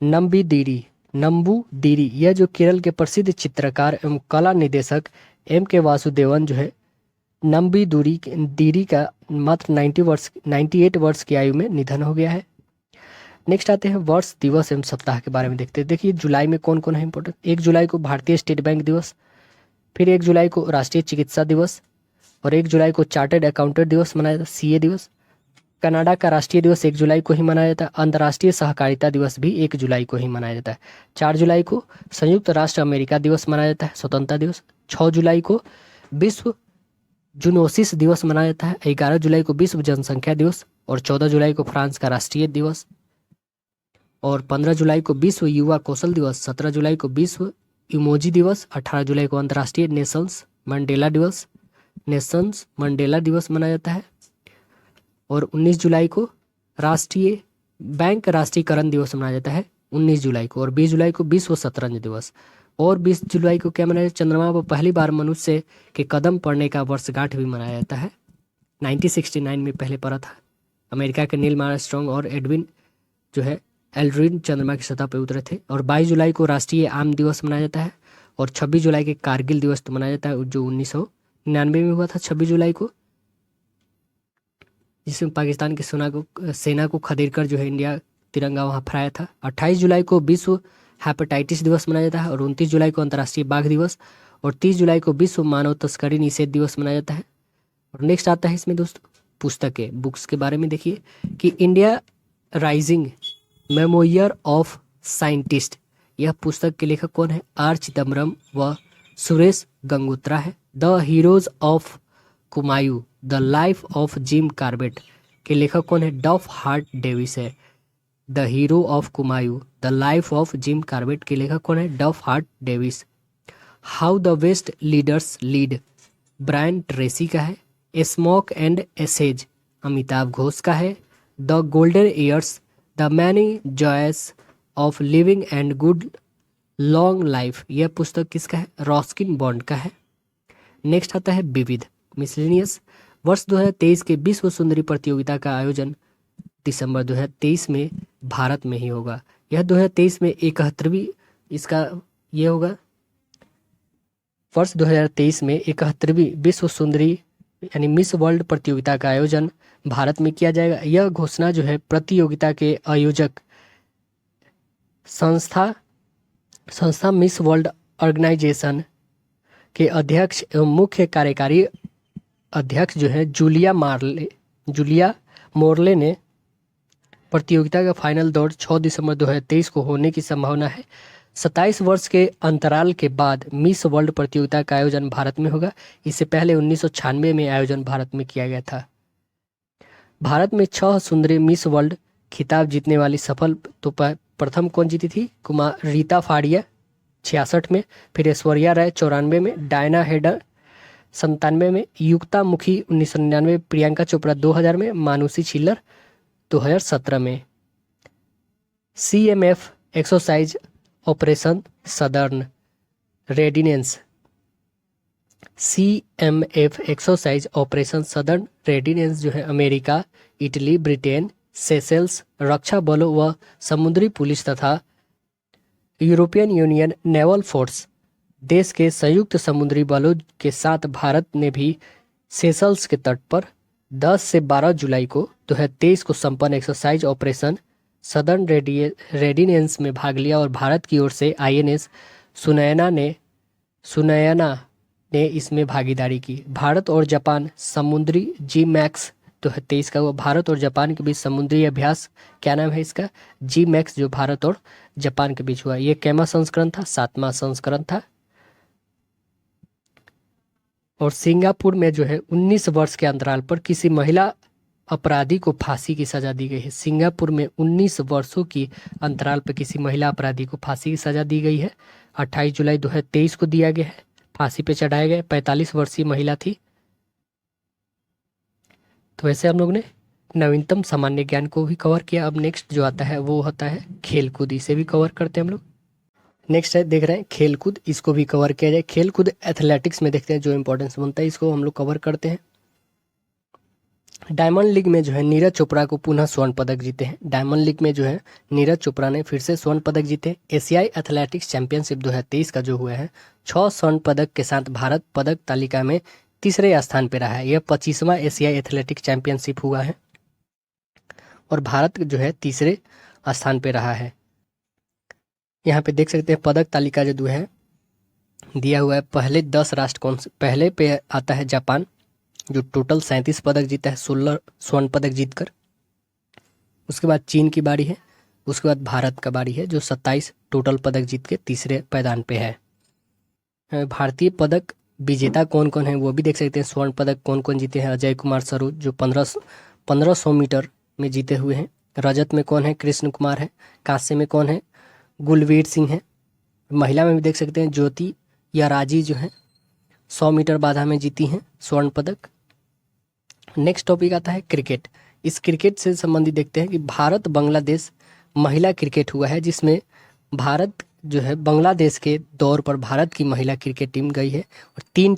नंबूदिरी, यह जो केरल के प्रसिद्ध चित्रकार एवं कला निदेशक एम के वासुदेवन जो है नंबूदिरी का मात्र 98 वर्ष की आयु में निधन हो गया है। नेक्स्ट आते हैं वर्ष, दिवस एवं सप्ताह के बारे में देखते हैं। देखिए, जुलाई में कौन कौन है इंपॉर्टेंट। 1 जुलाई को भारतीय स्टेट बैंक दिवस, फिर 1 जुलाई को राष्ट्रीय चिकित्सा दिवस, और 1 जुलाई को चार्टर्ड अकाउंटेंट दिवस मनाया जाता है, सीए दिवस। कनाडा का राष्ट्रीय दिवस 1 जुलाई को ही मनाया जाता है। अंतर्राष्ट्रीय सहकारिता दिवस भी 1 जुलाई को ही मनाया जाता है। 4 जुलाई को संयुक्त राष्ट्र अमेरिका दिवस मनाया जाता है, स्वतंत्रता दिवस। 6 जुलाई को विश्व जूनोसिस दिवस मनाया जाता है। 11 जुलाई को विश्व जनसंख्या दिवस, और 14 जुलाई को फ्रांस का राष्ट्रीय दिवस, और 15 जुलाई को विश्व युवा कौशल दिवस। 17 जुलाई को विश्व इमोजी दिवस। 18 जुलाई को अंतर्राष्ट्रीय नेशंस मंडेला दिवस मनाया जाता है। और 19 जुलाई को राष्ट्रीय बैंक राष्ट्रीयकरण दिवस मनाया जाता है 19 जुलाई को। और 20 जुलाई को विश्व शतरंज दिवस। और 20 जुलाई को क्या मनाया जाता है? चंद्रमा पर पहली बार मनुष्य के कदम पड़ने का वर्षगांठ भी मनाया जाता है। 1969 में पहले पड़ा था। अमेरिका के नील आर्मस्ट्रांग और एडविन जो है एल्ड्रिन चंद्रमा की सतह पर उतरे थे। और 22 जुलाई को राष्ट्रीय आम दिवस मनाया जाता है। और 26 जुलाई के कारगिल दिवस तो मनाया जाता है, जो 1999 में हुआ था 26 जुलाई को, जिसमें पाकिस्तान की सेना को खदेड़कर जो है इंडिया तिरंगा वहाँ फहराया था। 28 जुलाई को विश्व हेपेटाइटिस दिवस मनाया जाता है। और 29 जुलाई को अंतर्राष्ट्रीय बाघ दिवस। और 30 जुलाई को विश्व मानव तस्करी निषेध दिवस मनाया जाता है। और नेक्स्ट आता है इसमें दोस्तों पुस्तकें, बुक्स के बारे में देखिए कि India rising memoir of scientist, यह पुस्तक के लेखक कौन है? आर चिदम्बरम व सुरेश गंगोत्रा है। The heroes of Kumaon, the life of Jim Corbett के लेखक कौन है? डफ हार्ट डेविस है। The hero of Kumaon, the life of Jim Corbett के लेखक कौन है? Duff Hart Davis. How the west leaders lead, Brian Tracy का है। Smoke and ashes, Amitabh Ghosh का है। The golden years, the many joys of living and good long life, यह पुस्तक किसका है? रॉस्किन बॉन्ड का है। नेक्स्ट आता है विविध मिसलेनियस। वर्ष 2023 के विश्व सुंदरी प्रतियोगिता का आयोजन दिसंबर 2023 में भारत में ही होगा। यह 2023 में 71वीं इसका ये होगा। वर्ष 2023 में 71वीं विश्व सुंदरी यानी मिस वर्ल्ड प्रतियोगिता का आयोजन भारत में किया जाएगा। यह घोषणा जो है प्रतियोगिता के आयोजक संस्था मिस वर्ल्ड ऑर्गेनाइजेशन के अध्यक्ष एवं मुख्य कार्यकारी अध्यक्ष जो है जूलिया मोरले ने प्रतियोगिता का फाइनल दौर 6 दिसंबर 2023 को होने की संभावना है। 27 वर्ष के अंतराल के बाद मिस वर्ल्ड प्रतियोगिता का आयोजन भारत में होगा। इससे पहले 1996 में आयोजन भारत में किया गया था। भारत में 6 सुंदरी मिस वर्ल्ड खिताब जीतने वाली सफल तो प्रथम कौन जीती थी? कुमार रीता फाड़िया 66 में, फिर ऐश्वर्या राय 94 में, डायना हेडर 97 में, युक्ता मुखी 1999, प्रियंका चोपड़ा 2000 में, मानुषी छिल्लर 2017 में। CMF exercise operation southern readiness, CMF exercise operation southern readiness जो है अमेरिका, इटली, ब्रिटेन, सेशेल्स रक्षा बलों व समुद्री पुलिस तथा यूरोपियन यूनियन नेवल फोर्स देश के संयुक्त समुद्री बलों के साथ भारत ने भी सेशल्स के तट पर 10 से 12 जुलाई को 2023 को संपन्न एक्सरसाइज ऑपरेशन सदर्न रेडिनेंस में भाग लिया और भारत की ओर से INS सुनयना ने इसमें भागीदारी की। भारत और जापान समुद्री GMAX 2023 का, वो भारत और जापान के बीच समुद्री अभ्यास, क्या नाम है इसका? GMAX, जो भारत और जापान के बीच हुआ। ये कैमा संस्करण था? 7वां संस्करण था। और सिंगापुर में जो है 19 वर्ष के अंतराल पर किसी महिला अपराधी को फांसी की सजा दी गई है। सिंगापुर में 19 वर्षों की अंतराल पर किसी महिला अपराधी को फांसी की सजा दी गई है। 28 जुलाई 2023 को दिया गया है, फांसी पे चढ़ाया गया। 45 वर्षीय महिला थी। तो वैसे हम लोग ने नवीनतम सामान्य ज्ञान को भी कवर किया। अब नेक्स्ट जो आता है वो होता है खेलकूद, इसे भी कवर करते हैं हम लोग। नेक्स्ट है, देख रहे हैं खेलकूद, इसको भी कवर किया जाए। खेलकूद एथलेटिक्स में देखते हैं जो इंपॉर्टेंस बनता है, इसको हम लोग कवर करते हैं। डायमंड लीग में जो है नीरज चोपड़ा को पुनः स्वर्ण पदक जीते हैं। डायमंड लीग में जो है नीरज चोपड़ा ने फिर से स्वर्ण पदक जीते। एशियाई एथलेटिक्स चैंपियनशिप 2023 का जो हुआ है 6 स्वर्ण पदक के साथ भारत पदक तालिका में तीसरे स्थान पर रहा है। यह 25वां एशियाई एथलेटिक्स चैंपियनशिप हुआ है और भारत जो है तीसरे स्थान पर रहा है। यहाँ पे देख सकते हैं पदक तालिका जो है दिया हुआ है। पहले 10 राष्ट्र कौन से? पहले पे आता है जापान, जो टोटल 37 पदक जीता है, 16 स्वर्ण पदक जीतकर। उसके बाद चीन की बारी है। उसके बाद भारत का बारी है, जो 27 टोटल पदक जीत के तीसरे पायदान पे है। भारतीय पदक विजेता कौन कौन है वो भी देख सकते हैं। स्वर्ण पदक कौन कौन जीते हैं? अजय कुमार सरोज, जो 1500 मीटर में जीते हुए हैं। रजत में कौन है? कृष्ण कुमार है। कांस्य में कौन है? गुलवीर सिंह है। महिला में भी देख सकते हैं ज्योति या राजी जो है 100 मीटर बाधा में जीती हैं स्वर्ण पदक। नेक्स्ट टॉपिक आता है क्रिकेट। इस क्रिकेट से संबंधित देखते हैं कि भारत बांग्लादेश महिला क्रिकेट हुआ है, जिसमें भारत जो है बांग्लादेश के दौर पर भारत की महिला क्रिकेट टीम गई है और 3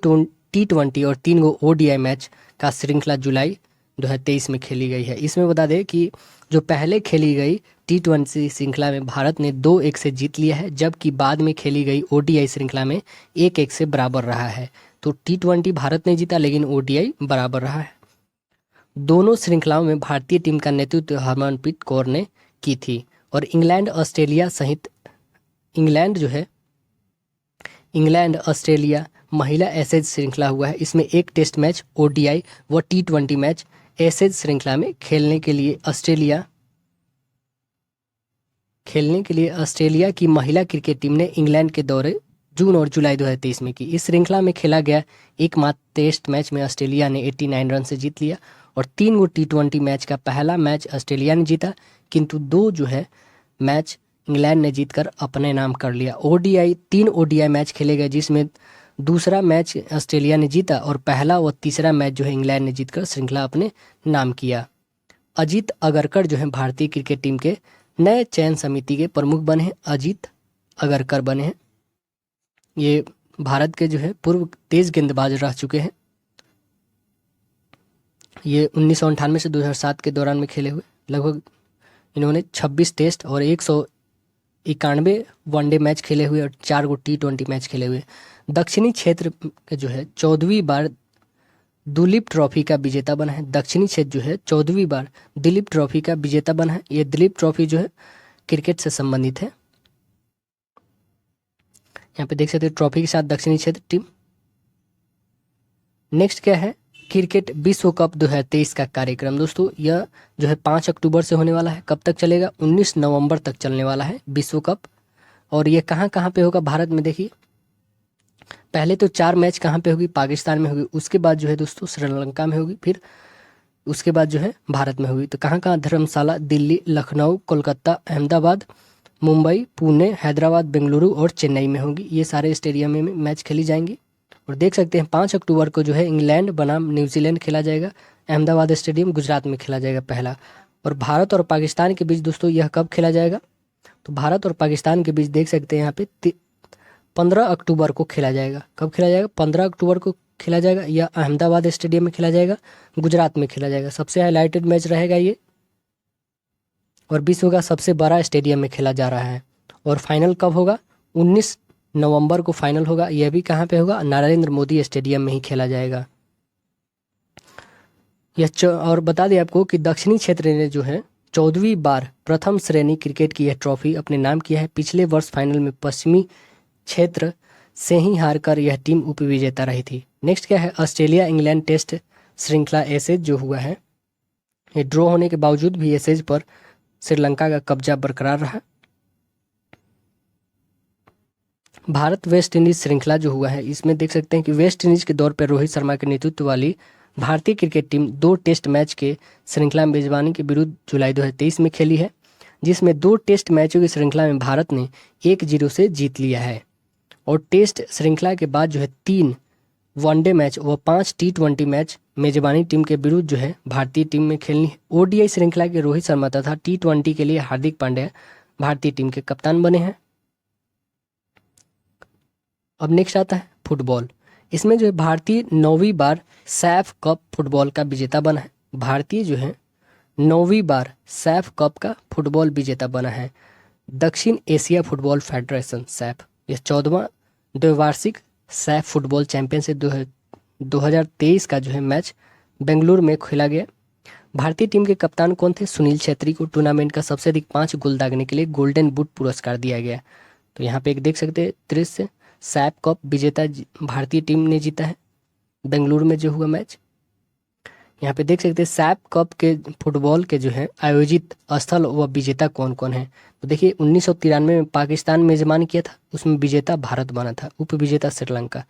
T20 और 3 गो ODI मैच का श्रृंखला जुलाई 2023 में खेली गई है। इसमें बता दें कि जो पहले खेली गई T20 श्रृंखला में भारत ने 2-1 से जीत लिया है, जबकि बाद में खेली गई ODI श्रृंखला में 1-1 से बराबर रहा है। तो T20 भारत ने जीता लेकिन ODI बराबर रहा है। दोनों श्रृंखलाओं में भारतीय टीम का नेतृत्व हरमनप्रीत कौर ने की थी और इंग्लैंड ऑस्ट्रेलिया सहित इंग्लैंड ऑस्ट्रेलिया महिला एसेज श्रृंखला हुआ है। इसमें एक टेस्ट मैच, ODI व T20 मैच एसेज श्रृंखला में खेलने के लिए ऑस्ट्रेलिया की महिला क्रिकेट टीम ने इंग्लैंड के दौरे जून और जुलाई 2023 में की। इस श्रृंखला में खेला गया एकमात्र टेस्ट मैच में ऑस्ट्रेलिया ने 89 रन से जीत लिया और 3 गो T20 मैच का पहला मैच ऑस्ट्रेलिया ने जीता, किंतु 2 जो है मैच इंग्लैंड ने जीतकर अपने नाम कर लिया। ODI 3 ODI मैच खेले गए, जिसमें दूसरा मैच ऑस्ट्रेलिया ने जीता और पहला व तीसरा मैच जो है इंग्लैंड ने जीतकर श्रृंखला अपने नाम किया। अजीत अगरकर जो है भारतीय क्रिकेट टीम के नए चयन समिति के प्रमुख बने हैं। अजीत अगरकर बने हैं। ये भारत के जो है पूर्व तेज गेंदबाज रह चुके हैं। ये 1998 से 2007 के दौरान में खेले हुए। लगभग इन्होंने 26 टेस्ट और 191 वनडे मैच खेले हुए और 4 गो T20 मैच खेले हुए। दक्षिणी क्षेत्र जो है 14वीं बार दुलीप ट्रॉफी का विजेता बना है। दक्षिणी क्षेत्र जो है 14वीं बार दिलीप ट्रॉफी का विजेता बना है। ये दिलीप ट्रॉफी जो है क्रिकेट से संबंधित है। यहाँ पे देख सकते हैं ट्रॉफी के साथ दक्षिणी क्षेत्र टीम। नेक्स्ट क्या है? क्रिकेट विश्व कप 2023 का कार्यक्रम दोस्तों, यह जो है 5 अक्टूबर से होने वाला है। कब तक चलेगा? 19 नवंबर तक चलने वाला है विश्व कप। और ये कहाँ कहाँ पे होगा भारत में? देखिए, पहले तो 4 मैच कहाँ पे होगी? पाकिस्तान में होगी। उसके बाद जो है दोस्तों श्रीलंका में होगी। फिर उसके बाद जो है भारत में होगी। तो कहाँ कहाँ? धर्मशाला, दिल्ली, लखनऊ, कोलकाता, अहमदाबाद, मुंबई, पुणे, हैदराबाद, बेंगलुरु और चेन्नई में होगी। ये सारे स्टेडियम में मैच खेली जाएंगी। और देख सकते हैं 5 अक्टूबर को जो है इंग्लैंड बनाम न्यूजीलैंड खेला जाएगा। अहमदाबाद स्टेडियम गुजरात में खेला जाएगा पहला। और भारत और पाकिस्तान के बीच दोस्तों यह कब खेला जाएगा? तो भारत और पाकिस्तान के बीच देख सकते हैं यहाँ पे 15 अक्टूबर को खेला जाएगा। कब खेला जाएगा? 15 अक्टूबर को खेला जाएगा। यह अहमदाबाद स्टेडियम में खेला जाएगा, गुजरात में खेला जाएगा। सबसे हाईलाइटेड मैच रहेगा ये, और विश्व का सबसे बड़ा स्टेडियम में खेला जा रहा है। और फाइनल कब होगा? 19 नवंबर को फाइनल होगा। यह भी कहाँ पे होगा? नरेंद्र मोदी स्टेडियम में ही खेला जाएगा। और बता दें आपको कि दक्षिणी क्षेत्र ने जो है 14वीं बार प्रथम श्रेणी क्रिकेट की यह ट्रॉफी अपने नाम किया है। पिछले वर्ष फाइनल में पश्चिमी क्षेत्र से ही हारकर यह टीम उपविजेता रही थी। नेक्स्ट क्या है? ऑस्ट्रेलिया इंग्लैंड टेस्ट श्रृंखला एसेज जो हुआ है, ये ड्रॉ होने के बावजूद भी एसेज पर श्रीलंका का कब्जा बरकरार रहा। भारत वेस्ट इंडीज श्रृंखला जो हुआ है, इसमें देख सकते हैं कि वेस्ट इंडीज के दौर पर रोहित शर्मा के नेतृत्व वाली भारतीय क्रिकेट टीम 2 टेस्ट मैच के श्रृंखला मेजबानी के विरुद्ध जुलाई 2023 में खेली है, जिसमें 2 टेस्ट मैचों की श्रृंखला में भारत ने 1-0 से जीत लिया है। और टेस्ट श्रृंखला के बाद जो है 3 वनडे मैच व 5 T20 मैच मेजबानी टीम के विरुद्ध जो है भारतीय टीम में खेलनी है। ओडीआई श्रृंखला के रोहित शर्मा तथा T20 के लिए हार्दिक पांड्या भारतीय टीम के कप्तान बने हैं। अब नेक्स्ट आता है फुटबॉल। इसमें जो है भारतीय 9वीं बार सैफ कप फुटबॉल का विजेता बना है। भारतीय जो है 9वीं बार सैफ कप का फुटबॉल विजेता बना है। दक्षिण एशिया फुटबॉल फेडरेशन सैफ, यह 14वां द्विवार्षिक सैफ फुटबॉल चैंपियनशिप 2023 का जो है मैच बेंगलुरु में खेला गया। भारतीय टीम के कप्तान कौन थे? सुनील छेत्री को टूर्नामेंट का सबसे अधिक 5 गोल दागने के लिए गोल्डन बूट पुरस्कार दिया गया। तो यहाँ पे एक देख सकते हैं दृश्य, सैफ कप विजेता भारतीय टीम ने जीता है बेंगलुरु में जो हुआ मैच। यहाँ पे देख सकते हैं सैफ कप के फुटबॉल के जो है आयोजित स्थल व विजेता कौन कौन है। तो देखिए 1993 में पाकिस्तान मेजबान किया था, उसमें विजेता भारत बना था, उप विजेता श्रीलंका।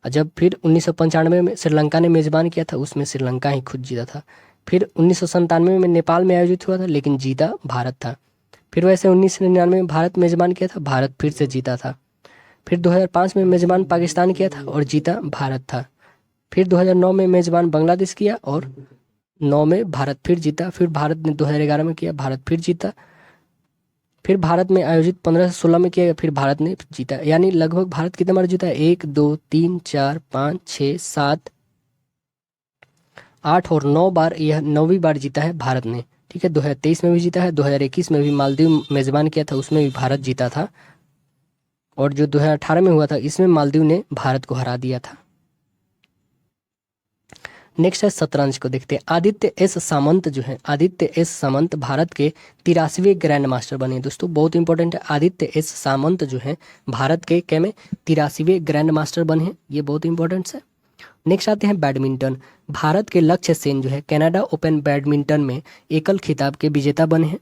और जब फिर 1995 में श्रीलंका ने मेजबान किया था, उसमें श्रीलंका ही खुद जीता था। फिर 1997 में नेपाल में आयोजित हुआ था, लेकिन जीता भारत था। फिर वैसे 1999 में भारत मेजबान किया था, भारत फिर से जीता था। फिर 2005 में मेजबान पाकिस्तान किया था और जीता भारत था। फिर 2009 में मेजबान बांग्लादेश किया और 9 में भारत फिर जीता। फिर भारत ने 2011 में किया, भारत फिर जीता। फिर भारत में आयोजित 15 से 16 में किया, फिर भारत ने जीता। यानी लगभग भारत कितने बार जीता है? 1 2 3 4 5 6 7 8 और 9 बार, यह 9वीं बार जीता है भारत ने। ठीक है, 2023 में भी जीता है, 2021 में भी मालदीव मेजबान किया था, उसमें भी भारत जीता था। और जो 2018 में हुआ था, इसमें मालदीव ने भारत को हरा दिया था। नेक्स्ट है शतरंज को देखते हैं। आदित्य एस सामंत जो है, आदित्य एस सामंत भारत के 83वें ग्रैंड मास्टर बने। दोस्तों बहुत इंपॉर्टेंट है, आदित्य एस सामंत जो है भारत के 83वें ग्रैंड मास्टर बने हैं, ये बहुत इंपॉर्टेंट है। नेक्स्ट आते हैं बैडमिंटन। भारत के लक्ष्य सेन जो है कनाडा ओपन बैडमिंटन में एकल खिताब के विजेता बने हैं।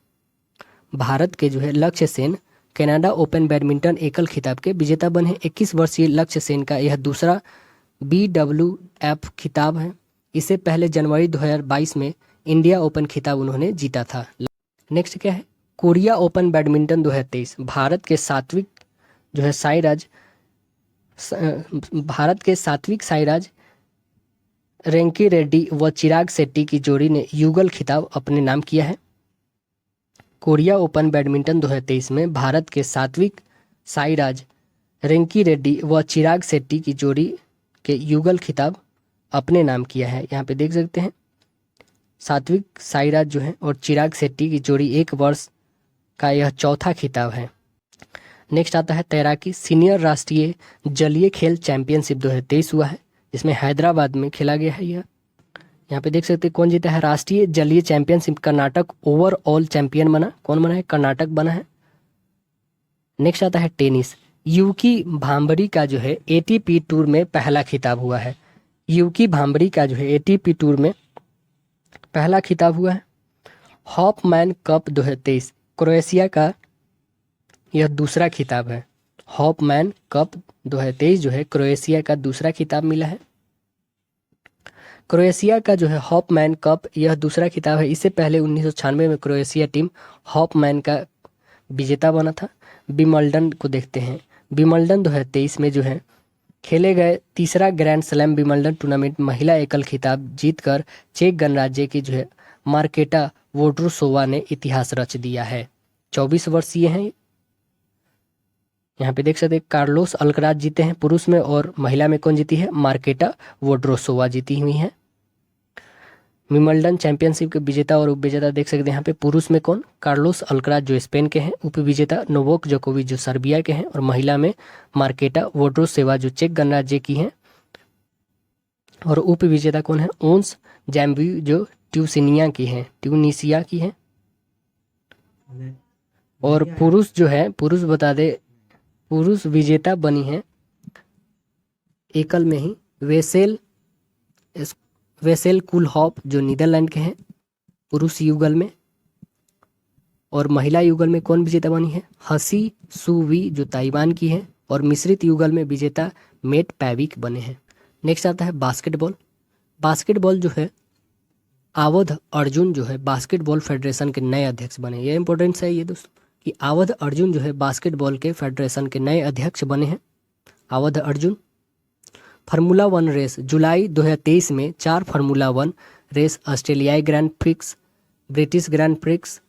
भारत के जो है लक्ष्य सेन कनाडा ओपन बैडमिंटन एकल खिताब के विजेता बने हैं। 21 वर्षीय लक्ष्य सेन का यह दूसरा BWF खिताब है। इससे पहले जनवरी 2022 में इंडिया ओपन खिताब उन्होंने जीता था। नेक्स्ट क्या है? Korea open badminton 2023। भारत के सात्विक साईराज रेंकी रेड्डी व चिराग शेट्टी की जोड़ी ने युगल खिताब अपने नाम किया है। कोरिया ओपन बैडमिंटन 2023 में भारत के सात्विक साईराज रेंकी रेड्डी व चिराग शेट्टी की जोड़ी के युगल खिताब अपने नाम किया है। यहाँ पे देख सकते हैं सात्विक साईराज जो है और चिराग शेट्टी की जोड़ी 1 वर्ष का यह चौथा खिताब है। नेक्स्ट आता है तैराकी। सीनियर राष्ट्रीय जलीय खेल चैंपियनशिप 2023 हुआ है, जिसमें हैदराबाद में खेला गया है। यह यहाँ पे देख सकते हैं कौन जीता है? राष्ट्रीय जलीय चैंपियनशिप कर्नाटक ओवरऑल चैंपियन बना। कौन बना है? कर्नाटक बना है। नेक्स्ट आता है टेनिस। यूकी भांबरी का जो है ATP टूर में पहला खिताब हुआ है। यूकी भांबरी का जो है एटीपी टूर में पहला खिताब हुआ है। हॉपमैन कप 2023 क्रोएशिया का यह दूसरा खिताब है। हॉपमैन कप 2023 जो है क्रोएशिया का दूसरा खिताब मिला है। क्रोएशिया का जो है हॉपमैन कप यह दूसरा खिताब है। इससे पहले 1996 में क्रोएशिया टीम हॉपमैन का विजेता बना था। विंबलडन को देखते हैं। विंबलडन 2023 में जो है खेले गए तीसरा ग्रैंड स्लैम विंबलडन टूर्नामेंट महिला एकल खिताब जीतकर चेक गणराज्य की जो है मार्केटा वोड्रोसोवा ने इतिहास रच दिया है। 24 वर्षीय हैं। यहाँ पे देख सकते हैं कार्लोस अल्कराज जीते हैं पुरुष में, और महिला में कौन जीती है? मार्केटा वोड्रोसोवा जीती हुई हैं। विंबलडन चैंपियनशिप के विजेता और उपविजेता देख सकते हैं यहाँ पे। पुरुष में कौन? कार्लोस अल्कराज जो स्पेन के हैं। उपविजेता नोवाक जोकोविच जो सर्बिया के हैं। और महिला में मार्केटा वोड्रोसोवा जो चेक गणराज्य की हैं। और उपविजेता कौन है? ओन्स जैम्बी जो ट्यूनिसिया की हैं। और पुरुष जो है, पुरुष बता दे, पुरुष विजेता बनी है एकल में ही वेसेल कुलहॉफ जो नीदरलैंड के हैं पुरुष युगल में। और महिला युगल में कौन विजेता बनी है? हसी सुवी जो ताइवान की है। और मिश्रित युगल में विजेता मेट पैविक बने हैं। नेक्स्ट आता है बास्केटबॉल। बास्केटबॉल जो है अवध अर्जुन जो है बास्केटबॉल फेडरेशन के नए अध्यक्ष बने। ये इंपॉर्टेंट है ये दोस्तों कि अवध अर्जुन जो है बास्केटबॉल के फेडरेशन के नए अध्यक्ष बने हैं। अवध अर्जुन। फार्मूला 1 रेस जुलाई 2023 में 4 फार्मूला 1 रेस ऑस्ट्रेलियाई grand prix, British grand prix,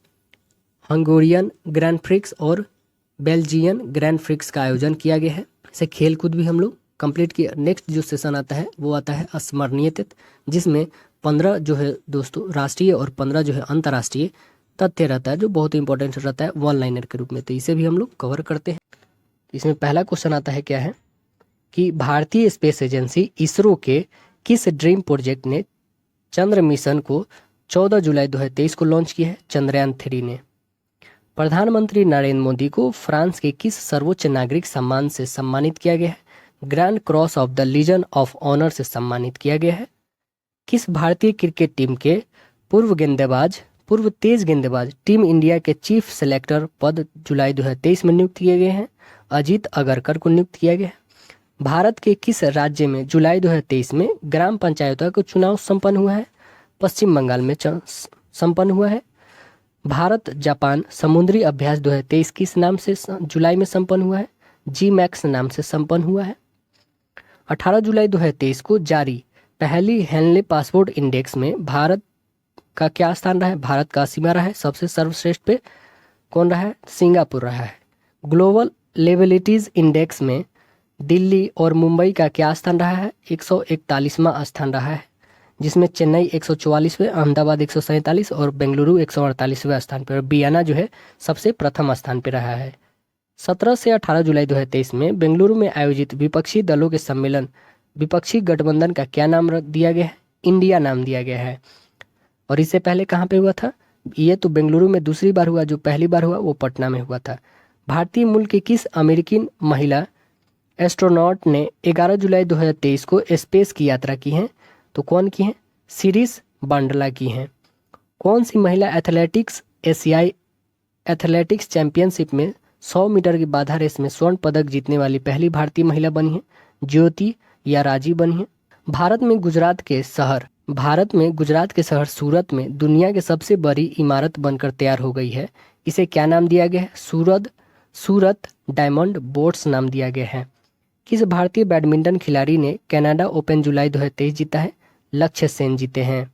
Hungarian grand prix और बेल्जियन ग्रैंड प्रिक्स का आयोजन किया गया है। इसे खेल कूद भी हम लोग कंप्लीट किया। नेक्स्ट जो सेशन आता है वो आता है स्मरणीय तथ्य, जिसमें 15 जो है दोस्तों राष्ट्रीय और 15 जो है अंतर्राष्ट्रीय तथ्य रहता है, जो बहुत इंपॉर्टेंट रहता है वन लाइनर के रूप में। तो इसे भी हम लोग कवर करते हैं। इसमें पहला क्वेश्चन आता है क्या है कि भारतीय स्पेस एजेंसी इसरो के किस ड्रीम प्रोजेक्ट ने चंद्र मिशन को 14 जुलाई 2023 को लॉन्च किया है? चंद्रयान 3 ने। प्रधानमंत्री नरेंद्र मोदी को फ्रांस के किस सर्वोच्च नागरिक सम्मान से सम्मानित किया गया है? Grand cross of the legion of honour से सम्मानित किया गया है। किस भारतीय क्रिकेट टीम के पूर्व तेज गेंदबाज टीम इंडिया के चीफ सेलेक्टर पद जुलाई 2023 में नियुक्त किए गए हैं? अजीत अगरकर को नियुक्त किया गया है। भारत के किस राज्य में जुलाई 2023 में ग्राम पंचायतों का चुनाव संपन्न हुआ है? पश्चिम बंगाल में संपन्न हुआ है। भारत जापान समुद्री अभ्यास 2023 किस नाम से जुलाई में संपन्न हुआ है? GMAX नाम से संपन्न हुआ है। 18 जुलाई 2023 को जारी पहली हेनले पासपोर्ट इंडेक्स में भारत का क्या स्थान रहा है? भारत का 80वां रहा है। सबसे सर्वश्रेष्ठ पे कौन रहा है? सिंगापुर रहा है। ग्लोबल लेबिलिटीज इंडेक्स में दिल्ली और मुंबई का क्या स्थान रहा है? 141वां स्थान रहा है, जिसमें चेन्नई 144वें, अहमदाबाद 147 और बेंगलुरु 148वें स्थान पर। बियाना जो है सबसे प्रथम स्थान पर रहा है। 17 से 18 जुलाई 2023 में बेंगलुरु में आयोजित विपक्षी दलों के सम्मेलन विपक्षी गठबंधन का क्या नाम दिया गया है? इंडिया नाम दिया गया है। और इससे पहले कहाँ पे हुआ था? ये तो बेंगलुरु में दूसरी बार हुआ, जो पहली बार हुआ वो पटना में हुआ था। भारतीय मूल की किस अमेरिकी महिला एस्ट्रोनॉट ने 11 जुलाई 2023 को स्पेस की यात्रा की है? तो कौन की है? सिरिस बांडला की हैं। कौन सी महिला एथलेटिक्स एशियाई एथलेटिक्स चैंपियनशिप में 100 मीटर की बाधा रेस में स्वर्ण पदक जीतने वाली पहली भारतीय महिला बनी है? ज्योति या राजी बनी है। भारत में गुजरात के शहर सूरत में दुनिया की सबसे बड़ी इमारत बनकर तैयार हो गई है। इसे क्या नाम दिया गया है? सूरत डायमंड बोर्ड्स नाम दिया गया है। किस भारतीय बैडमिंटन खिलाड़ी ने कनाडा ओपन जुलाई 2023 जीता है? लक्ष्य सेन जीते हैं।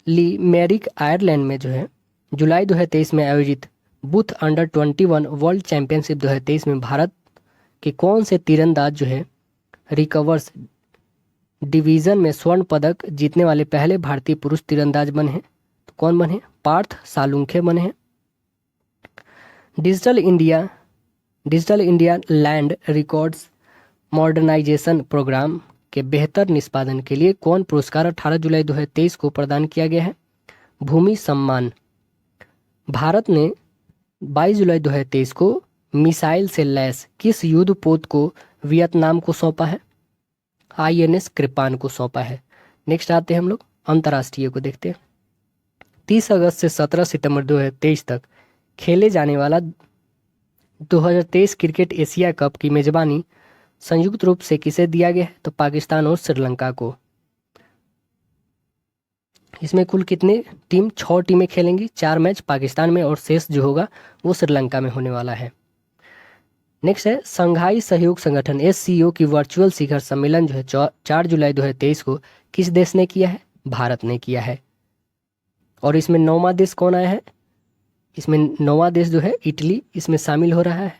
लीमेरिक आयरलैंड में जो है जुलाई 2023 में आयोजित बूथ अंडर 21 वर्ल्ड चैंपियनशिप 2023 में भारत के कौन से तीरंदाज जो है रिकवर्स डिवीजन में स्वर्ण पदक जीतने वाले पहले भारतीय पुरुष तीरंदाज बने हैं? तो कौन बने? पार्थ सालुंखे बने हैं। Digital India land records modernisation programme के बेहतर निष्पादन के लिए कौन पुरस्कार 18 जुलाई 2023 को प्रदान किया गया है? भूमि सम्मान। भारत ने 22 जुलाई 2023 को मिसाइल से लैस किस युद्धपोत को वियतनाम को सौंपा है? INS कृपान को सौंपा है। नेक्स्ट आते हैं हम लोग अंतर्राष्ट्रीय को देखते हैं। 30 अगस्त से 17 सितंबर 2023 तक खेले जाने वाला 2023 क्रिकेट एशिया कप की मेजबानी संयुक्त रूप से किसे दिया गया है? तो पाकिस्तान और श्रीलंका को। इसमें कुल कितने टीम? 6 टीमें खेलेंगी, 4 मैच पाकिस्तान में और शेष जो होगा वो श्रीलंका में होने वाला है। नेक्स्ट है संघाई सहयोग संगठन SCO की वर्चुअल शिखर सम्मेलन जो है 4 जुलाई 2023 को किस देश ने किया है? भारत ने किया है। और इसमें 9वां देश कौन आया है? इसमें 9वां देश जो है इटली इसमें शामिल हो रहा है।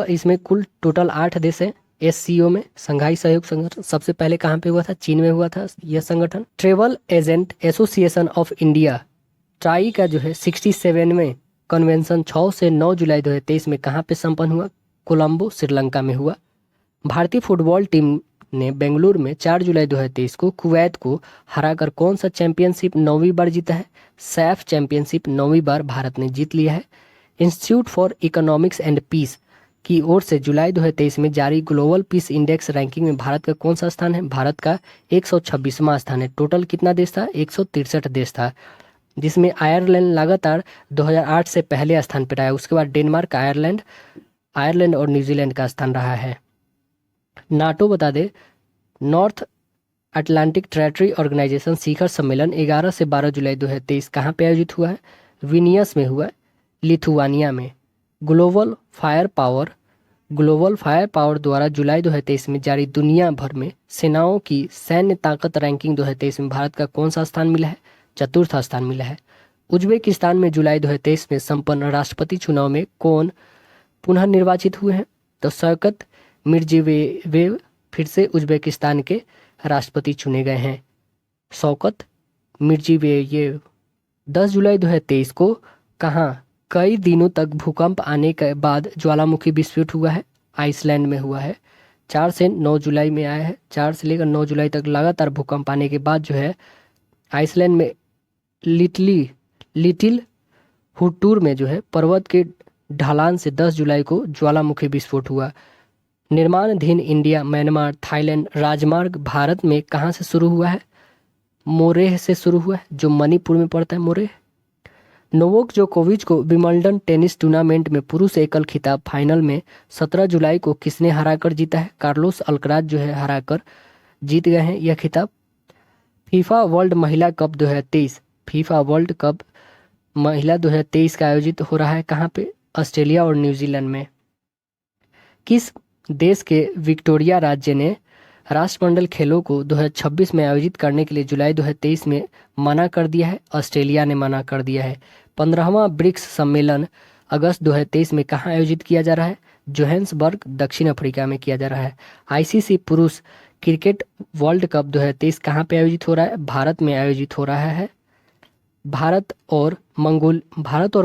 इसमें कुल टोटल 8 देश हैं SCO में, संघाई सहयोग संगठन। सबसे पहले कहाँ पे हुआ था? चीन में हुआ था यह संगठन। Travel agent association of India try का जो है 67वें कन्वेंशन 6 से 9 जुलाई 2023 में कहाँ पे संपन्न हुआ? कोलंबो श्रीलंका में हुआ। भारतीय फुटबॉल टीम ने बेंगलुरु में 4 जुलाई 2023 को कुवैत को हराकर कौन सा चैंपियनशिप 9वीं बार जीता है? सैफ चैंपियनशिप 9वीं बार भारत ने जीत लिया है। Institute for economics and peace की ओर से जुलाई 2023 में जारी ग्लोबल पीस इंडेक्स रैंकिंग में भारत का कौन सा स्थान है? भारत का 126वां स्थान है। टोटल कितना देश था? 163 देश था, जिसमें आयरलैंड लगातार 2008 से पहले स्थान पर आया। उसके बाद डेनमार्क, आयरलैंड और न्यूजीलैंड का स्थान रहा है। नाटो बता दे, नॉर्थ अटलांटिक ट्रेटरी ऑर्गेनाइजेशन शिखर सम्मेलन 11 से 12 जुलाई 2023 कहाँ पे आयोजित हुआ है? विनियस में हुआ है, लिथुआनिया में। ग्लोबल फायर पावर द्वारा जुलाई 2023 में जारी दुनिया भर में सेनाओं की सैन्य ताकत रैंकिंग 2023 में भारत का कौन सा स्थान मिला है? 4था स्थान मिला है। उज्बेकिस्तान में जुलाई 2023 में संपन्न राष्ट्रपति चुनाव में कौन पुनः निर्वाचित हुए हैं? तो शौकत मिर्जियोयेव फिर से उज्बेकिस्तान के राष्ट्रपति चुने गए हैं। शौकत मिर्जियोयेव 10 जुलाई 2023 को कहाँ कई दिनों तक भूकंप आने के बाद ज्वालामुखी विस्फोट हुआ है? आइसलैंड में हुआ है। 4 से 9 जुलाई में आया है। 4 से लेकर 9 जुलाई तक लगातार भूकंप आने के बाद जो है आइसलैंड में लिटिल हुटूर में जो है पर्वत के ढलान से 10 जुलाई को ज्वालामुखी विस्फोट हुआ। निर्माणाधीन इंडिया म्यांमार थाईलैंड राजमार्ग भारत में कहाँ से शुरू हुआ है? मोरेह से शुरू हुआ है, जो मणिपुर में पड़ता है मोरेह। नोवाक जोकोविच को विंबलडन टेनिस टूर्नामेंट में पुरुष एकल खिताब फाइनल में 17 जुलाई को किसने हराकर जीता है? कार्लोस अल्कराज जो है हराकर जीत गए हैं यह खिताब। फीफा वर्ल्ड महिला कप 2023 फीफा वर्ल्ड कप महिला 2023 का आयोजित हो रहा है कहाँ पे? ऑस्ट्रेलिया और न्यूजीलैंड में। किस देश के विक्टोरिया राज्य ने राष्ट्रमंडल खेलों को 2026 में आयोजित करने के लिए जुलाई 2023 में मना कर दिया है? ऑस्ट्रेलिया ने मना कर दिया है। 15वां ब्रिक्स सम्मेलन अगस्त 2023 में कहाँ आयोजित किया जा रहा है? जोहान्सबर्ग दक्षिण अफ्रीका में किया जा रहा है। ICC पुरुष क्रिकेट वर्ल्ड कप 2023 कहाँ पे आयोजित हो रहा है? भारत में आयोजित हो रहा है। भारत और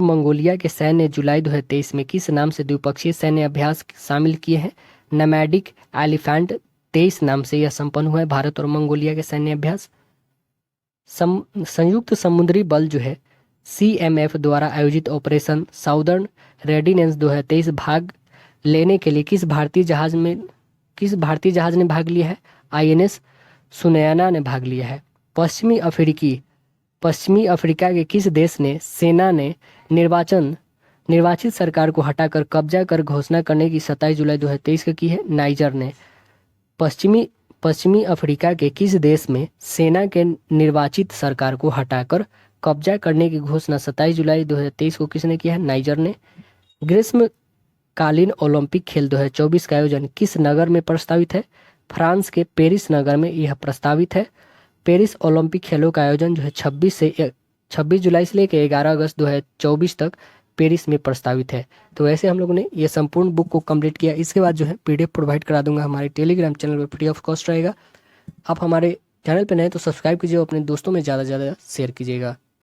मंगोलिया के सैन्य ने जुलाई 2023 में किस नाम से द्विपक्षीय सैन्य अभ्यास शामिल किए हैं? नोमैडिक एलिफेंट 23 नाम से यह संपन्न हुआ है भारत और मंगोलिया के सैन्य अभ्यास। संयुक्त समुद्री बल जो है CMF द्वारा आयोजित ऑपरेशन साउदर्न रेडिनेंस 2023 भाग लेने के लिए किस भारतीय जहाज ने भाग लिया है? INS सुनयना ने भाग लिया है। पश्चिमी अफ्रीका के किस देश ने सेना ने निर्वाचित सरकार को हटाकर कब्जा कर घोषणा करने की 27 जुलाई 2023 को की है? नाइजर ने। पश्चिमी अफ्रीका के किस देश में सेना के निर्वाचित सरकार को हटाकर कब्जा करने की घोषणा 27 जुलाई 2023 को किसने किया है? नाइजर ने। ग्रीष्मकालीन ओलंपिक खेल 2024 का आयोजन किस नगर में प्रस्तावित है? फ्रांस के पेरिस नगर में यह प्रस्तावित है। पेरिस ओलंपिक खेलों का आयोजन जो है 26 जुलाई से लेकर 11 अगस्त 2024 तक पेरिस में प्रस्तावित है। तो ऐसे हम लोगों ने ये संपूर्ण बुक को कंप्लीट किया। इसके बाद जो है PDF प्रोवाइड करा दूंगा हमारे टेलीग्राम चैनल पर, फ्री ऑफ कॉस्ट रहेगा। आप हमारे चैनल पर नए तो सब्सक्राइब कीजिए, अपने दोस्तों में ज़्यादा से ज़्यादा शेयर कीजिएगा।